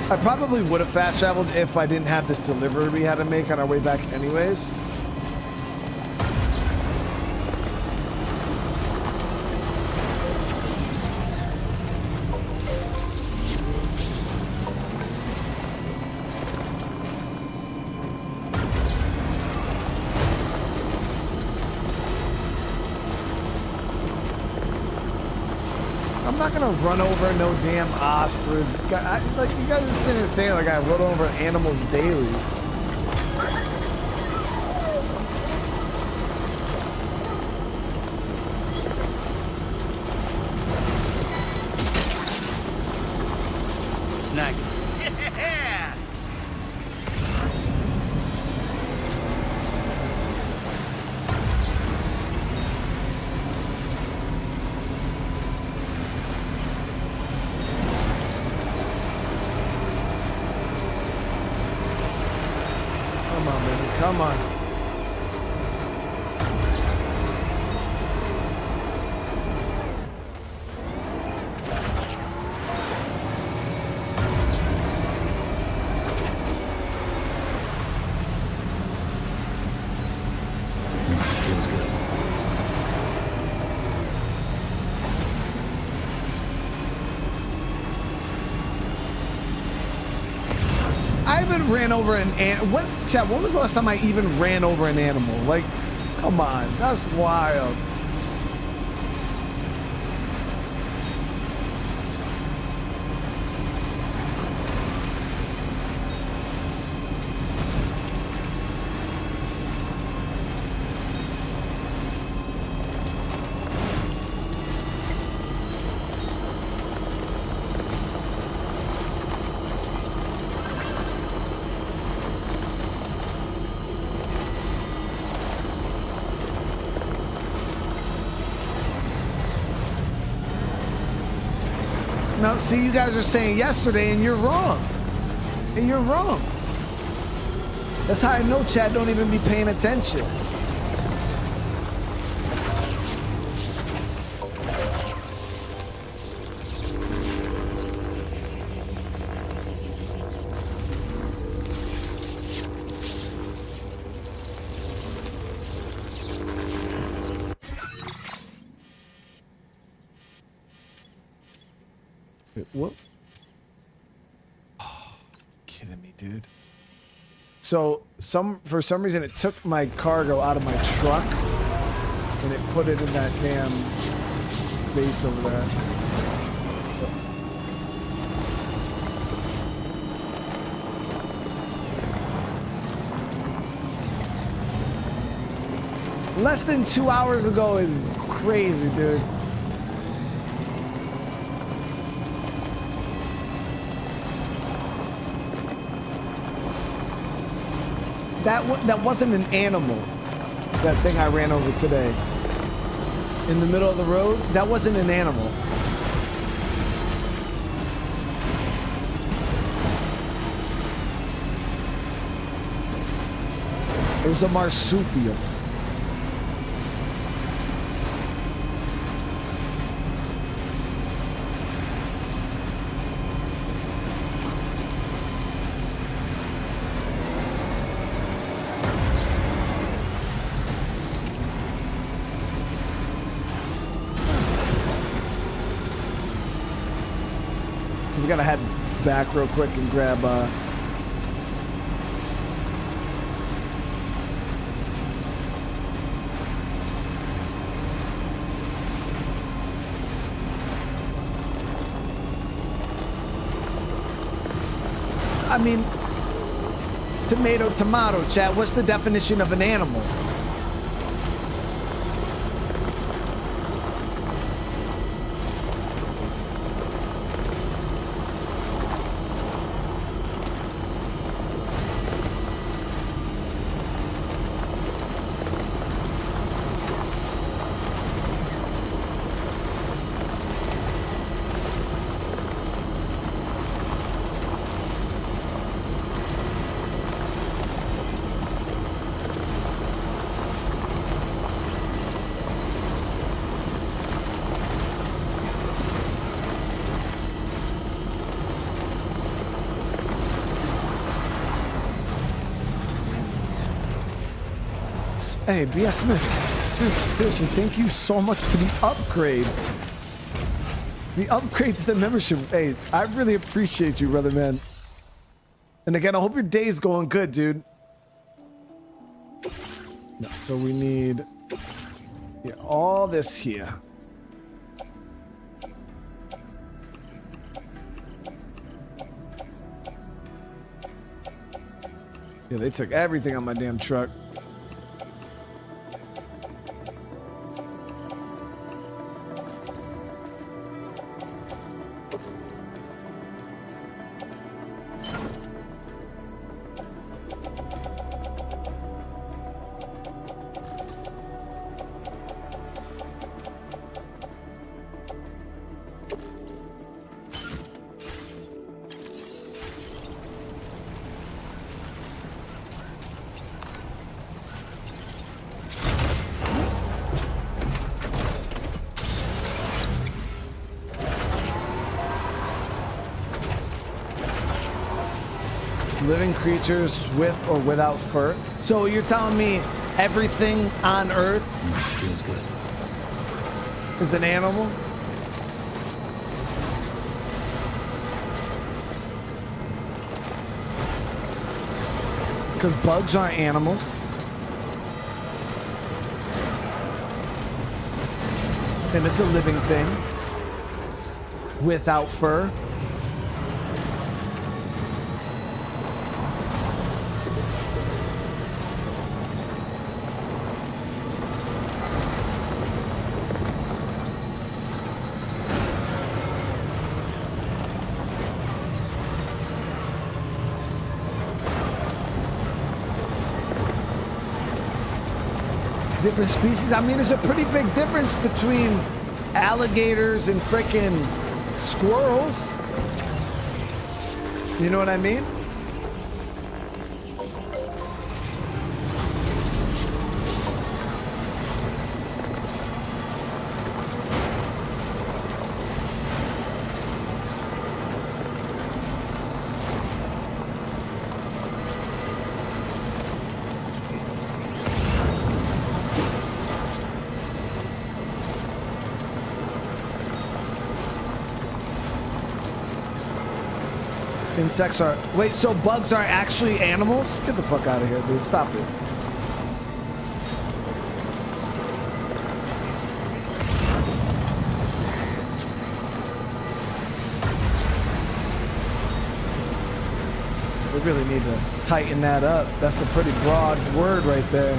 I probably would have fast traveled if I didn't have this delivery we had to make on our way back anyways. I'm not gonna run over no damn ostrich. Like you guys are sitting there saying like I run over animals daily. Snack. Yeah! Come on, baby. Come on. Feels good. I haven't ran over an animal. Chat, when was the last time I even ran over an animal? Like, come on. That's wild. Now, see, you guys are saying yesterday, and you're wrong. And you're wrong. That's how I know Chad don't even be paying attention. What? Oh, kidding me, dude. So for some reason it took my cargo out of my truck and it put it in that damn base over there. Less than 2 hours ago is crazy, dude. That wasn't an animal, that thing I ran over today. In the middle of the road, that wasn't an animal. It was a marsupial. We gotta head back real quick and grab I mean, tomato, chat. What's the definition of an animal? Hey, B.S. Smith. Dude, seriously, thank you so much for the upgrade. The upgrade to the membership. Hey, I really appreciate you, brother, man. And again, I hope your day's going good, dude. No, so we need all this here. Yeah, they took everything on my damn truck. Living creatures with or without fur. So you're telling me everything on Earth feels good. Is an animal? Because bugs aren't animals. And it's a living thing without fur. Different species. I mean, there's a pretty big difference between alligators and frickin' squirrels. You know what I mean? Insects are... Wait, so bugs are actually animals? Get the fuck out of here, dude. Stop it. We really need to tighten that up. That's a pretty broad word right there.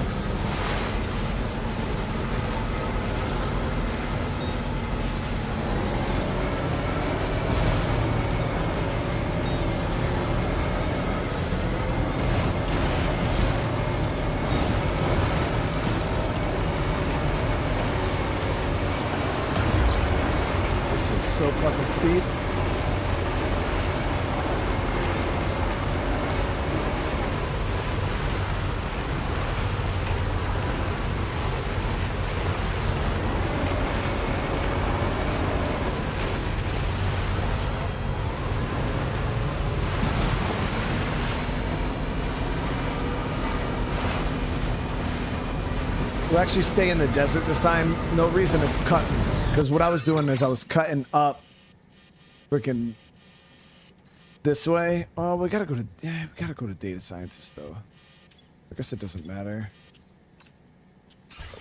So fucking steep. We'll actually stay in the desert this time. No reason to cut. Because what I was doing is I was cutting up freaking this way. Oh, we gotta go to data scientist though. I guess it doesn't matter.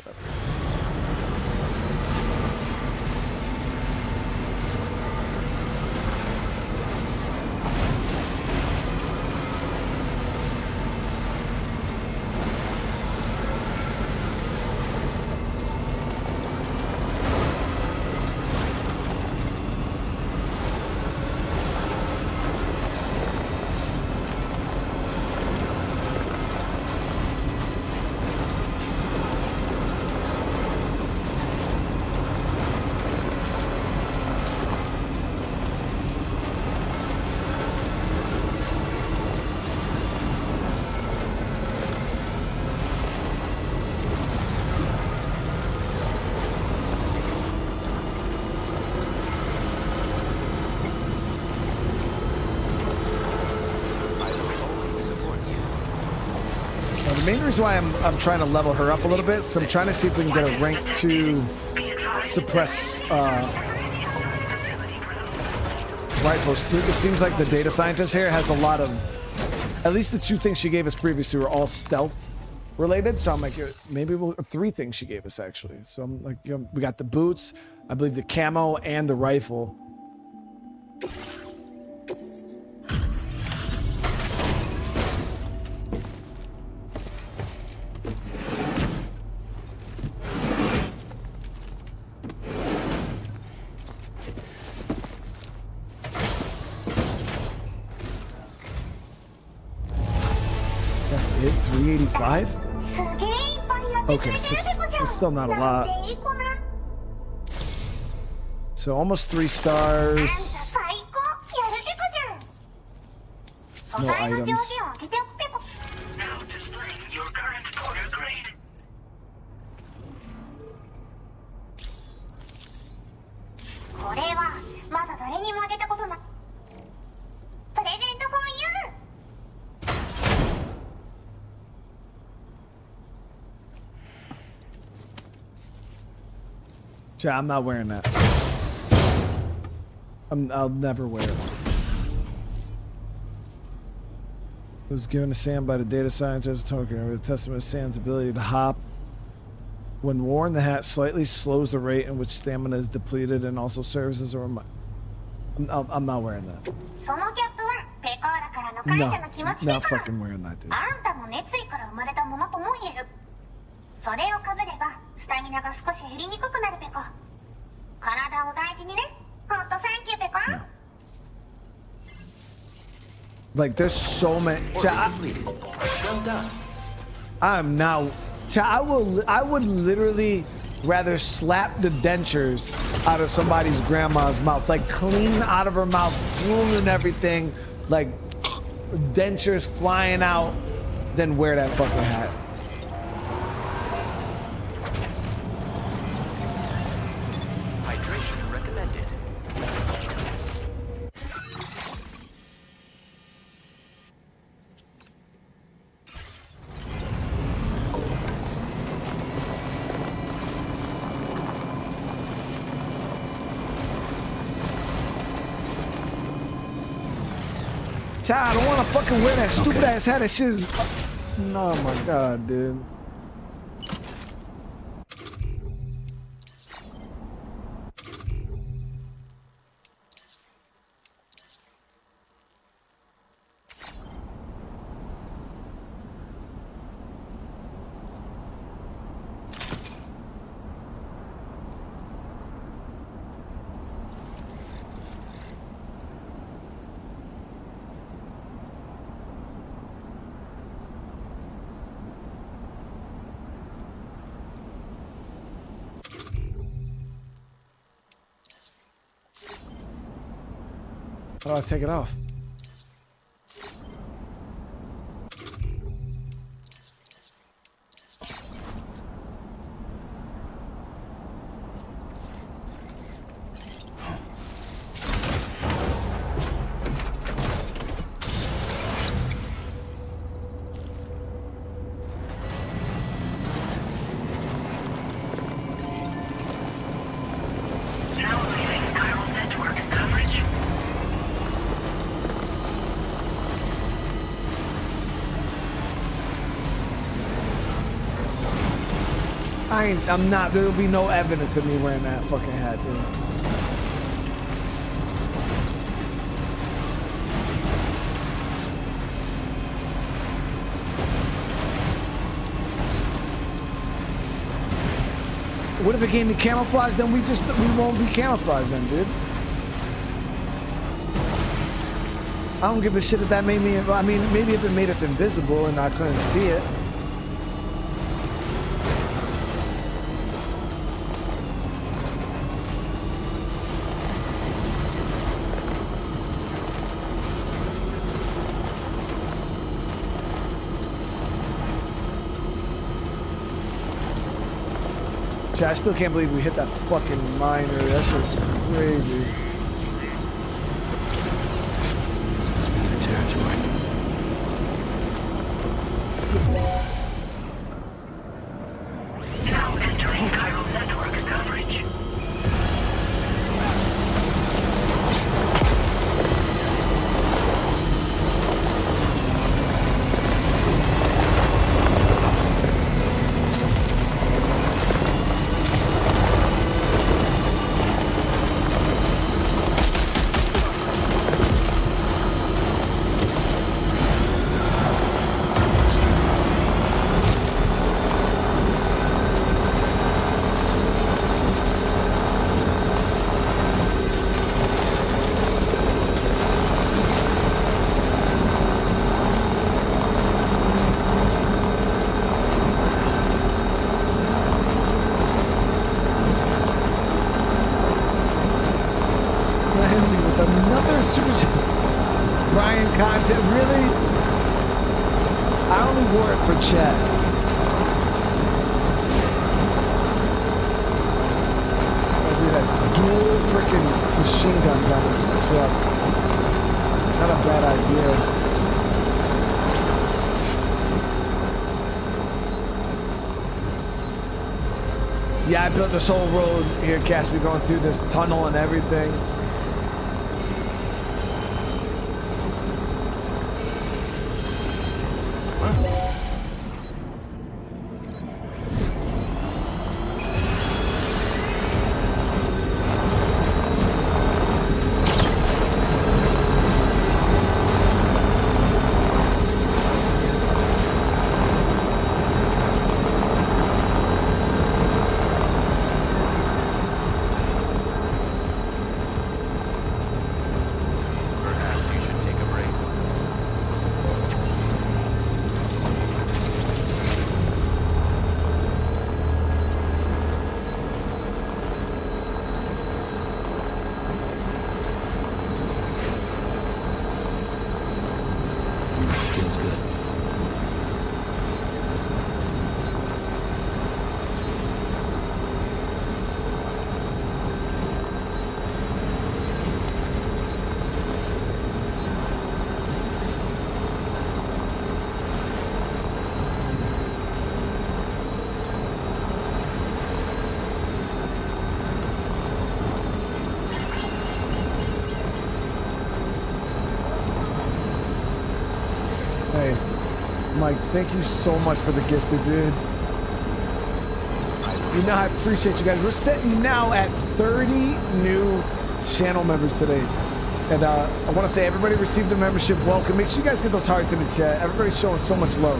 Whatever. the main reason why I'm trying to level her up a little bit, so I'm trying to see if we can get a rank 2 suppress rifles. It seems like the data scientist here has a lot of, at least the 2 things she gave us previously were all stealth related. So I'm like, maybe 3 things she gave us actually. So I'm like, you know, we got the boots, I believe the camo, and the rifle. That's it, 385? Okay, it's still not a lot. So almost 3 stars. No items. Now displaying your current order grade. Yeah, I'm not wearing that. I'll never wear it. It was given to Sam by the data scientist token with a testament to Sam's ability to hop. When worn, the hat slightly slows the rate in which stamina is depleted and also serves as a reminder. I'm not wearing that. No, not fucking wearing that, dude. それをかぶればスタミナが少し減りにくくなるペコ。体を大事にね。ほんとサンキューペコ。Like there's so many. Well done. I'm now. I would literally rather slap the dentures out of somebody's grandma's mouth, like clean out of her mouth, drool and everything, like dentures flying out, than wear that fucking hat. Hydration recommended. Child, I don't want to fucking wear that stupid ass hat. That shit is... Oh my god, dude. How do I take it off? I'm not, there'll be no evidence of me wearing that fucking hat, dude. What if it gave me camouflage? Then we won't be camouflaged then, dude. I don't give a shit if that made me, I mean, maybe if it made us invisible and I couldn't see it. I still can't believe we hit that fucking miner. That shit's crazy. This must be the territory. Brian content, really? I only wore it for chat. Dude had dual freaking machine guns on his truck. Not a bad idea. Yeah, I built this whole road here, Cass. We're going through this tunnel and everything. Mike, thank you so much for the gifted, dude. You know, I appreciate you guys. We're sitting now at 30 new channel members today. And I want to say everybody received the membership. Welcome. Make sure you guys get those hearts in the chat. Everybody's showing so much love.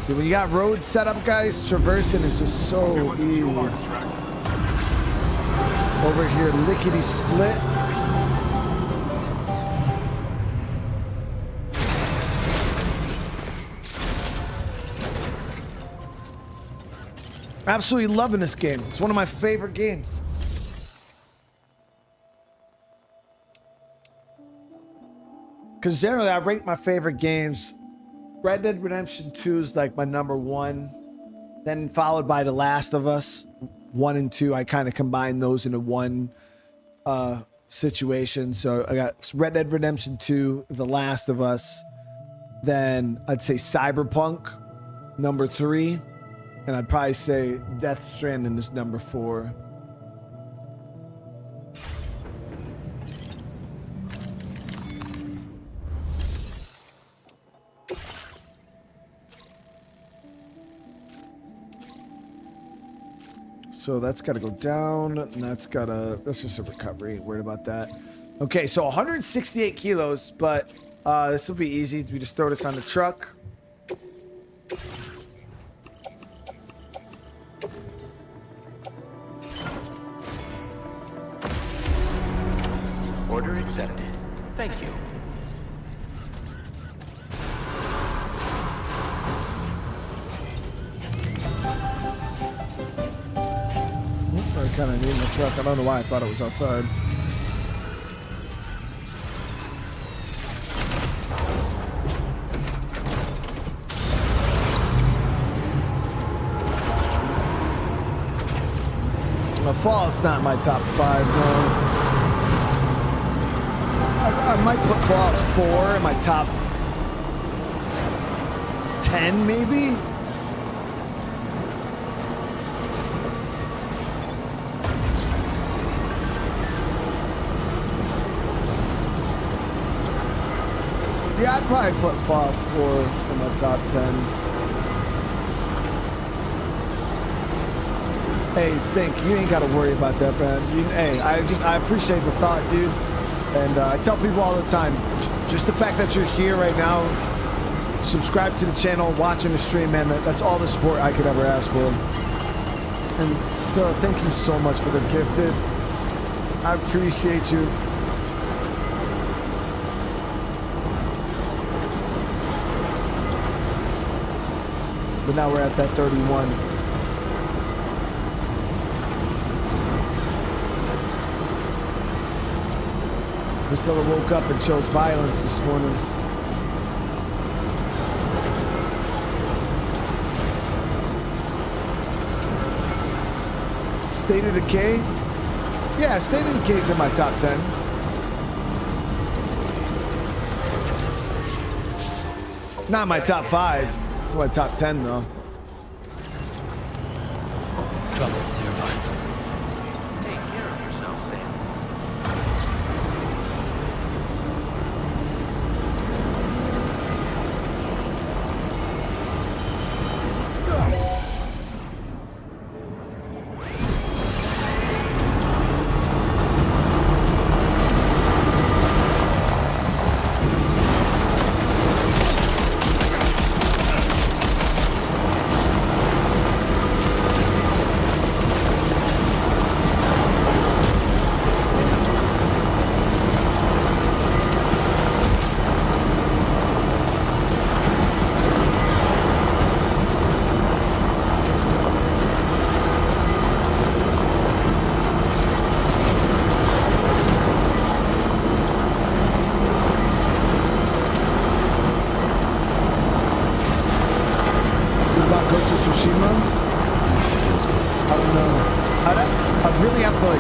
See, when you got roads set up, guys, traversing is just so easy. Over here, lickety split. Absolutely loving this game. It's one of my favorite games. Because generally, I rate my favorite games. Red Dead Redemption 2 is like my #1, then followed by The Last of Us 1 and 2. I kind of combine those into one situation. So I got Red Dead Redemption 2, The Last of Us, then I'd say Cyberpunk #3, and I'd probably say Death Stranding is #4. So that's got to go down, and that's just a recovery. Worried about that. Okay, so 168 kilos, but this will be easy. We just throw this on the truck. Order accepted. Thank you. I kind of need my truck. I don't know why I thought it was outside. Fallout's not in my top 5, no. I might put Fallout 4 in my top 10, maybe? Yeah, I'd probably put Fallout 4 in my top 10. Hey, you ain't got to worry about that, man. I appreciate the thought, dude. And I tell people all the time, just the fact that you're here right now, subscribe to the channel, watching the stream, man, that's all the support I could ever ask for. And so thank you so much for the gifted. I appreciate you. but now we're at that 31. Priscilla woke up and chose violence this morning. State of Decay? Yeah, State of Decay's in my top 10. Not my top 5. It's my top 10 though. Trouble nearby. Take care of yourself, Sam.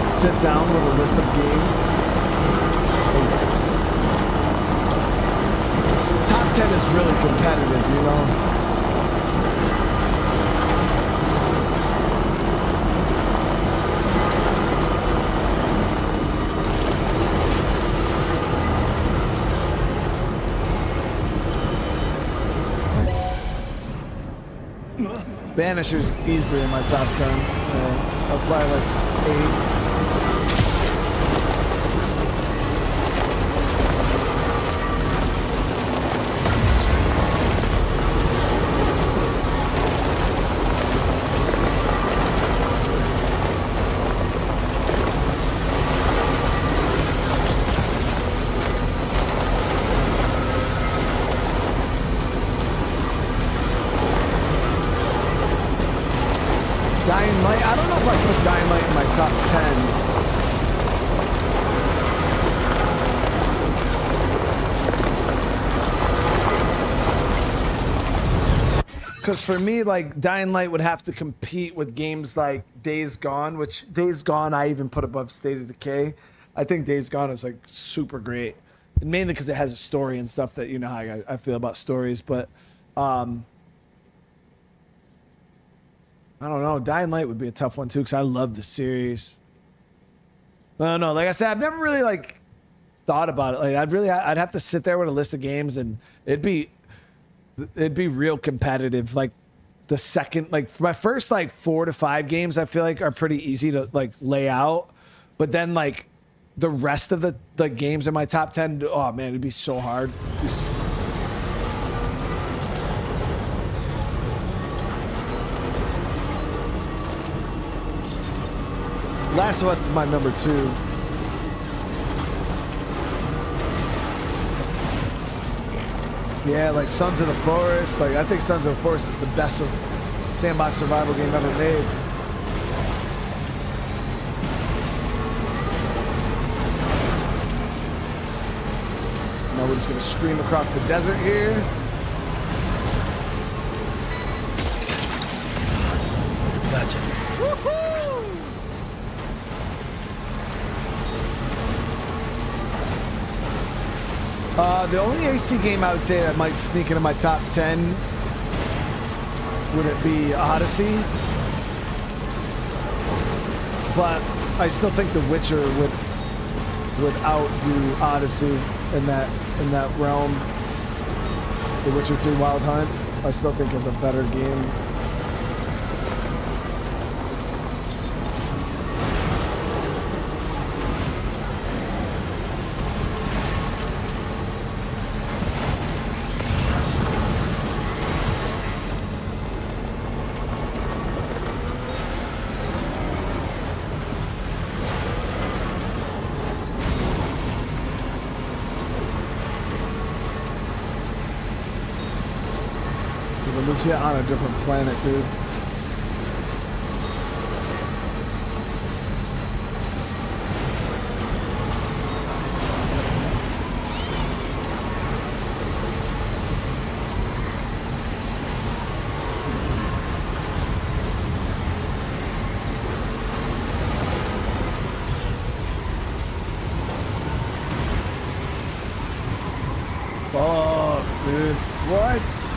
Sit down with a list of games. Top 10 is really competitive, you know? Banisher's easily in my top 10. That's why I like 8. Dying Light, I don't know if I put Dying Light in my top 10. Because for me, like, Dying Light would have to compete with games like Days Gone, which Days Gone I even put above State of Decay. I think Days Gone is, like, super great. And mainly because it has a story and stuff that, you know how I feel about stories. But, I don't know. Dying Light would be a tough one too, because I love the series. I don't know. Like I said, I've never really like thought about it. Like I'd have to sit there with a list of games, and it'd be real competitive. Like the second, like for my first like 4 to 5 games, I feel like are pretty easy to like lay out. But then like the rest of the games in my top 10, oh man, it'd be so hard. Last of Us is my number 2. Yeah, like Sons of the Forest. Like I think Sons of the Forest is the best sandbox survival game ever made. Now we're just gonna scream across the desert here. Gotcha. Woohoo! The only AC game I would say that might sneak into my top 10 would it be Odyssey, but I still think The Witcher would outdo Odyssey in that realm. The Witcher 3 Wild Hunt, I still think is a better game. legit on a different planet, dude. Fuck, dude. What?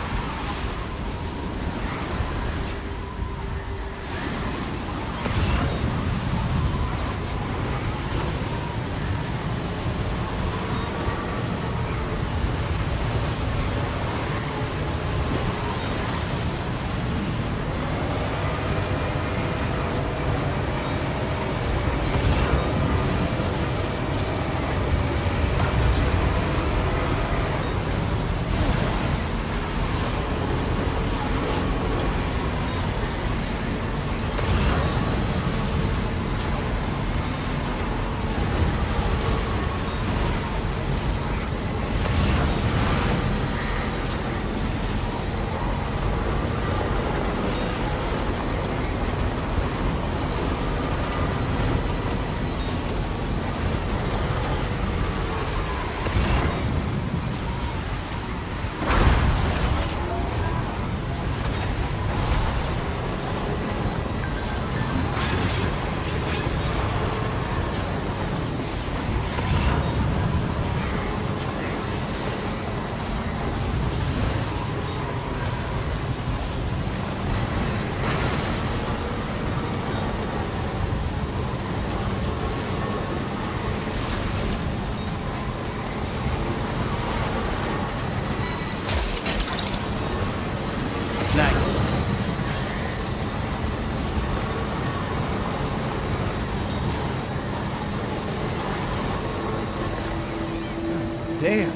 Damn.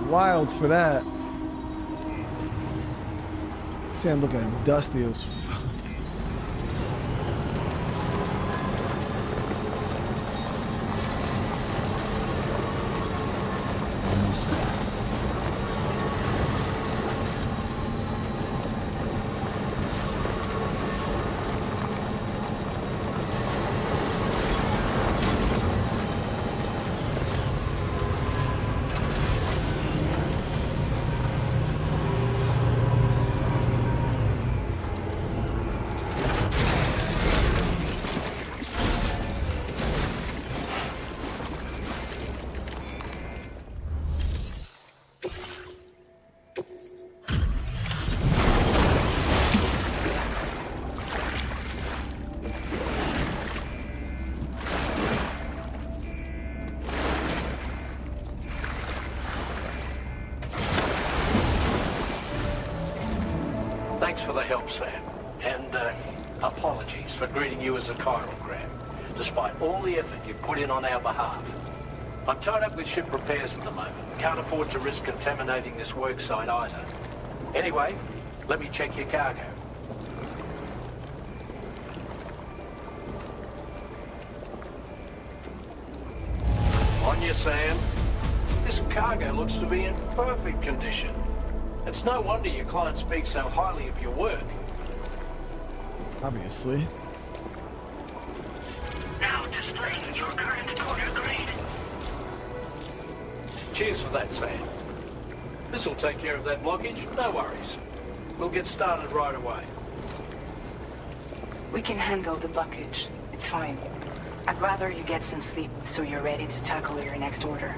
Wild for that. See, I'm looking dusty as fuck. Almost there. Thanks for the help, Sam. And apologies for greeting you as a chirogram, despite all the effort you put in on our behalf. I'm tied up with ship repairs at the moment. Can't afford to risk contaminating this worksite either. Anyway, let me check your cargo. On you, Sam. This cargo looks to be in perfect condition. It's no wonder your client speaks so highly of your work. Obviously. Now displaying your current quarter grade. Cheers for that, Sam. This'll take care of that blockage, no worries. We'll get started right away. We can handle the blockage. It's fine. I'd rather you get some sleep so you're ready to tackle your next order.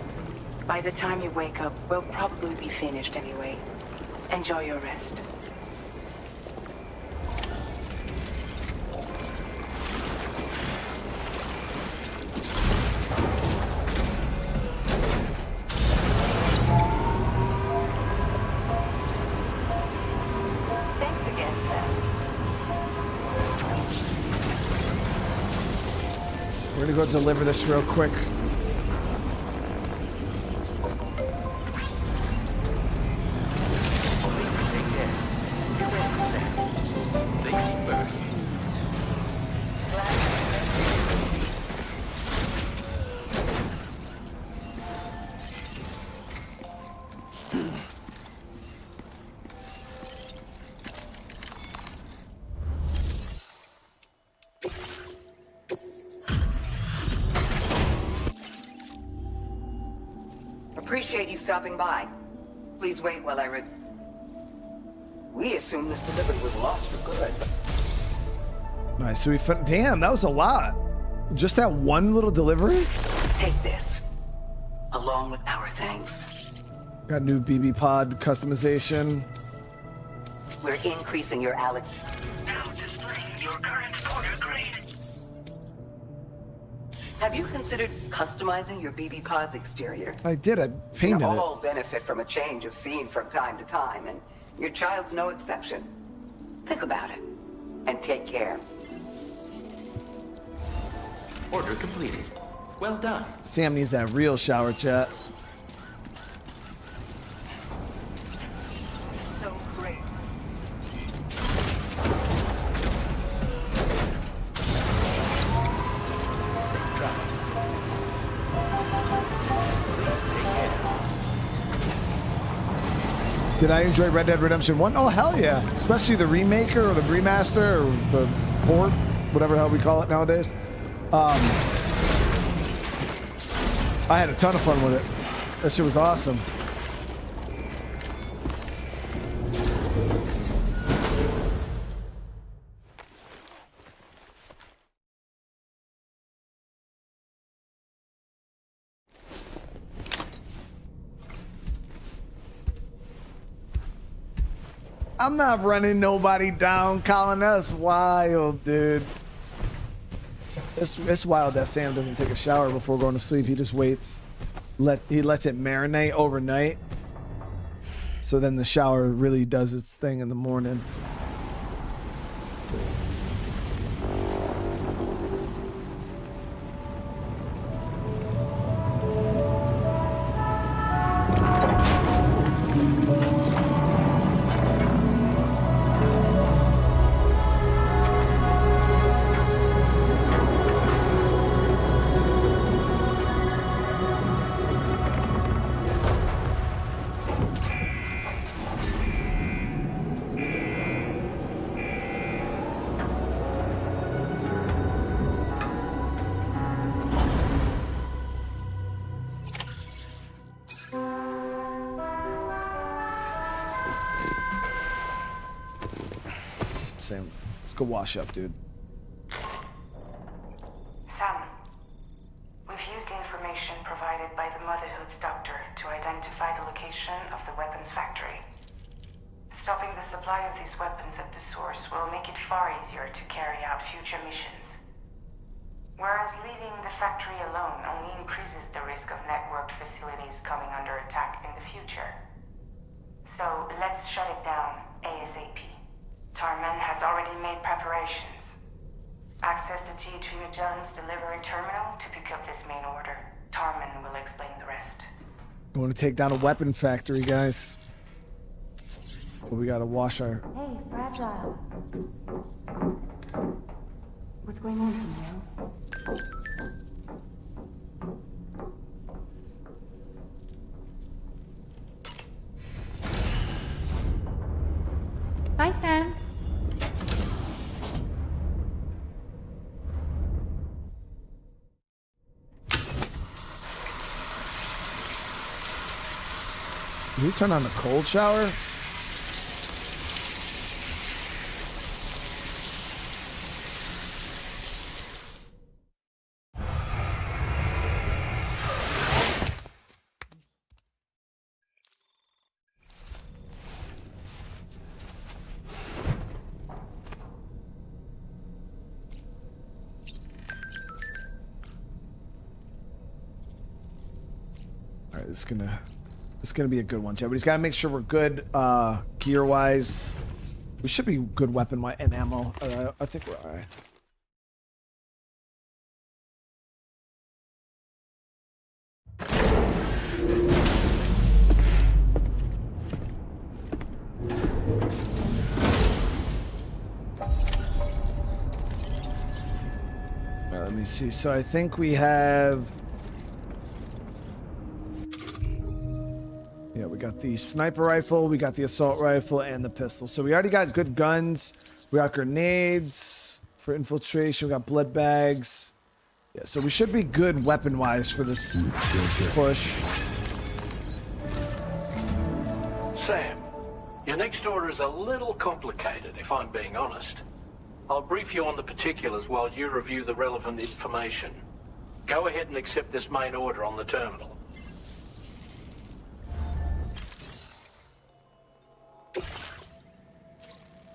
By the time you wake up, we'll probably be finished anyway. Enjoy your rest. Thanks again, Sam. We're gonna go deliver this real quick. Appreciate you stopping by. Please wait while I We assume this delivery was lost for good. Nice. So we found. Damn, that was a lot. Just that one little delivery? Take this, along with our thanks. Got new BB pod customization. We're increasing your alloc. Now displaying your current order grade. Have you considered customizing your BB pod's exterior? I did. I painted We it. all benefit from a change of scene from time to time, and your child's no exception. Think about it, and take care. Order completed. Well done. Sam needs that real shower, chat. So great. Did I enjoy Red Dead Redemption 1? Oh, hell yeah. Especially the remake or the remaster or the port, whatever the hell we call it nowadays. I had a ton of fun with it. That shit was awesome. I'm not running nobody down, Colin. That's wild, dude. It's wild that Sam doesn't take a shower before going to sleep. He just waits. He lets it marinate overnight. So then the shower really does its thing in the morning. Sam, let's go wash up, dude. Sam, we've used the information provided by the Motherhood's doctor to identify the location of the weapons factory. Stopping the supply of these weapons at the source will make it far easier to carry out future missions. Whereas leaving the factory alone only increases the risk of networked facilities coming under attack in the future. So let's shut it down ASAP. Tarman has already made preparations. Access the GHV Magellan's delivery terminal to pick up this main order. Tarman will explain the rest. We want to take down a weapon factory, guys. But we gotta wash our... Hey, Fragile. What's going on, Samuel? Bye, Sam. Did we turn on the cold shower? All right, it's gonna be a good one, Chad. But he's got to make sure we're good gear wise. We should be good weapon wise and ammo. I think we're all right. All right, let me see. So I think we have. Yeah, we got got the sniper rifle, we got the assault rifle, and the pistol. So we already got good guns. We got grenades for infiltration. We got blood bags. Yeah, so we should be good weapon-wise for this push. Sam, your next order is a little complicated, if I'm being honest. I'll brief you on the particulars while you review the relevant information. Go ahead and accept this main order on the terminal.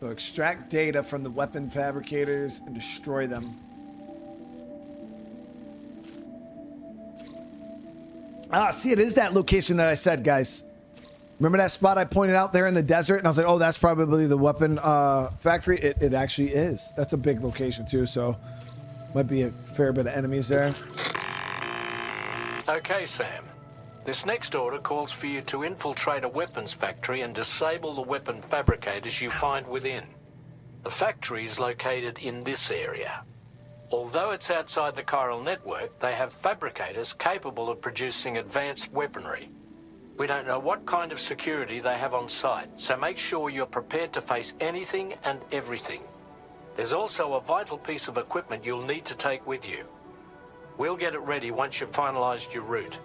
So extract data from the weapon fabricators and destroy them. Ah, see, it is that location that I said, guys. Remember that spot I pointed out there in the desert? And I was like, oh, that's probably the weapon factory. It actually is. That's a big location, too, so might be a fair bit of enemies there. Okay, Sam. This next order calls for you to infiltrate a weapons factory and disable the weapon fabricators you find within. The factory is located in this area. Although it's outside the chiral network, they have fabricators capable of producing advanced weaponry. We don't know what kind of security they have on site, so make sure you're prepared to face anything and everything. There's also a vital piece of equipment you'll need to take with you. We'll get it ready once you've finalized your route.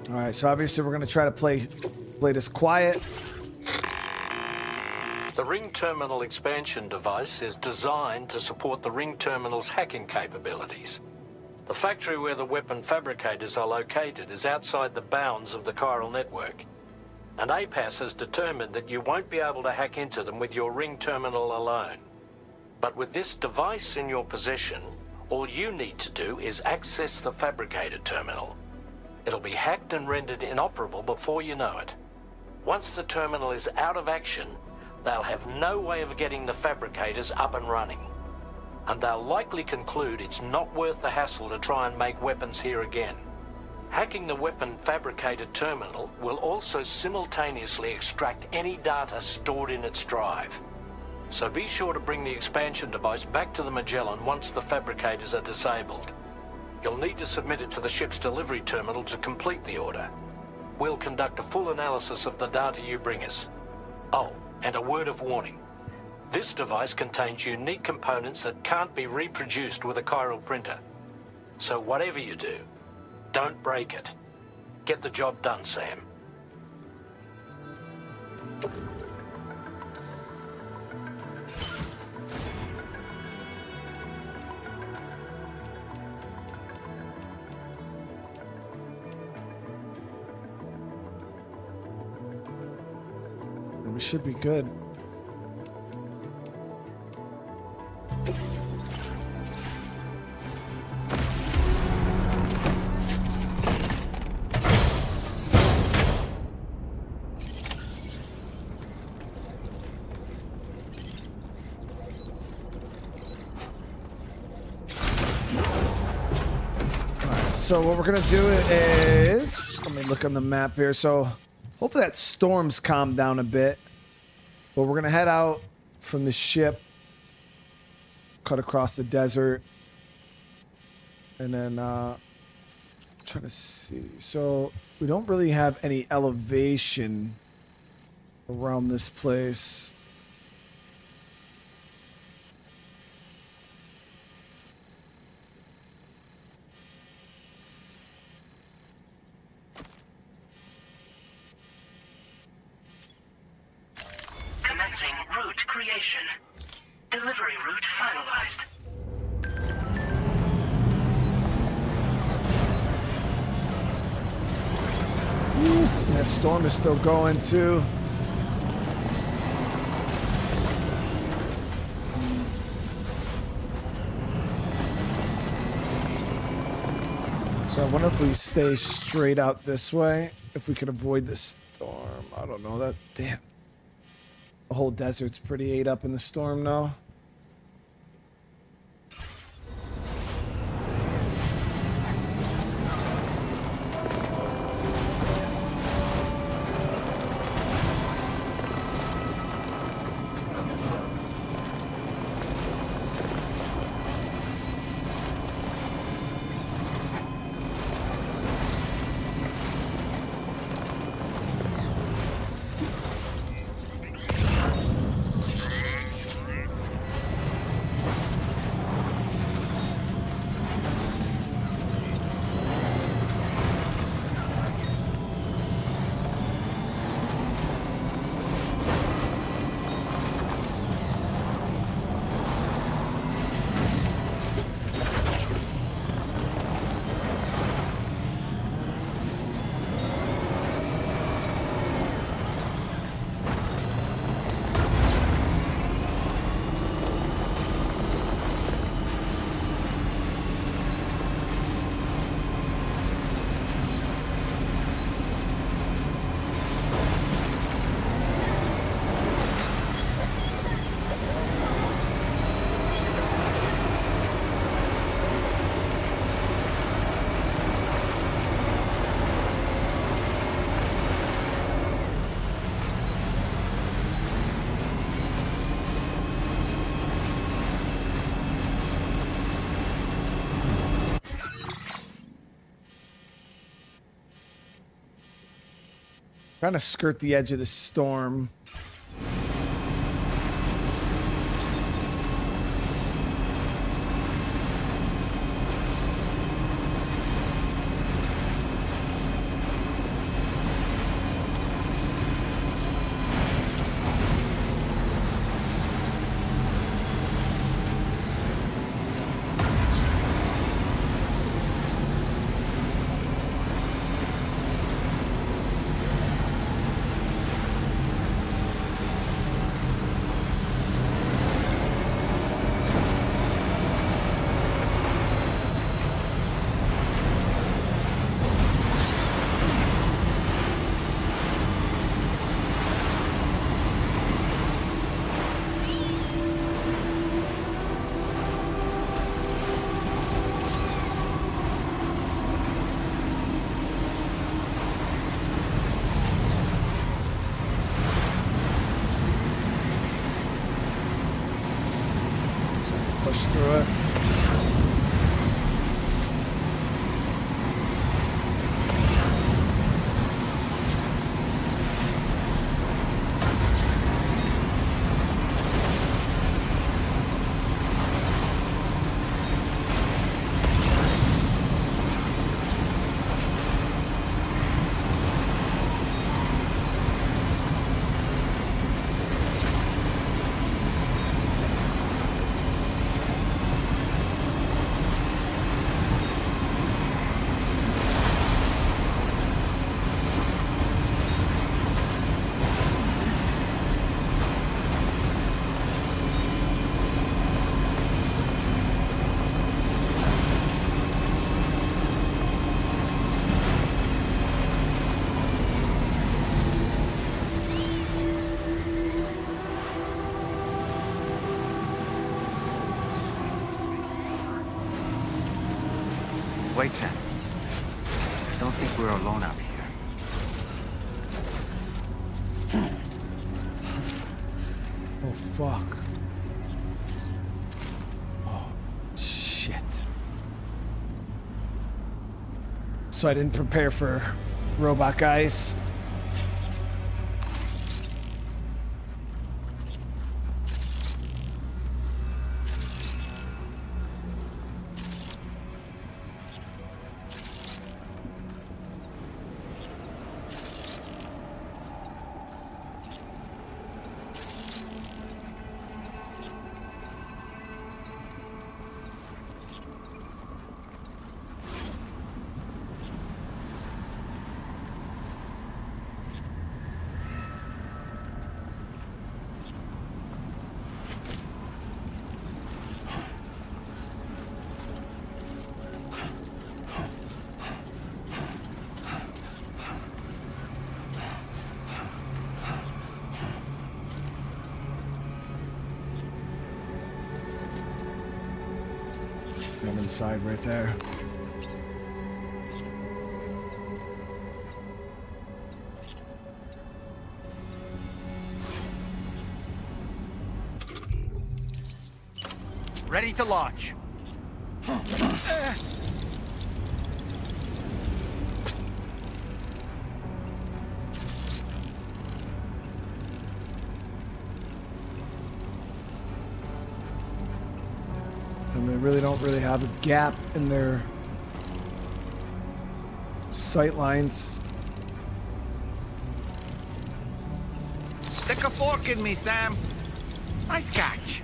All right, so obviously we're going to try to play this quiet. The ring terminal expansion device is designed to support the ring terminal's hacking capabilities. The factory where the weapon fabricators are located is outside the bounds of the chiral network, and APAS has determined that you won't be able to hack into them with your ring terminal alone. But with this device in your possession, all you need to do is access the fabricator terminal. It'll be hacked and rendered inoperable before you know it. Once the terminal is out of action, they'll have no way of getting the fabricators up and running. And they'll likely conclude it's not worth the hassle to try and make weapons here again. Hacking the weapon fabricator terminal will also simultaneously extract any data stored in its drive. So be sure to bring the expansion device back to the Magellan once the fabricators are disabled. You'll need to submit it to the ship's delivery terminal to complete the order. We'll conduct a full analysis of the data you bring us. Oh, and a word of warning. This device contains unique components that can't be reproduced with a chiral printer. So whatever you do, don't break it. Get the job done, Sam. We should be good. So what we're gonna do is, let me look on the map here. So hopefully that storm's calmed down a bit. But we're gonna head out from the ship, cut across the desert, and then try to see. So we don't really have any elevation around this place. Commencing route creation. Delivery route finalized. That storm is still going too. So I wonder if we stay straight out this way, if we can avoid the storm. I don't know. That damn. The whole desert's pretty ate up in the storm now. Trying to skirt the edge of the storm. Push through it. Wait, Sam. I don't think we're alone out here. Oh, fuck. Oh, shit. So I didn't prepare for robot guys. I'm inside right there. Ready to launch. And they really don't have a gap in their sight lines. Stick a fork in me, Sam. Nice catch.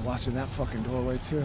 watching that fucking doorway too.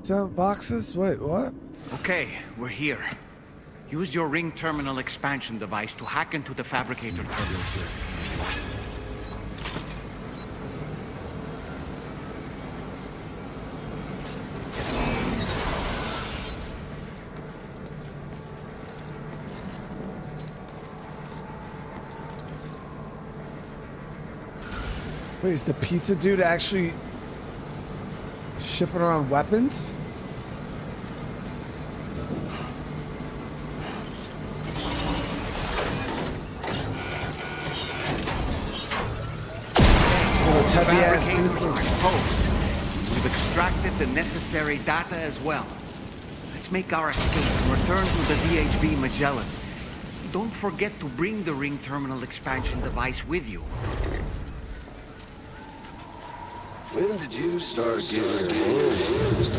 pizza boxes? Wait, what? Okay, we're here. Use your ring terminal expansion device to hack into the fabricator terminal. Wait, is the pizza dude actually shipping around weapons? Those heavy ass pizzas. We've extracted the necessary data as well. Let's make our escape and return to the DHV Magellan. Don't forget to bring the ring terminal expansion device with you. When did you start getting your hands?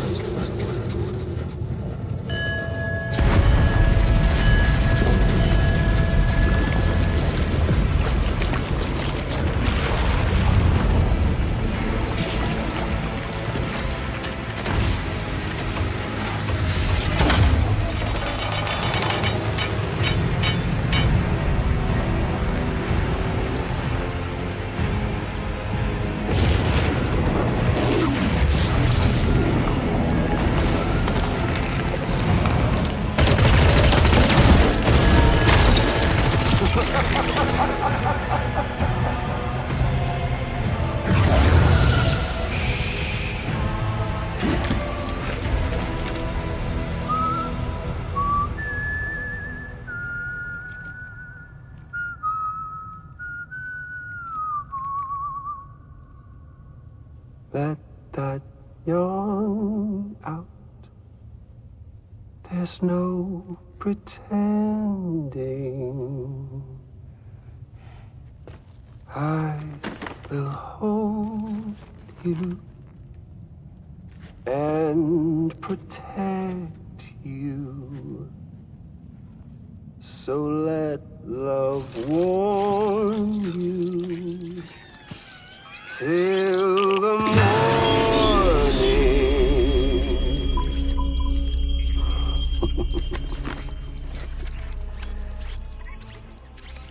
Let that yawn out. There's no pretending. I will hold you and protect you. So let love warm you till the morning.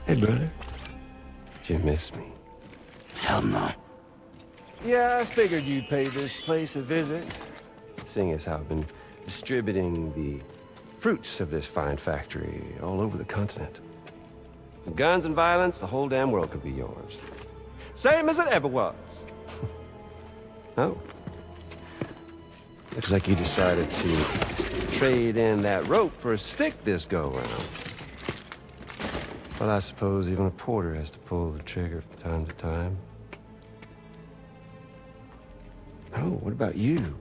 Hey, brother. Did you miss me? Hell no. Yeah, I figured you'd pay this place a visit. Seeing as how I've been distributing the fruits of this fine factory all over the continent. With guns and violence, the whole damn world could be yours. Same as it ever was. Oh. Looks like you decided to trade in that rope for a stick this go-round. Well, I suppose even a porter has to pull the trigger from time to time. Oh, what about you?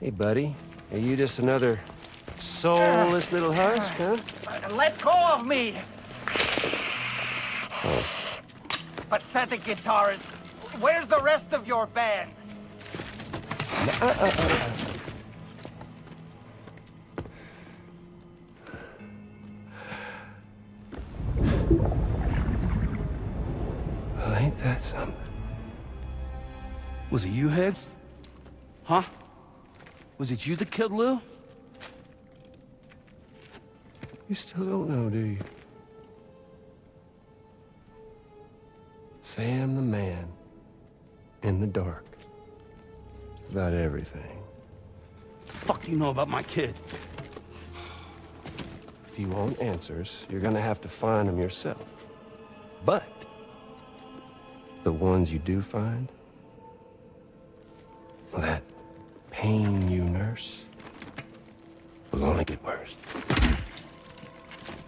Hey, buddy. Are you just another soulless little husk, huh? Let go of me! Oh. Pathetic guitarist. Where's the rest of your band? Well, ain't that something? Was it you, Higgs? Huh? Was it you that killed Lou? You still don't know, do you? Sam the man. In the dark. About everything. The fuck do you know about my kid? If you want answers, you're gonna have to find them yourself. But the ones you do find, well, that pain you nurse will only get worse.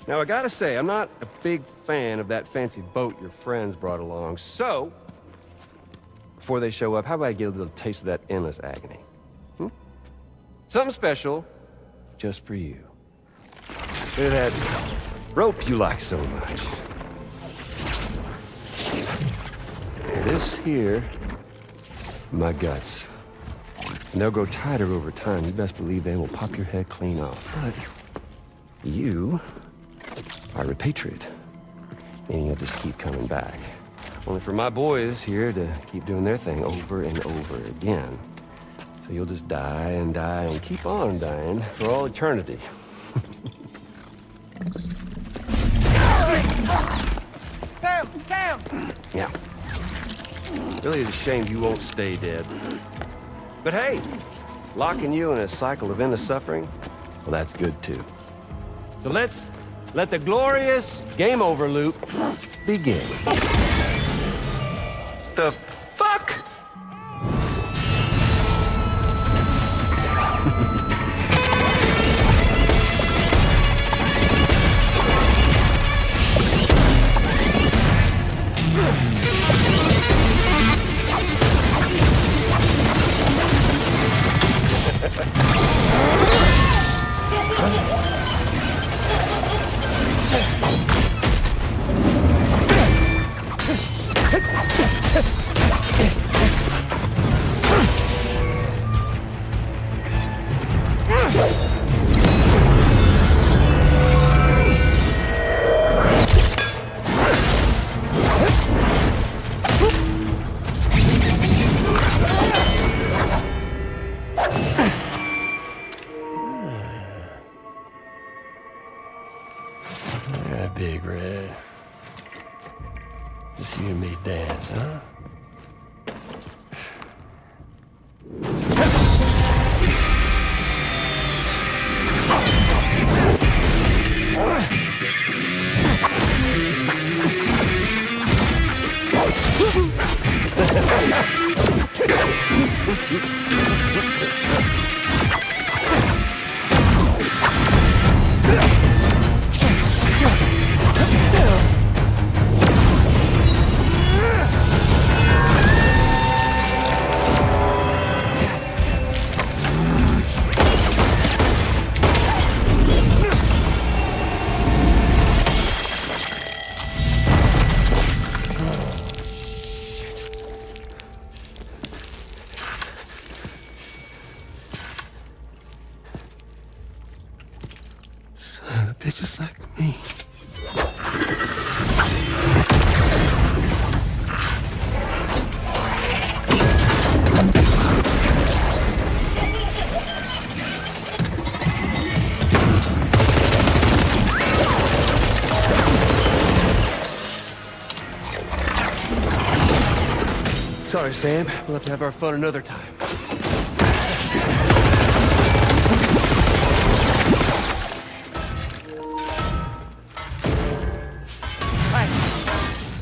Now, I gotta say, I'm not a big fan of that fancy boat your friends brought along, so before they show up, how about I get a little taste of that endless agony? Something special just for you. Look at that rope you like so much. This here, my guts. And they'll grow tighter over time. You best believe they will pop your head clean off. But you are a patriot. And you'll just keep coming back. Only for my boys here to keep doing their thing over and over again. So you'll just die and die and keep on dying for all eternity. Sam! Sam! Yeah. Really is a shame you won't stay dead. But hey, locking you in a cycle of endless suffering, well, that's good too. So let's let the glorious game over loop begin. The fuck? Big Red. Just you and me dance, huh? Son of bitches like me. Sorry, Sam. We'll have to have our fun another time.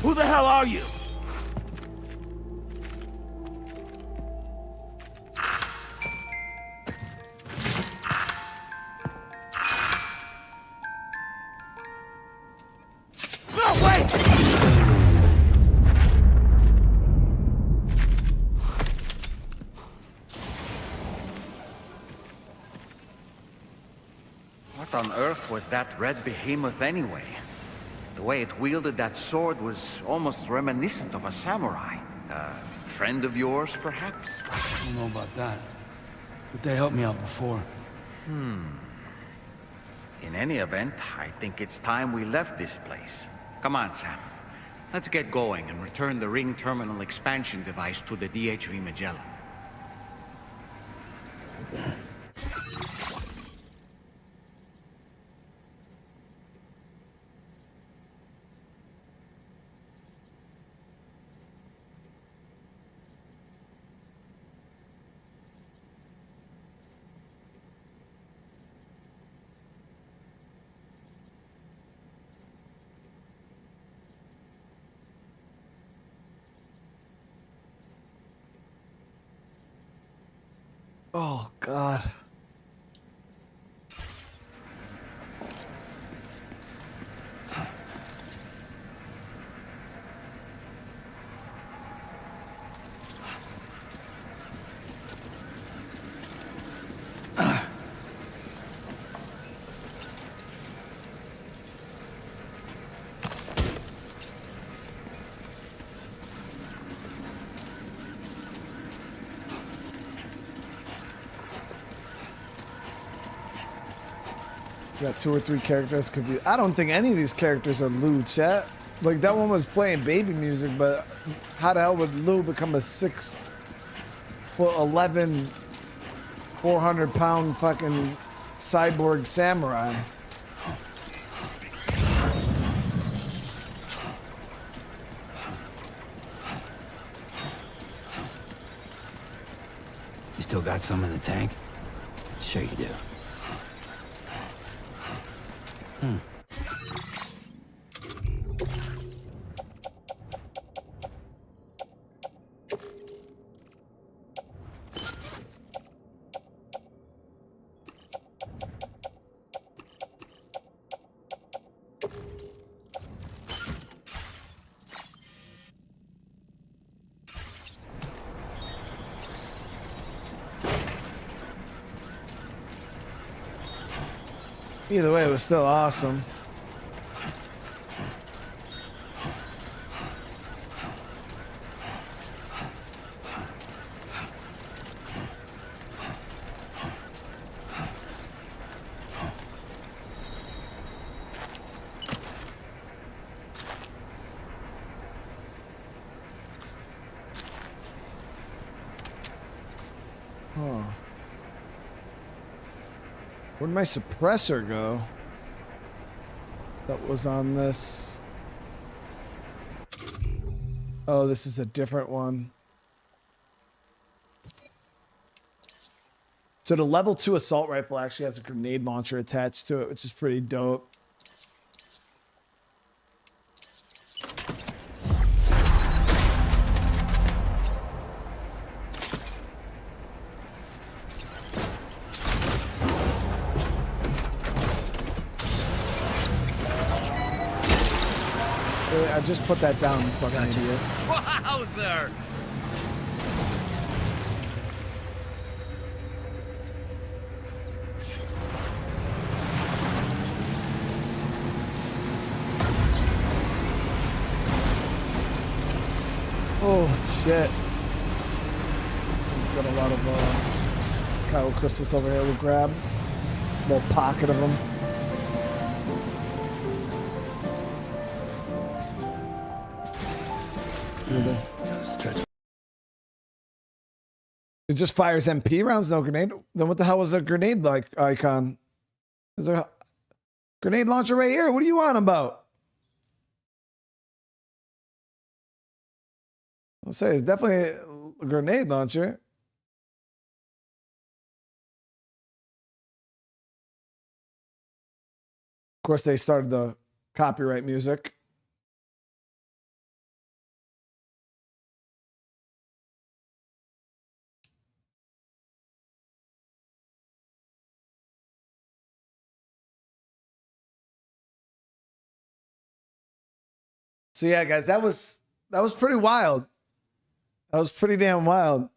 Who the hell are you? No, wait! What on earth was that red behemoth anyway? The way it wielded that sword was almost reminiscent of a samurai. A friend of yours, perhaps? I don't know about that. But they helped me out before. In any event, I think it's time we left this place. Come on, Sam. Let's get going and return the ring terminal expansion device to the DHV Magellan. Oh, God. Got 2 or 3 characters could be. I don't think any of these characters are Lou, chat. Like that one was playing baby music, but how the hell would Lou become a 6'11" 400-pound fucking cyborg samurai. You still got some in the tank? Sure you do. Either way, it was still awesome. Huh. Where'd my suppressor go? That was on this. Oh, this is a different one. So the level 2 assault rifle actually has a grenade launcher attached to it, which is pretty dope. I just put that down, you fucking idiot. Wowzer! Oh, shit. Got a lot of Kyle crystals over here we'll grab. A little pocket of them. It just fires MP rounds, no grenade. Then what the hell was a grenade like icon? There's a grenade launcher right here. What are you on about? I'll say it's definitely a grenade launcher. Of course, they started the copyright music. So yeah, guys, that was pretty wild. That was pretty damn wild.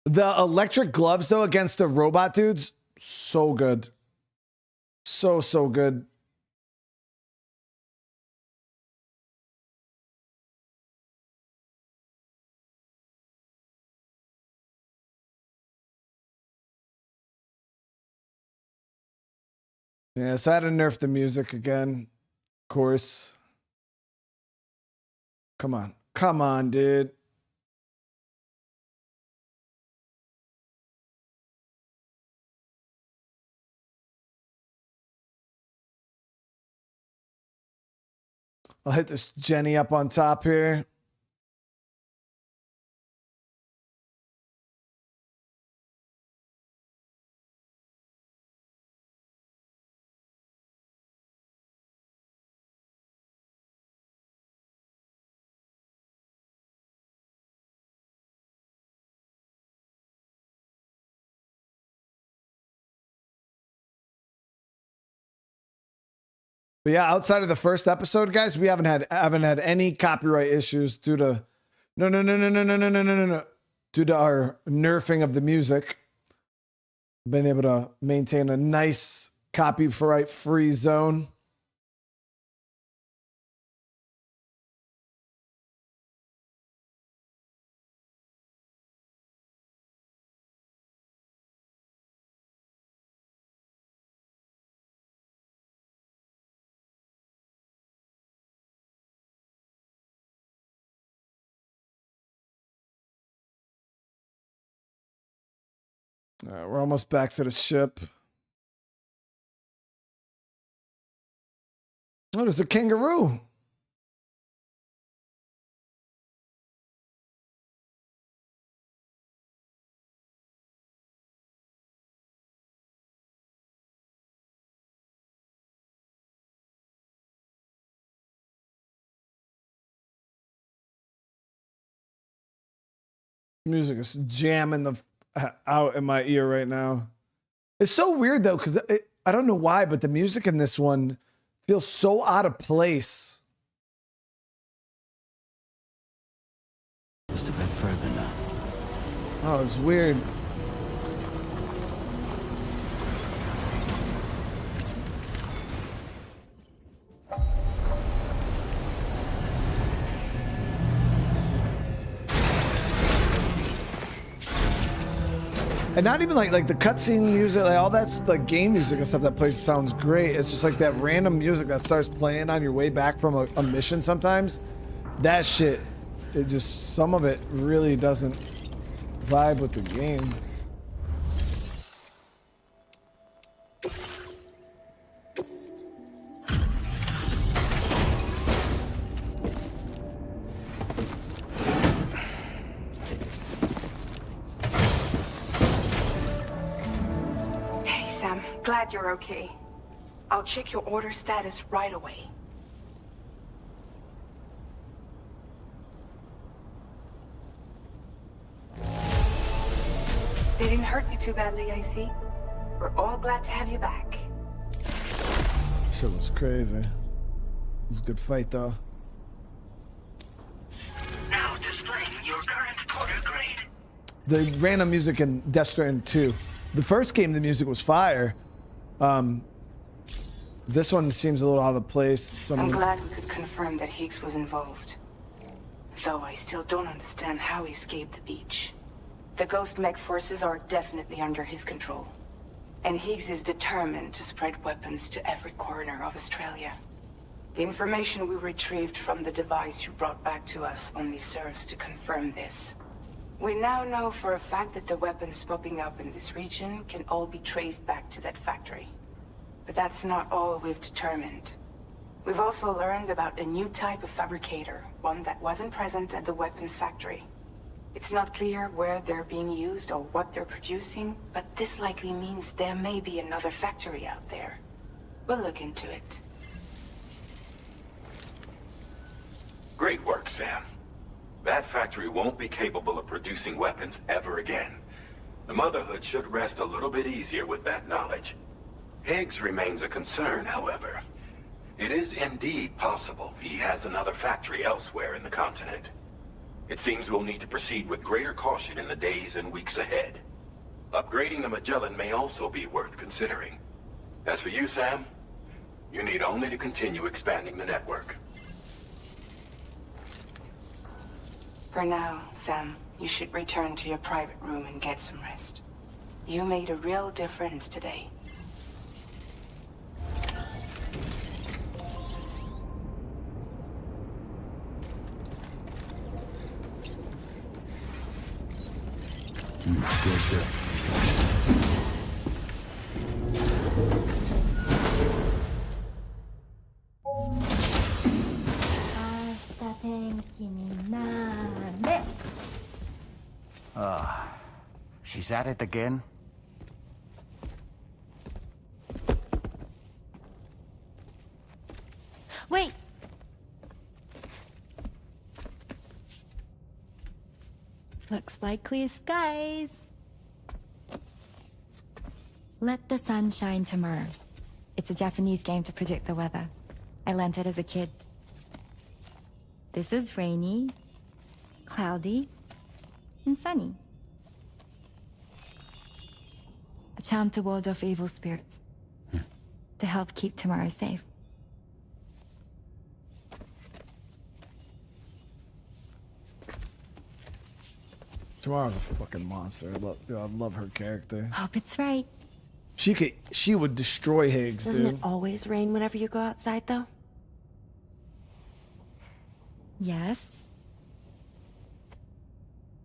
The electric gloves though against the robot dudes, so good. So good. Yeah, so I had to nerf the music again. Of course. Come on. Come on, dude. I'll hit this Jenny up on top here. But yeah, outside of the first episode, guys, we haven't had any copyright issues due to no due to our nerfing of the music. Been able to maintain a nice copyright free zone. All right, we're almost back to the ship. Oh, there's a kangaroo. Music is jamming the out in my ear right now. It's so weird though, because I don't know why, but the music in this one feels so out of place. Just a bit further now. Oh, it's weird. And not even like the cutscene music, like all that's the game music and stuff that plays sounds great. It's just like that random music that starts playing on your way back from a mission sometimes. That shit, it just, some of it really doesn't vibe with the game. Glad you're okay. I'll check your order status right away. They didn't hurt you too badly, I see. We're all glad to have you back. Shit was crazy. It was a good fight though. Now displaying your current order grade. The random music in Death Stranding 2. The first game, the music was fire. This one seems a little out of place. I'm glad we could confirm that Higgs was involved. Though I still don't understand how he escaped the beach. The Ghost Mech forces are definitely under his control. And Higgs is determined to spread weapons to every corner of Australia. The information we retrieved from the device you brought back to us only serves to confirm this. We now know for a fact that the weapons popping up in this region can all be traced back to that factory. But that's not all we've determined. We've also learned about a new type of fabricator, one that wasn't present at the weapons factory. It's not clear where they're being used or what they're producing, but this likely means there may be another factory out there. We'll look into it. Great work, Sam. That factory won't be capable of producing weapons ever again. The Motherhood should rest a little bit easier with that knowledge. Higgs remains a concern, however. It is indeed possible he has another factory elsewhere in the continent. It seems we'll need to proceed with greater caution in the days and weeks ahead. Upgrading the Magellan may also be worth considering. As for you, Sam, you need only to continue expanding the network. For now, Sam, you should return to your private room and get some rest. You made a real difference today. Good. She's at it again? Wait! Looks like clear skies. Let the sun shine tomorrow. It's a Japanese game to predict the weather. I learned it as a kid. This is rainy, cloudy, and sunny. A charm to ward off evil spirits. To help keep tomorrow safe. Tomorrow's a fucking monster. I love her character. Hope it's right. She would destroy Higgs, Doesn't dude. it always rain whenever you go outside, though? Yes.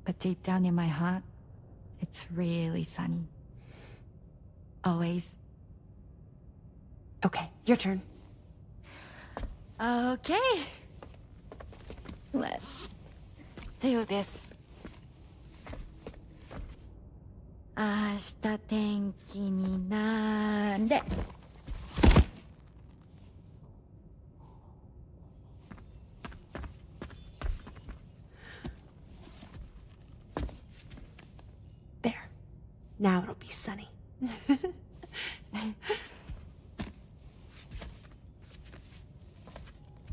But deep down in my heart, it's really sunny. Always. Okay, your turn. Okay. Let's do this. 明日天気になれ。There. Now it'll be sunny.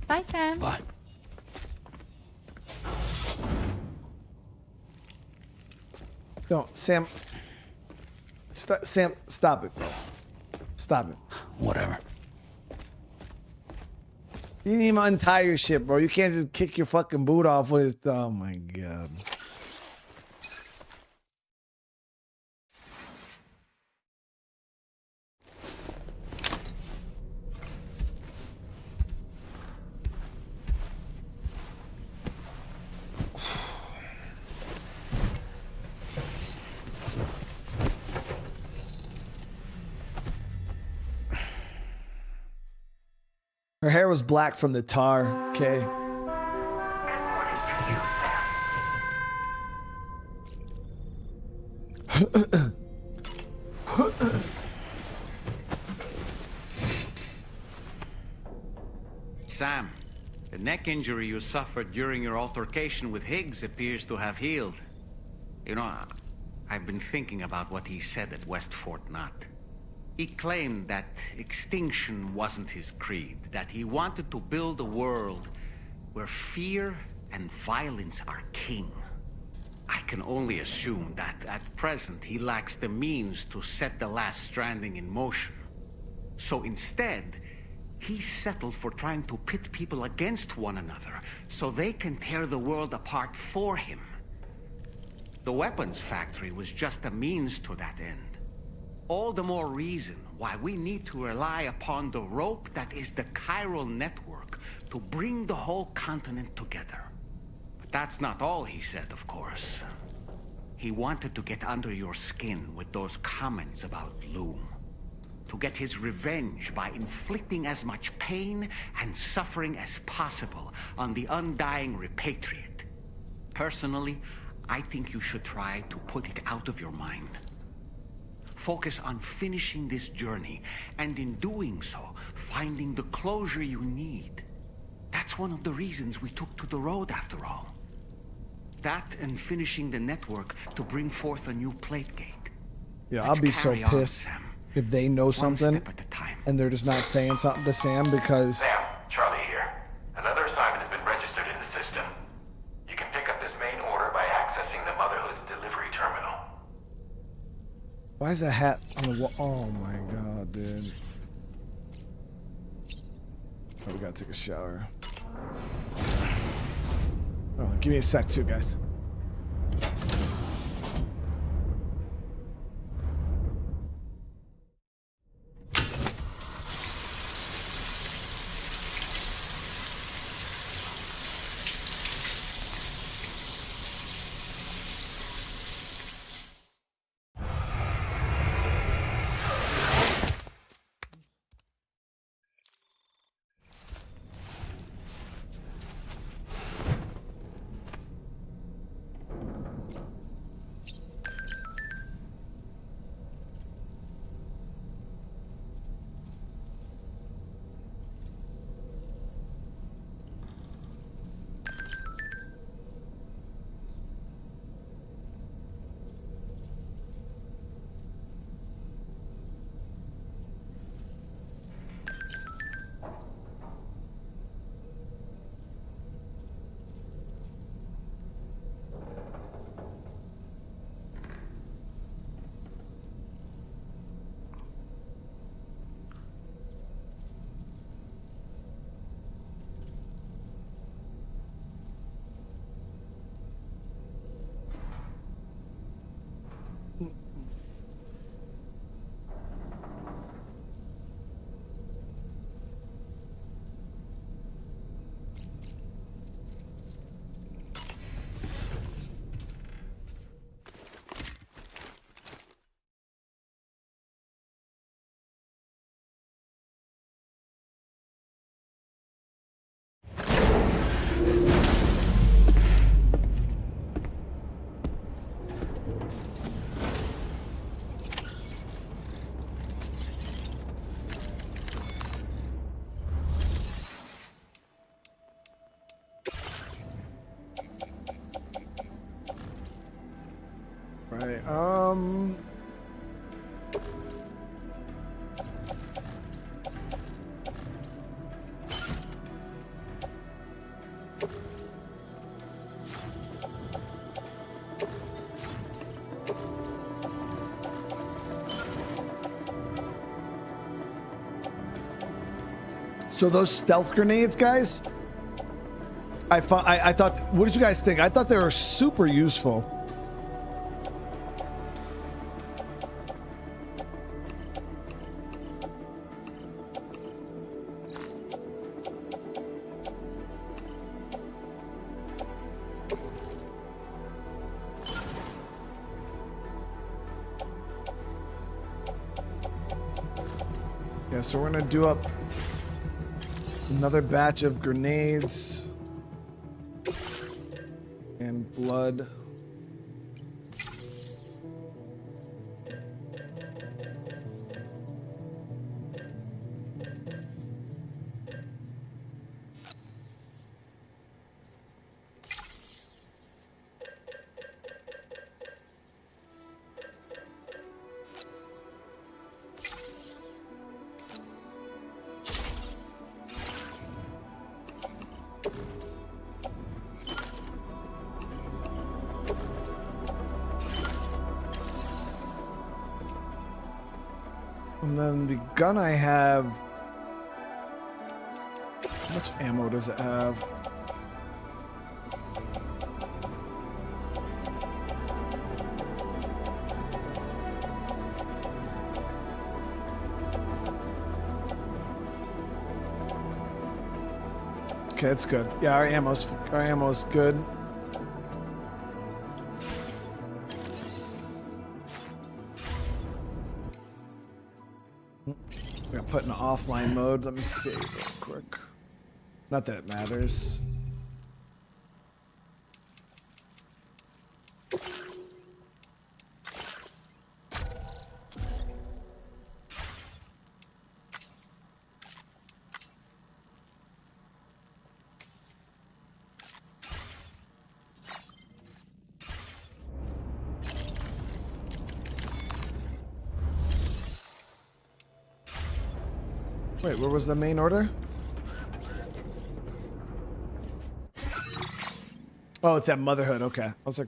Bye, Sam. Bye. No, Sam. Sam, stop it, bro. Stop it. Whatever. You didn't even untie your shit, bro. You can't just kick your fucking boot off with his. Oh my god. Her hair was black from the tar, okay? Sam, the neck injury you suffered during your altercation with Higgs appears to have healed. You know, I've been thinking about what he said at West Fort Knot. He claimed that extinction wasn't his creed, that he wanted to build a world where fear and violence are king. I can only assume that at present he lacks the means to set the last Stranding in motion. So instead, he settled for trying to pit people against one another so they can tear the world apart for him. The weapons factory was just a means to that end. All the more reason why we need to rely upon the rope that is the chiral network to bring the whole continent together. But that's not all he said, of course. He wanted to get under your skin with those comments about Loom. To get his revenge by inflicting as much pain and suffering as possible on the undying repatriate. Personally, I think you should try to put it out of your mind. Focus on finishing this journey, and in doing so, finding the closure you need. That's one of the reasons we took to the road, after all. That and finishing the network to bring forth a new plate gate. Yeah, Let's I'll be so carry on, pissed Sam. if they know something step at a time. and they're just not saying something to Sam because. Sam, Charlie here. Another assignment has been registered in the system. You can pick up this main order by accessing the Motherhood's delivery terminal. Why is that hat on the wall? Oh my god, dude. Oh, we gotta take a shower. Oh, give me a sec too, guys. Right. So those stealth grenades, guys, I thought, what did you guys think? I thought they were super useful. Yeah, so we're gonna do up another batch of grenades and blood. And then the gun I have, how much ammo does it have? Okay, it's good. Yeah, our ammo's good. We're gonna put in offline mode. Let me see real quick. Not that it matters. Wait, where was the main order? Oh, it's at Motherhood. Okay. I was like...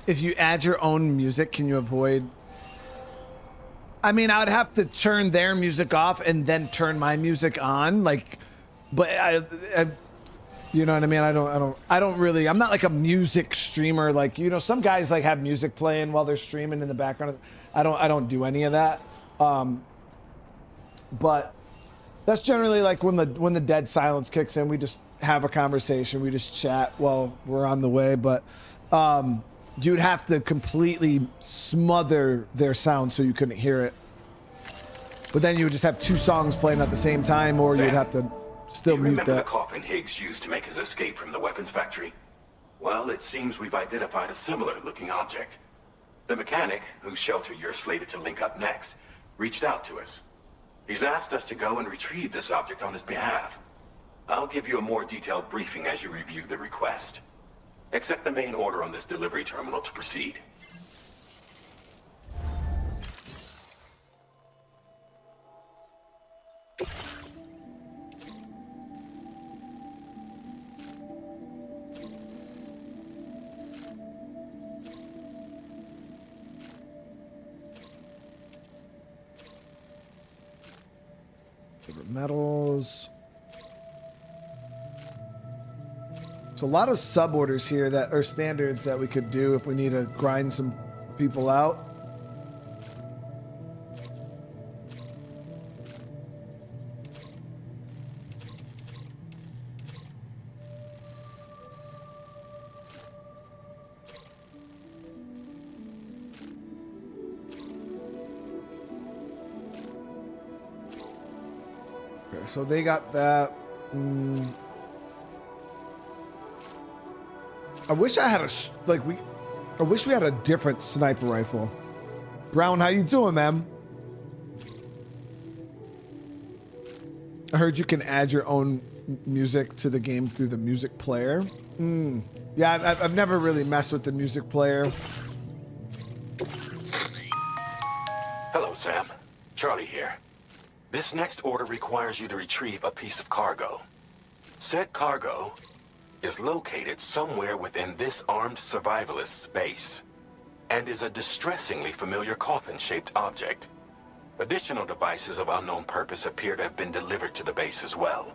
If you add your own music, can you avoid... I mean, I would have to turn their music off and then turn my music on, like, but I you know what I mean? I don't really, I'm not like a music streamer, like, you know, some guys like have music playing while they're streaming in the background. I don't do any of that. But that's generally like when the dead silence kicks in, we just have a conversation, we just chat while we're on the way, but you would have to completely smother their sound so you couldn't hear it. But then you would just have two songs playing at the same time, or Sam, you'd have to still mute remember that. the coffin Higgs used to make his escape from the weapons factory? Well, it seems we've identified a similar-looking object. The mechanic, whose shelter you're slated to link up next, reached out to us. He's asked us to go and retrieve this object on his behalf. I'll give you a more detailed briefing as you review the request. Accept the main order on this delivery terminal to proceed. Favorite metals. So a lot of sub orders here that are standards that we could do if we need to grind some people out. so they got that. I wish I had I wish we had a different sniper rifle. Brown, how you doing, man? I heard you can add your own music to the game through the music player. Yeah, I've never really messed with the music player. Hello, Sam. Charlie here. This next order requires you to retrieve a piece of cargo. Said cargo is located somewhere within this armed survivalist's base and is a distressingly familiar coffin-shaped object. Additional devices of unknown purpose appear to have been delivered to the base as well.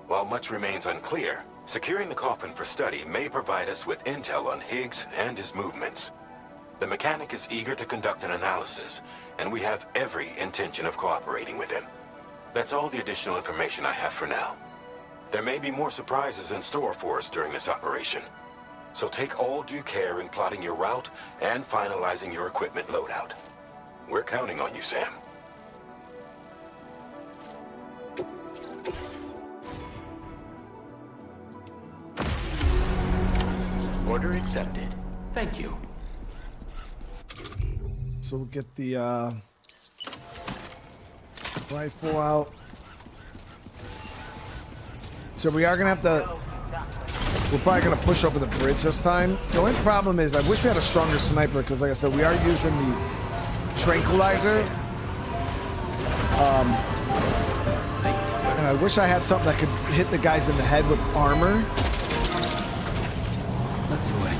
While much remains unclear, securing the coffin for study may provide us with intel on Higgs and his movements. The mechanic is eager to conduct an analysis, and we have every intention of cooperating with him. That's all the additional information I have for now. There may be more surprises in store for us during this operation, so take all due care in plotting your route and finalizing your equipment loadout. We're counting on you, Sam. Order accepted. Thank you. So we'll get the rifle out. So we are gonna have to. We're probably gonna push over the bridge this time. The only problem is I wish we had a stronger sniper because, like I said, we are using the tranquilizer. And I wish I had something that could hit the guys in the head with armor. That's the way.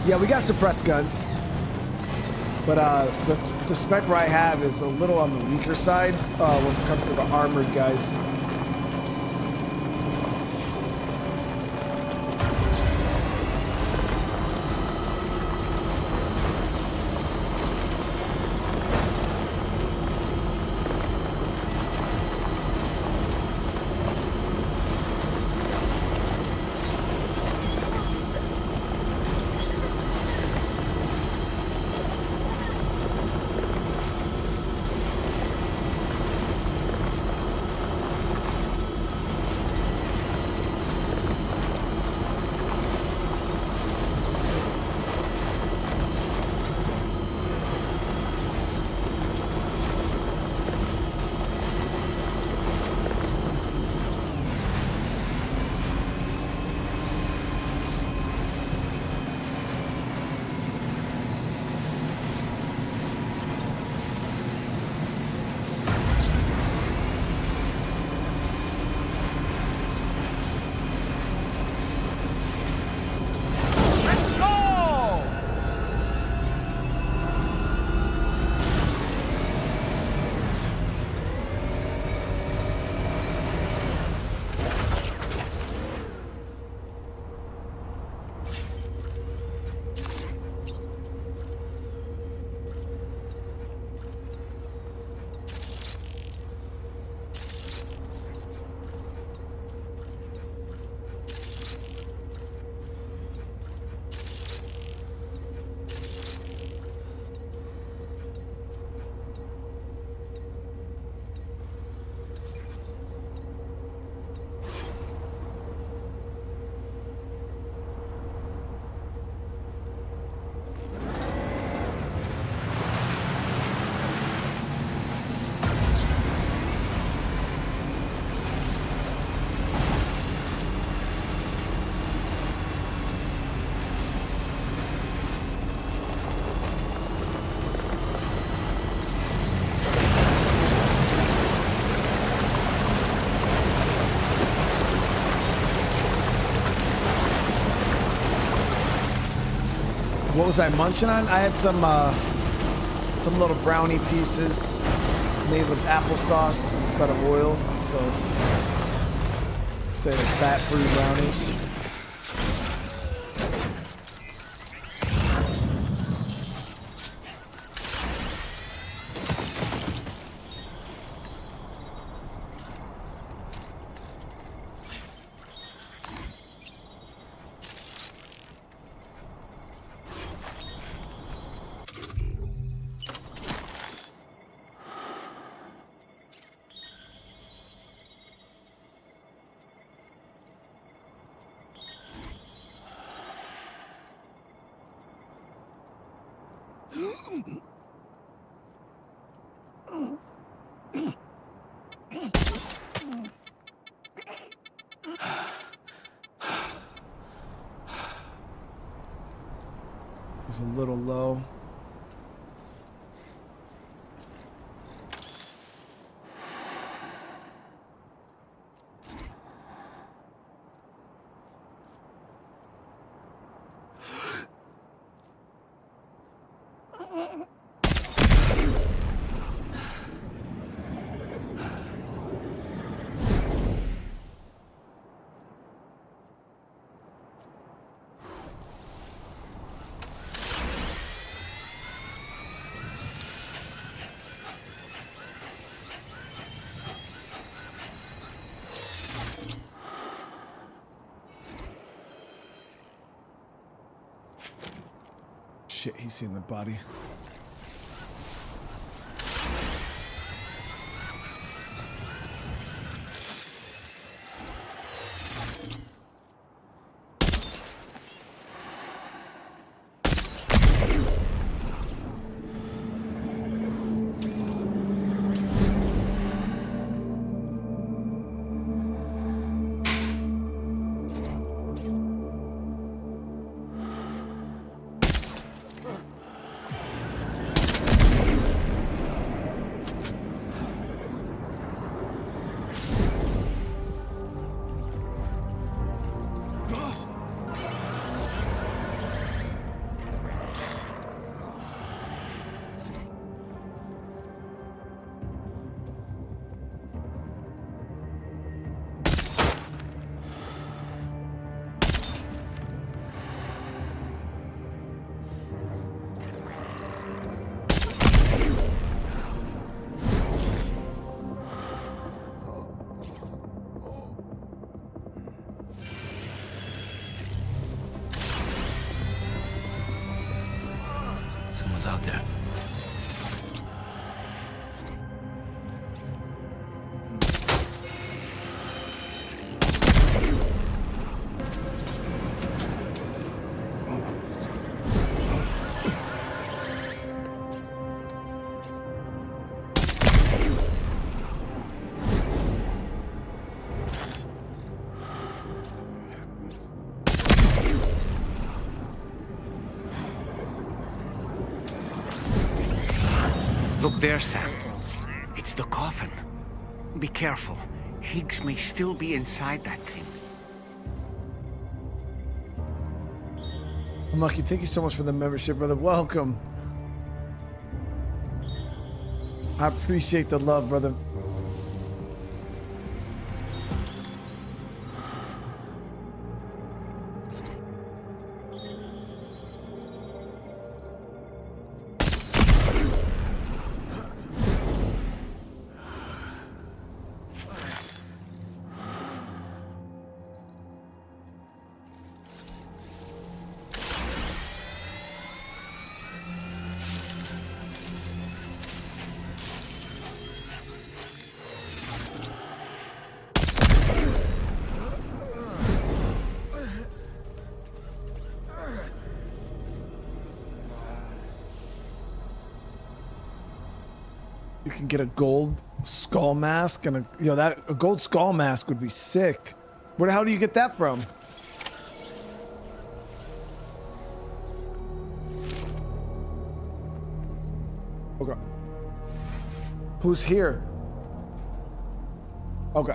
Yeah, we got suppressed guns, but the sniper I have is a little on the weaker side when it comes to the armored guys. What was I munching on? I had some little brownie pieces made with applesauce instead of oil. So, say like fat-free brownies. He's a little low. Shit, he's seen the body. Out there. Look there, Sam. It's the coffin. Be careful. Higgs may still be inside that thing. Unlucky, thank you so much for the membership, brother. Welcome. I appreciate the love, brother. You can get a gold skull mask and a gold skull mask would be sick. Where the hell do you get that from? Okay. Who's here? Okay.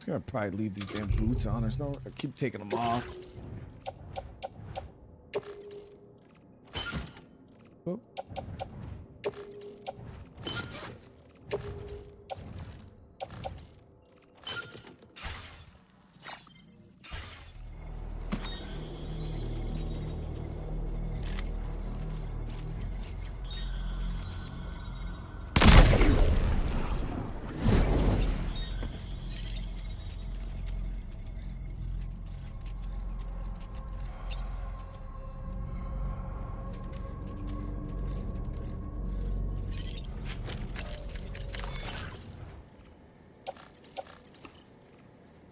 I'm gonna probably leave these damn boots on or something. I keep taking them off. Oh.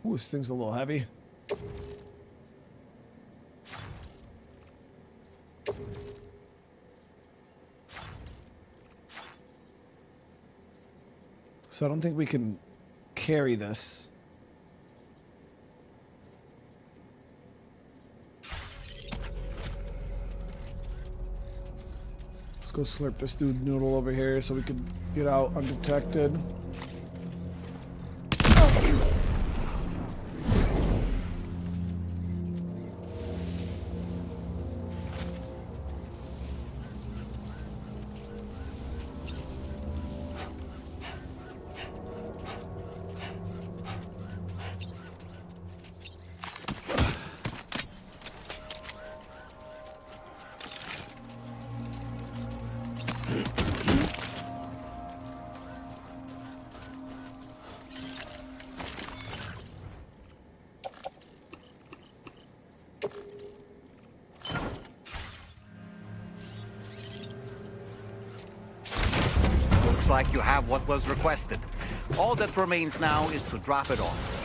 Ooh, this thing's a little heavy. So I don't think we can carry this. Let's go slurp this dude noodle over here so we can get out undetected. Looks like you have what was requested. All that remains now is to drop it off.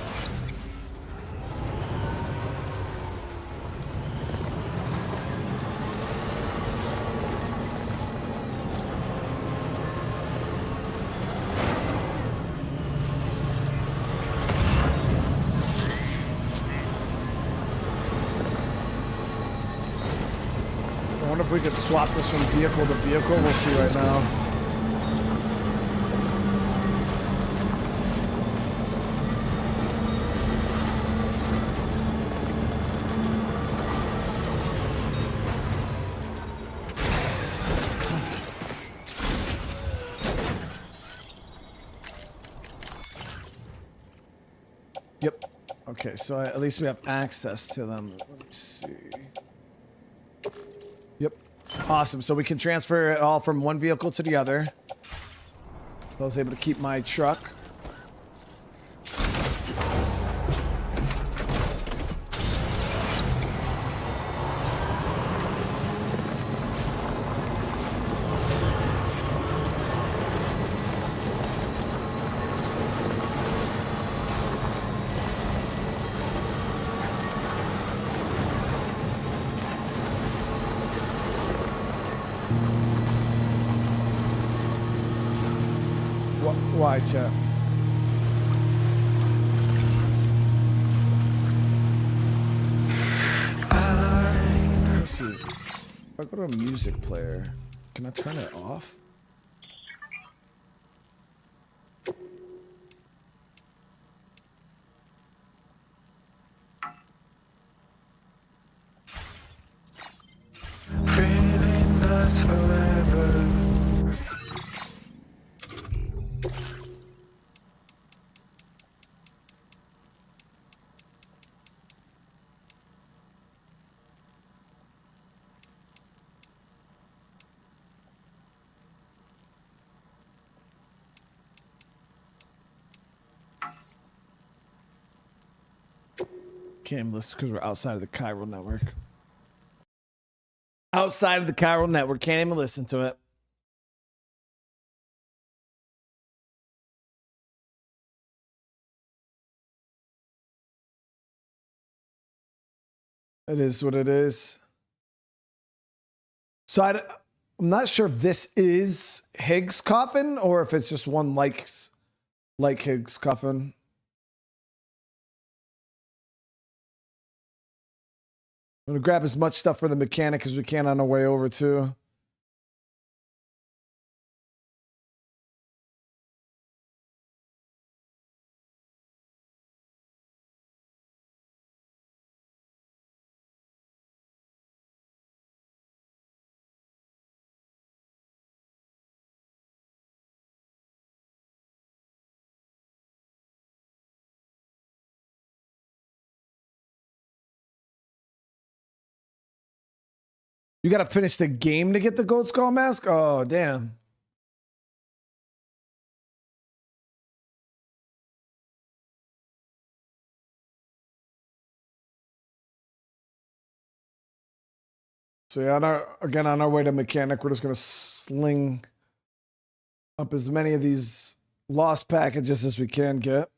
I wonder if we could swap this from vehicle to vehicle. We'll see right now. Yep. Okay, so at least we have access to them. Let me see. Yep. Awesome. So we can transfer it all from one vehicle to the other. I was able to keep my truck. Why, chat? Let's see. If I go to a music player, can I turn it off? Feeling lasts forever. Can't listen because we're outside of the chiral network. Outside of the chiral network, can't even listen to it. It is what it is. So I'm not sure if this is Higgs' coffin or if it's just one like Higgs' coffin. I'm gonna grab as much stuff for the mechanic as we can on our way over too. You gotta finish the game to get the goat skull mask? Oh, damn. So yeah, on our way to mechanic, we're just gonna sling up as many of these lost packages as we can get.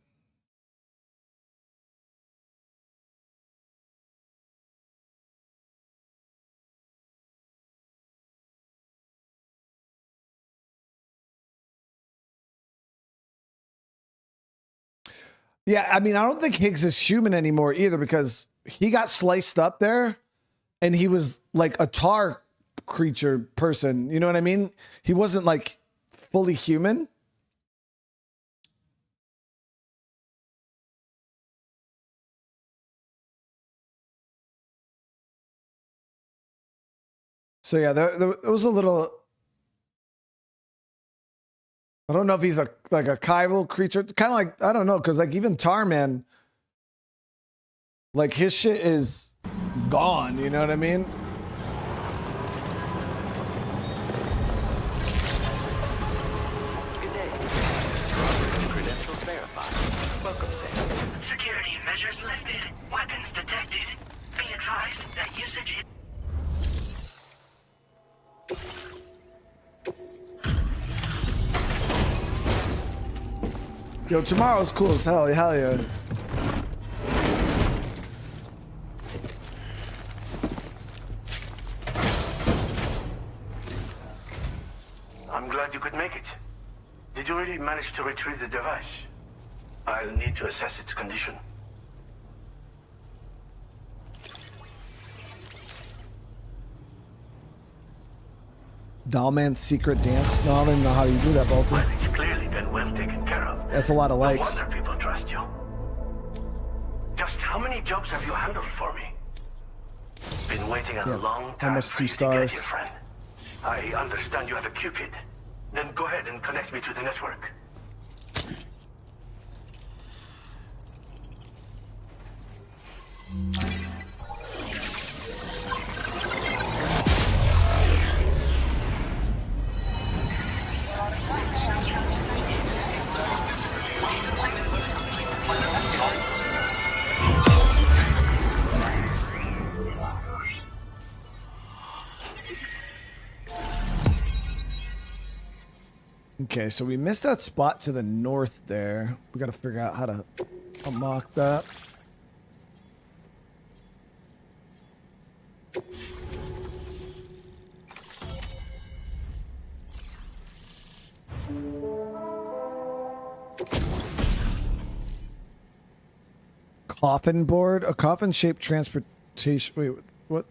Yeah, I mean, I don't think Higgs is human anymore either because he got sliced up there and he was like a tar creature person. You know what I mean? He wasn't like fully human. So yeah, there was a little. I don't know if he's like a chiral creature, kind of like I don't know, because like even Tarman, like his shit is gone. You know what I mean? Good day. Your credentials verified. Welcome, Sam. Security measures lifted. Weapons detected. Be advised that usage is... Yo, tomorrow's cool as hell. Hell yeah. I'm glad you could make it. Did you really manage to retrieve the device? I'll need to assess its condition. Dollman's secret dance. No, I don't even know how you do that, Bolton. Well, it's clearly been well taken care of. That's a lot of likes. No wonder people trust you. Just how many jobs have you handled for me? Been waiting a long time almost for 2 you to get stars. here, friend. I understand you have a Cupid. Then go ahead and connect me to the network. Okay, so we missed that spot to the north there. We got to figure out how to unlock that. Coffin board? A coffin-shaped transportation... Wait, what?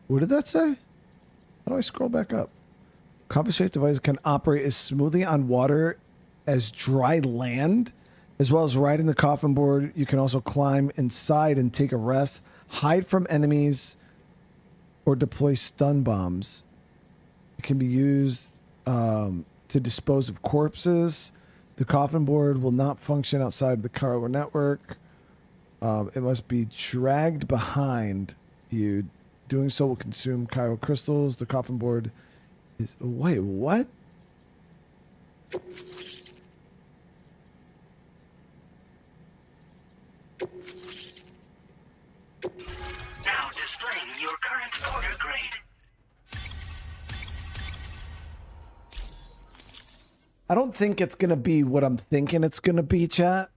What did that say? How do I scroll back up? Coffin-shaped device can operate as smoothly on water as dry land, as well as riding the coffin board. You can also climb inside and take a rest, hide from enemies, or deploy stun bombs. It can be used to dispose of corpses. The coffin board will not function outside the cargo network. It must be dragged behind you. Doing so will consume chiral crystals. The coffin board is... Wait, what? Now displaying your current order grade. I don't think it's going to be what I'm thinking it's going to be, chat.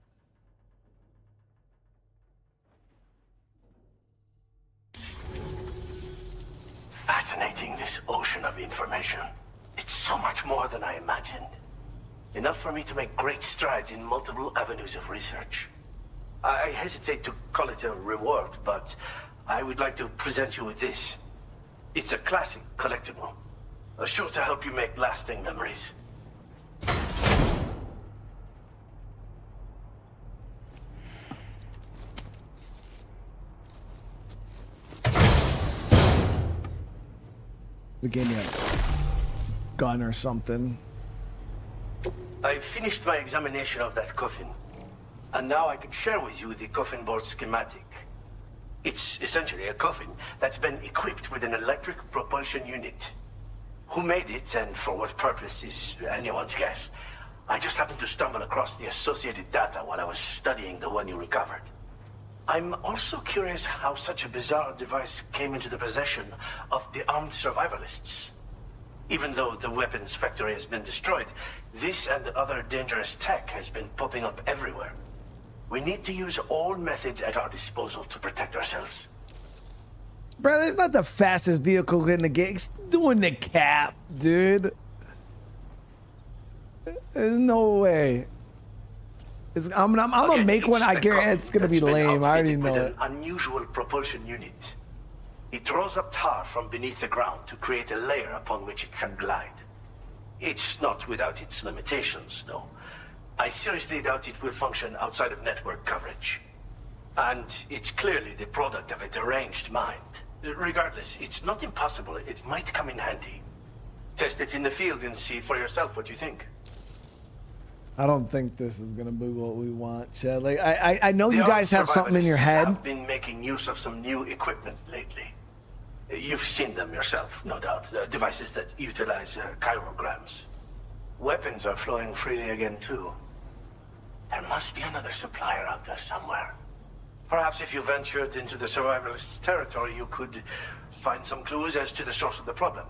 Fascinating, this ocean of information. It's so much more than I imagined. Enough for me to make great strides in multiple avenues of research. I hesitate to call it a reward, but I would like to present you with this. It's a classic collectible, sure to help you make lasting memories. They gave me a gun or something. I finished my examination of that coffin, and now I can share with you the coffin board schematic. It's essentially a coffin that's been equipped with an electric propulsion unit. Who made it and for what purpose is anyone's guess. I just happened to stumble across the associated data while I was studying the one you recovered. I'm also curious how such a bizarre device came into the possession of the armed survivalists. Even though the weapons factory has been destroyed, this and other dangerous tech has been popping up everywhere. We need to use all methods at our disposal to protect ourselves. Bro, it's not the fastest vehicle in the game. It's doing the cap, dude. There's no way. I'm gonna make one. I guarantee it's gonna be lame. I already know it. An unusual propulsion unit. It draws up tar from beneath the ground to create a layer upon which it can glide. It's not without its limitations, though. I seriously doubt it will function outside of network coverage. And it's clearly the product of a deranged mind. Regardless, it's not impossible. It might come in handy. Test it in the field and see for yourself what you think. I don't think this is gonna be what we want, Chad. Like, I know you guys have something in your head. I've been making use of some new equipment lately. You've seen them yourself, no doubt. Devices that utilize chirograms. Weapons are flowing freely again, too. There must be another supplier out there somewhere. Perhaps if you ventured into the survivalists' territory, you could find some clues as to the source of the problem.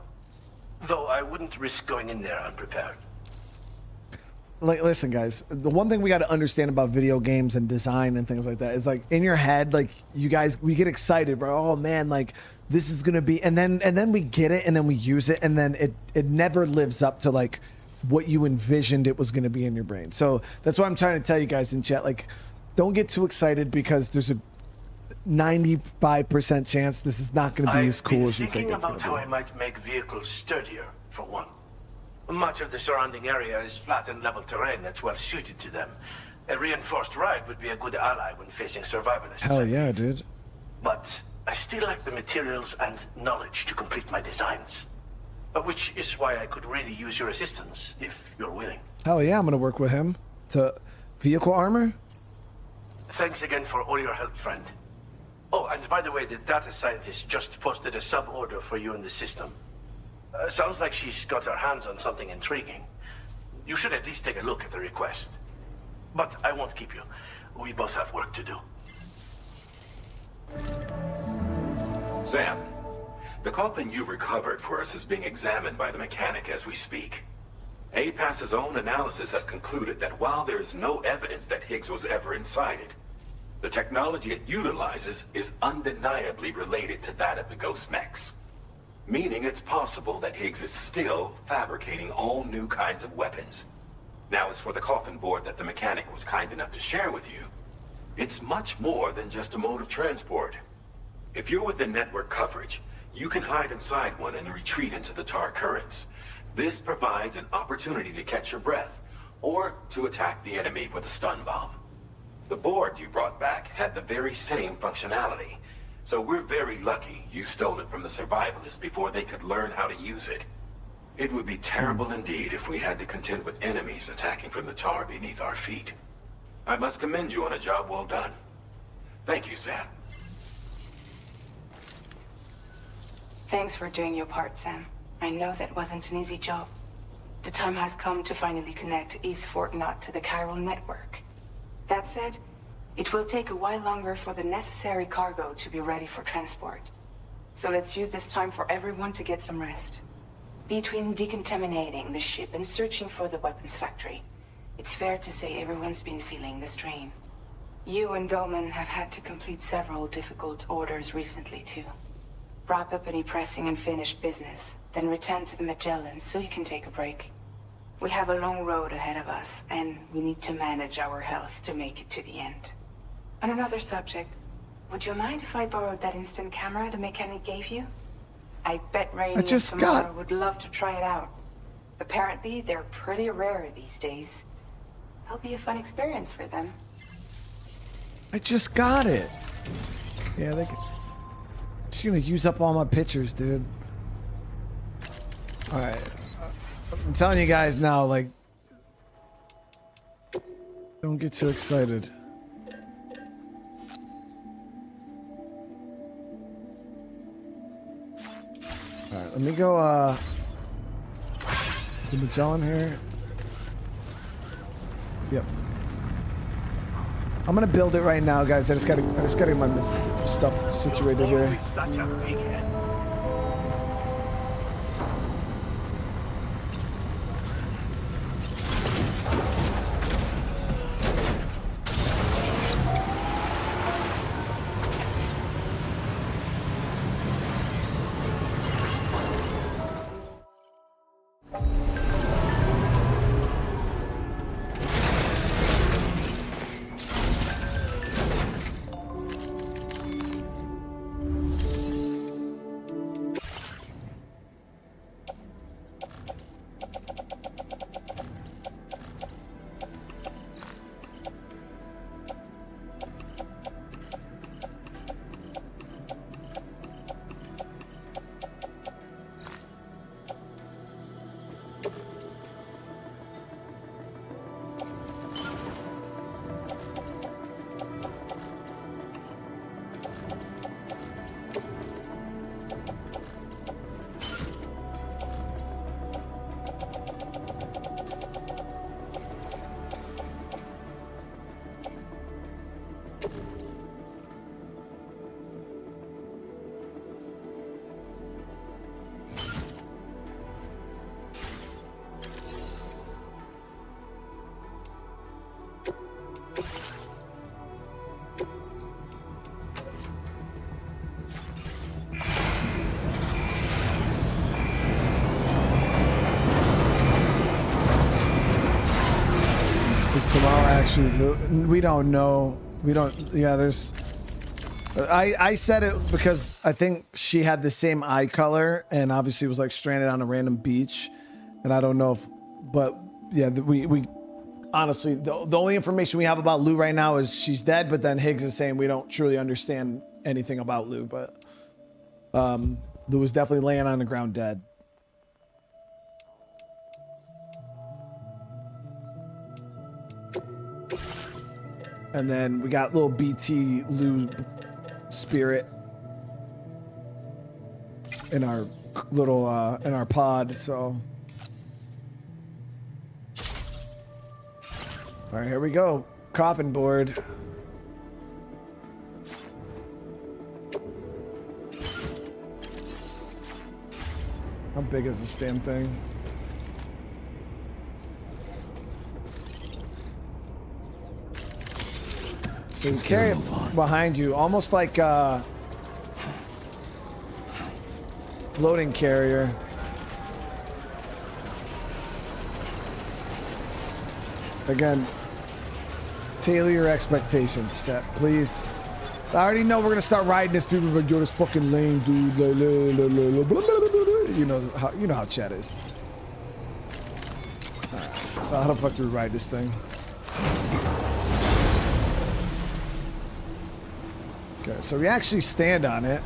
Though I wouldn't risk going in there unprepared. Like, listen, guys, the one thing we got to understand about video games and design and things like that is, like, in your head, like, you guys, we get excited, bro. Oh man, like, this is gonna be, and then we get it, and then we use it, and then it never lives up to, like, what you envisioned it was gonna be in your brain. So that's why I'm trying to tell you guys in chat, like, don't get too excited, because there's a 95% chance this is not gonna be as cool as you think it's gonna be. Thinking about how I might make vehicles sturdier, for one. Much of the surrounding area is flat and level terrain that's well suited to them. A reinforced ride would be a good ally when facing survivalists. Hell yeah, dude. But I still lack the materials and knowledge to complete my designs. Which is why I could really use your assistance, if you're willing. Hell yeah, I'm gonna work with him. To vehicle armor? Thanks again for all your help, friend. Oh, and by the way, the data scientist just posted a sub-order for you in the system. Sounds like she's got her hands on something intriguing. You should at least take a look at the request. But I won't keep you. We both have work to do. Sam, the coffin you recovered for us is being examined by the mechanic as we speak. APAS's own analysis has concluded that while there is no evidence that Higgs was ever inside it, the technology it utilizes is undeniably related to that of the Ghost Mechs. Meaning it's possible that Higgs is still fabricating all new kinds of weapons. Now, as for the coffin board that the mechanic was kind enough to share with you, it's much more than just a mode of transport. If you're within network coverage, you can hide inside one and retreat into the tar currents. This provides an opportunity to catch your breath, or to attack the enemy with a stun bomb. The board you brought back had the very same functionality. So we're very lucky you stole it from the survivalists before they could learn how to use it. It would be terrible indeed if we had to contend with enemies attacking from the tar beneath our feet. I must commend you on a job well done. Thank you, Sam. Thanks for doing your part, Sam. I know that wasn't an easy job. The time has come to finally connect East Fort Knot to the chiral network. That said, it will take a while longer for the necessary cargo to be ready for transport. So let's use this time for everyone to get some rest. Between decontaminating the ship and searching for the weapons factory, it's fair to say everyone's been feeling the strain. You and Dolman have had to complete several difficult orders recently, too. Wrap up any pressing and finished business, then return to the Magellan so you can take a break. We have a long road ahead of us, and we need to manage our health to make it to the end. On another subject, would you mind if I borrowed that instant camera the mechanic gave you? I bet Rainey and Tamara would love to try it out. Apparently, they're pretty rare these days. It'll be a fun experience for them. I just got it. Yeah, they can. She's gonna use up all my pictures, dude. All right, I'm telling you guys now, like, don't get too excited. All right, let me go. Is the Magellan here? Yep. I'm gonna build it right now, guys. I just gotta get my stuff situated here. Such a big head. Is tomorrow actually? We don't know. We don't. Yeah, there's. I said it because I think she had the same eye color and obviously was like stranded on a random beach, and I don't know if, but yeah, we honestly the only information we have about Lou right now is she's dead. But then Higgs is saying we don't truly understand anything about Lou, but Lou was definitely laying on the ground dead. And then we got little BT Lou spirit in our little in our pod. So all right, here we go. Coffin board. How big is this damn thing? So you carry it behind you, almost like a loading carrier. Again, tailor your expectations, chat, please. I already know we're gonna start riding this. People are like, yo, this fucking lame, dude. You know how chat is. All right, so how the fuck do we ride this thing? Okay, so we actually stand on it.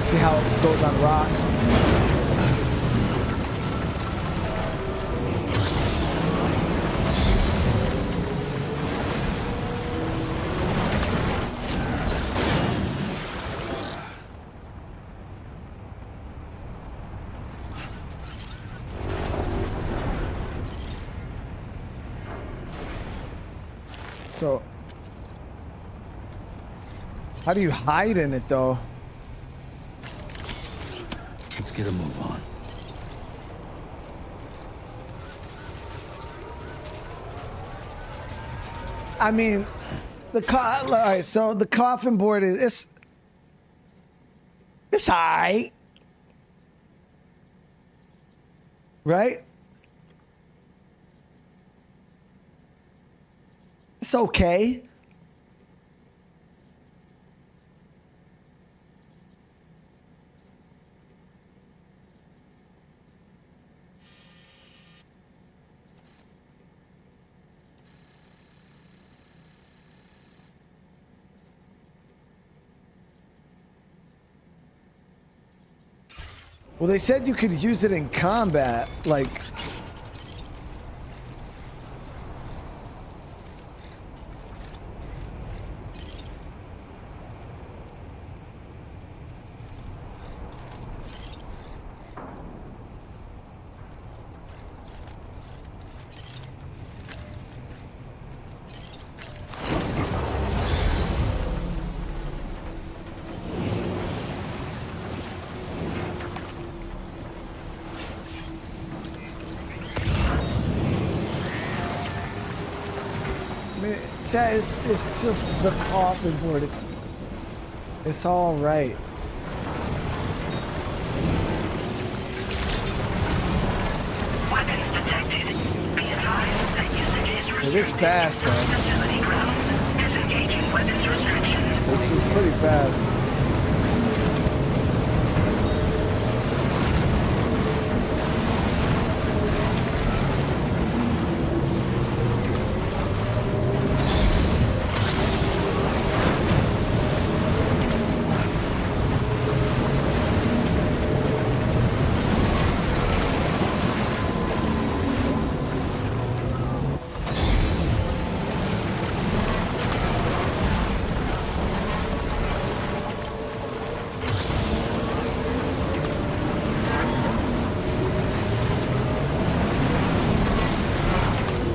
See how it goes on rock. So, how do you hide in it though? Let's get a move on. I mean, all right, so the coffin board is it's alright. Right? It's okay. Well, they said you could use it in combat, like... It's just the coffin board. It's all right. Weapons detected. Be advised that usage is restricted. It is fast, though. Facility grounds. Disengaging weapons restrictions. This is pretty fast.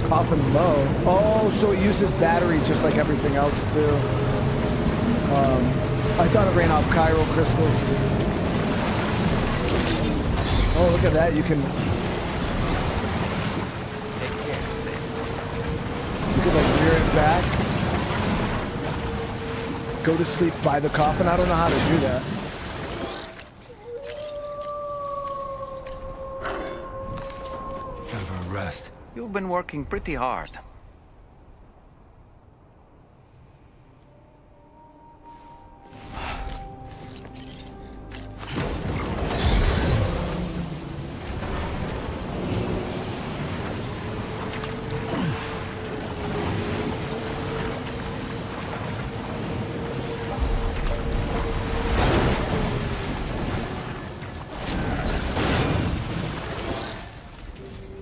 Coffin low. Oh, so it uses battery just like everything else too. I thought it ran off chiral crystals. Oh, look at that. You can like rear it back. Go to sleep by the coffin. I don't know how to do that. Have a rest. You've been working pretty hard.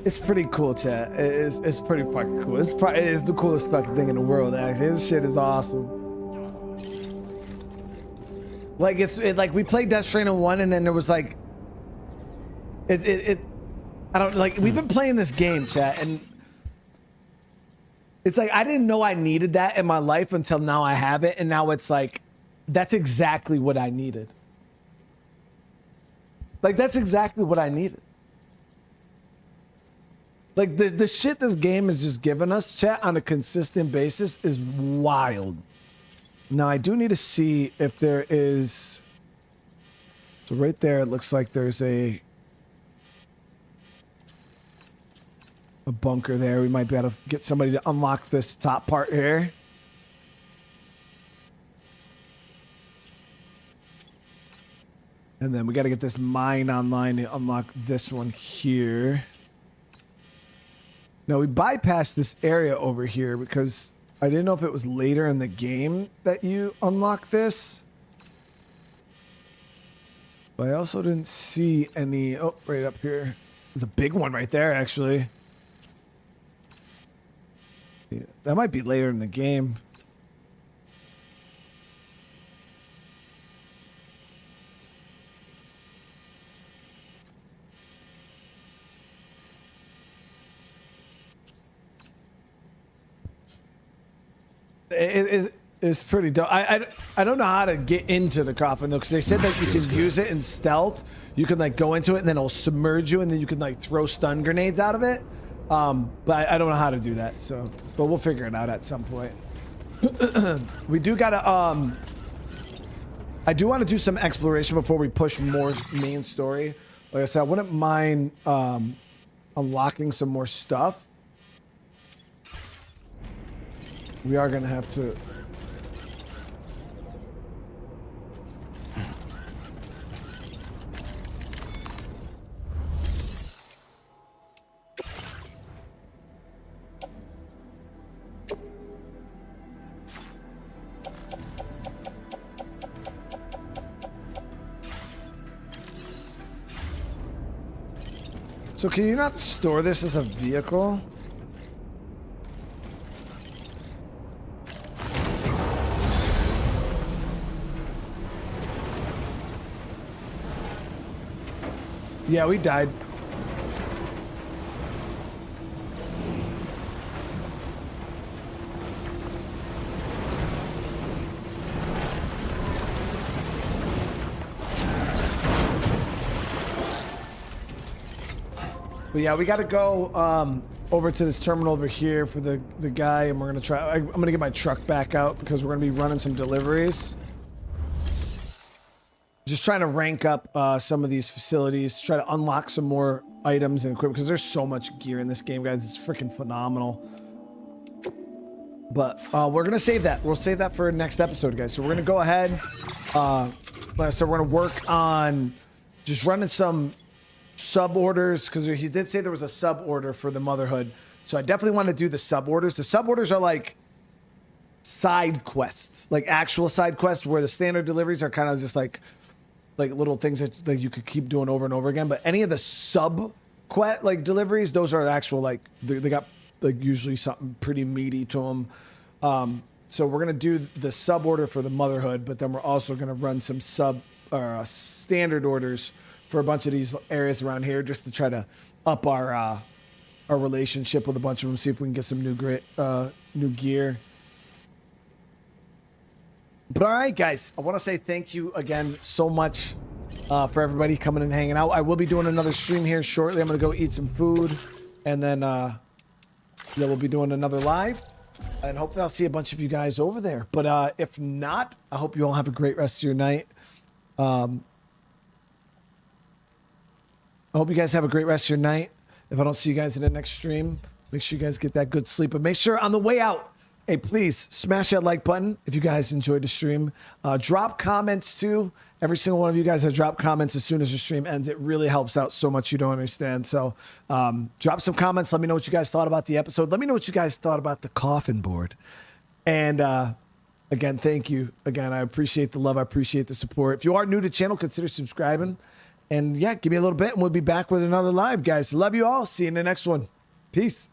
It's pretty cool, chat. It's pretty fucking cool. It is the coolest fucking thing in the world, actually. This shit is awesome. Like like we played Death Stranding 1 and then there was like I don't like we've been playing this game, chat, and it's like I didn't know I needed that in my life until now I have it, and now it's like that's exactly what I needed. Like that's exactly what I needed. Like the shit this game is just giving us, chat, on a consistent basis is wild. Now I do need to see if there is. So right there, it looks like there's a bunker there. We might be able to get somebody to unlock this top part here. And then we got to get this mine online to unlock this one here. Now, we bypassed this area over here because I didn't know if it was later in the game that you unlock this. But I also didn't see any... Oh, right up here. There's a big one right there, actually. Yeah, that might be later in the game. It's pretty dope. I don't know how to get into the coffin though, because they said that you can use it in stealth. You can like go into it and then it'll submerge you, and then you can like throw stun grenades out of it. But I don't know how to do that. So, but we'll figure it out at some point. We do gotta I do want to do some exploration before we push more main story. Like I said, I wouldn't mind unlocking some more stuff, we are going to have to... So can you not store this as a vehicle? Yeah, we died. But yeah, we got to go over to this terminal over here for the guy, and we're gonna try. I'm gonna get my truck back out because we're gonna be running some deliveries. Just trying to rank up some of these facilities, try to unlock some more items and equipment because there's so much gear in this game, guys. It's freaking phenomenal. But we're gonna save that. We'll save that for next episode, guys. So we're gonna go ahead. Like I said, we're gonna work on just running some sub orders because he did say there was a sub order for the Motherhood. So I definitely want to do the sub orders. The sub orders are like side quests, like actual side quests, where the standard deliveries are kind of just like little things that you could keep doing over and over again. But any of the sub quest like deliveries, those are actual like they got like usually something pretty meaty to them. So we're gonna do the sub order for the Motherhood, but then we're also gonna run some standard orders for a bunch of these areas around here, just to try to up our relationship with a bunch of them, see if we can get some new gear. But all right, guys, I want to say thank you again so much for everybody coming and hanging out. I will be doing another stream here shortly. I'm gonna go eat some food, and then yeah, we'll be doing another live, and hopefully I'll see a bunch of you guys over there. But if not, I hope you all have a great rest of your night. I hope you guys have a great rest of your night. If I don't see you guys in the next stream, make sure you guys get that good sleep. But make sure on the way out, hey, please smash that like button if you guys enjoyed the stream. Drop comments too. Every single one of you guys that drop comments as soon as the stream ends. It really helps out so much you don't understand. So drop some comments. Let me know what you guys thought about the episode. Let me know what you guys thought about the coffin board. And again, thank you. Again, I appreciate the love. I appreciate the support. If you are new to the channel, consider subscribing. And yeah, give me a little bit and we'll be back with another live, guys. Love you all. See you in the next one. Peace.